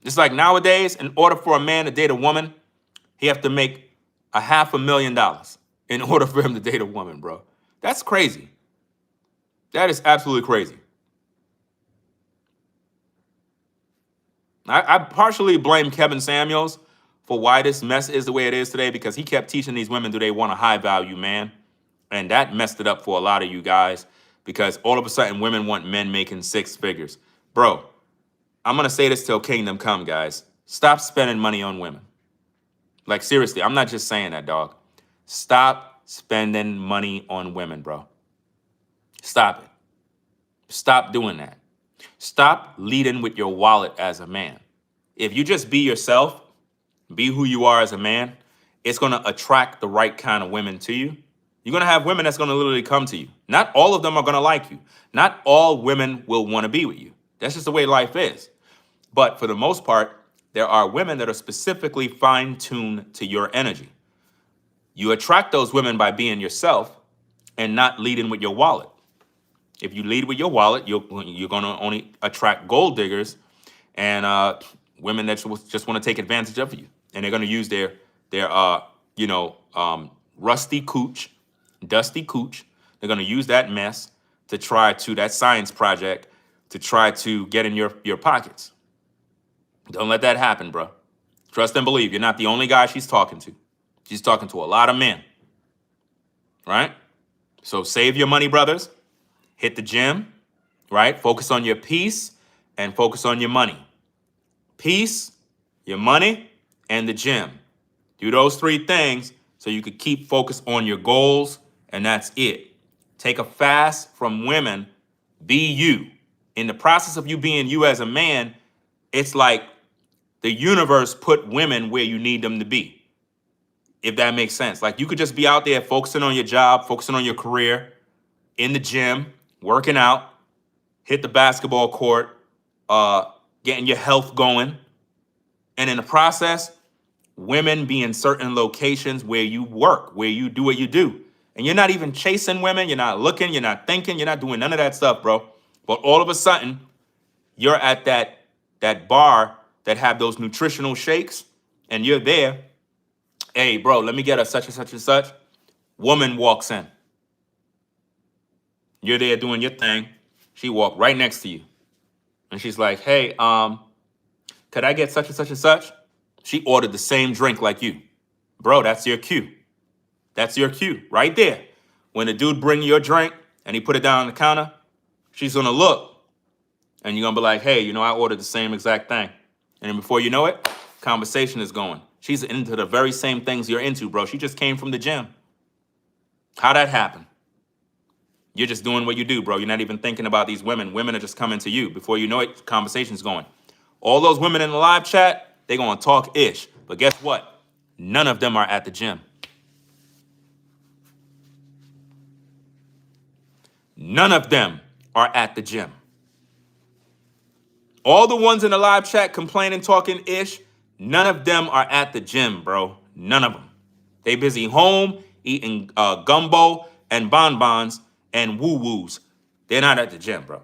It's like nowadays, in order for a man to date a woman, he have to make $500,000 in order for him to date a woman, bro. That's crazy. That is absolutely crazy. I partially blame Kevin Samuels for why this mess is the way it is today, because he kept teaching these women, do they want a high value man? And that messed it up for a lot of you guys, because all of a sudden women want men making six figures. Bro, I'm going to say this till kingdom come, guys. Stop spending money on women. Like, seriously, I'm not just saying that, dog. Stop spending money on women, bro. Stop it. Stop doing that. Stop leading with your wallet as a man. If you just be yourself, be who you are as a man, it's going to attract the right kind of women to you. You're going to have women that's going to literally come to you. Not all of them are going to like you. Not all women will want to be with you. That's just the way life is. But for the most part, there are women that are specifically fine-tuned to your energy. You attract those women by being yourself and not leading with your wallet. If you lead with your wallet, you're going to only attract gold diggers and women that just want to take advantage of you. And they're going to use their rusty cooch, dusty cooch. They're going to use that mess to try to, that science project, to try to get in your pockets. Don't let that happen, bro. Trust and believe. You're not the only guy she's talking to. She's talking to a lot of men. Right? So save your money, brothers. Hit the gym. Right? Focus on your peace and focus on your money. Peace, your money, and the gym. Do those three things so you could keep focused on your goals, and that's it. Take a fast from women. Be you. In the process of you being you as a man, it's like the universe put women where you need them to be, if that makes sense. Like, you could just be out there focusing on your job, focusing on your career, in the gym, working out, hit the basketball court, getting your health going. And in the process, women be in certain locations where you work, where you do what you do. And you're not even chasing women. You're not looking. You're not thinking. You're not doing none of that stuff, bro. But all of a sudden, you're at that bar that have those nutritional shakes, and you're there. Hey, bro, let me get a such and such and such. Woman walks in. You're there doing your thing. She walked right next to you. And she's like, hey, could I get such and such and such? She ordered the same drink like you. Bro, that's your cue. That's your cue right there. When the dude bring you your drink and he put it down on the counter, she's going to look. And you're going to be like, hey, I ordered the same exact thing. And then before you know it, conversation is going. She's into the very same things you're into, bro. She just came from the gym. How'd that happen? You're just doing what you do, bro. You're not even thinking about these women. Women are just coming to you. Before you know it, conversation's going. All those women in the live chat, they're going to talk ish. But guess what? None of them are at the gym. None of them are at the gym. All the ones in the live chat complaining, talking ish, none of them are at the gym, bro. None of them. They busy home eating gumbo and bonbons and woo-woos. They're not at the gym, bro.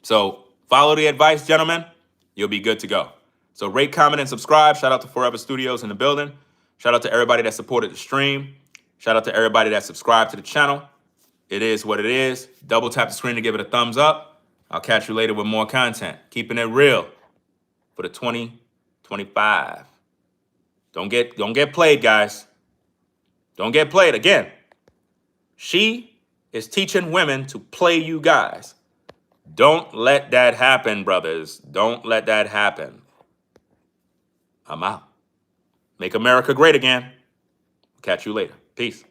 So follow the advice, gentlemen. You'll be good to go. So rate, comment, and subscribe. Shout out to Forever Studios in the building. Shout out to everybody that supported the stream. Shout out to everybody that subscribed to the channel. It is what it is. Double tap the screen to give it a thumbs up. I'll catch you later with more content. Keeping it real for the 2025. Don't get played, guys. Don't get played. Again, she is teaching women to play you guys. Don't let that happen, brothers. Don't let that happen. I'm out. Make America great again. Catch you later. Peace.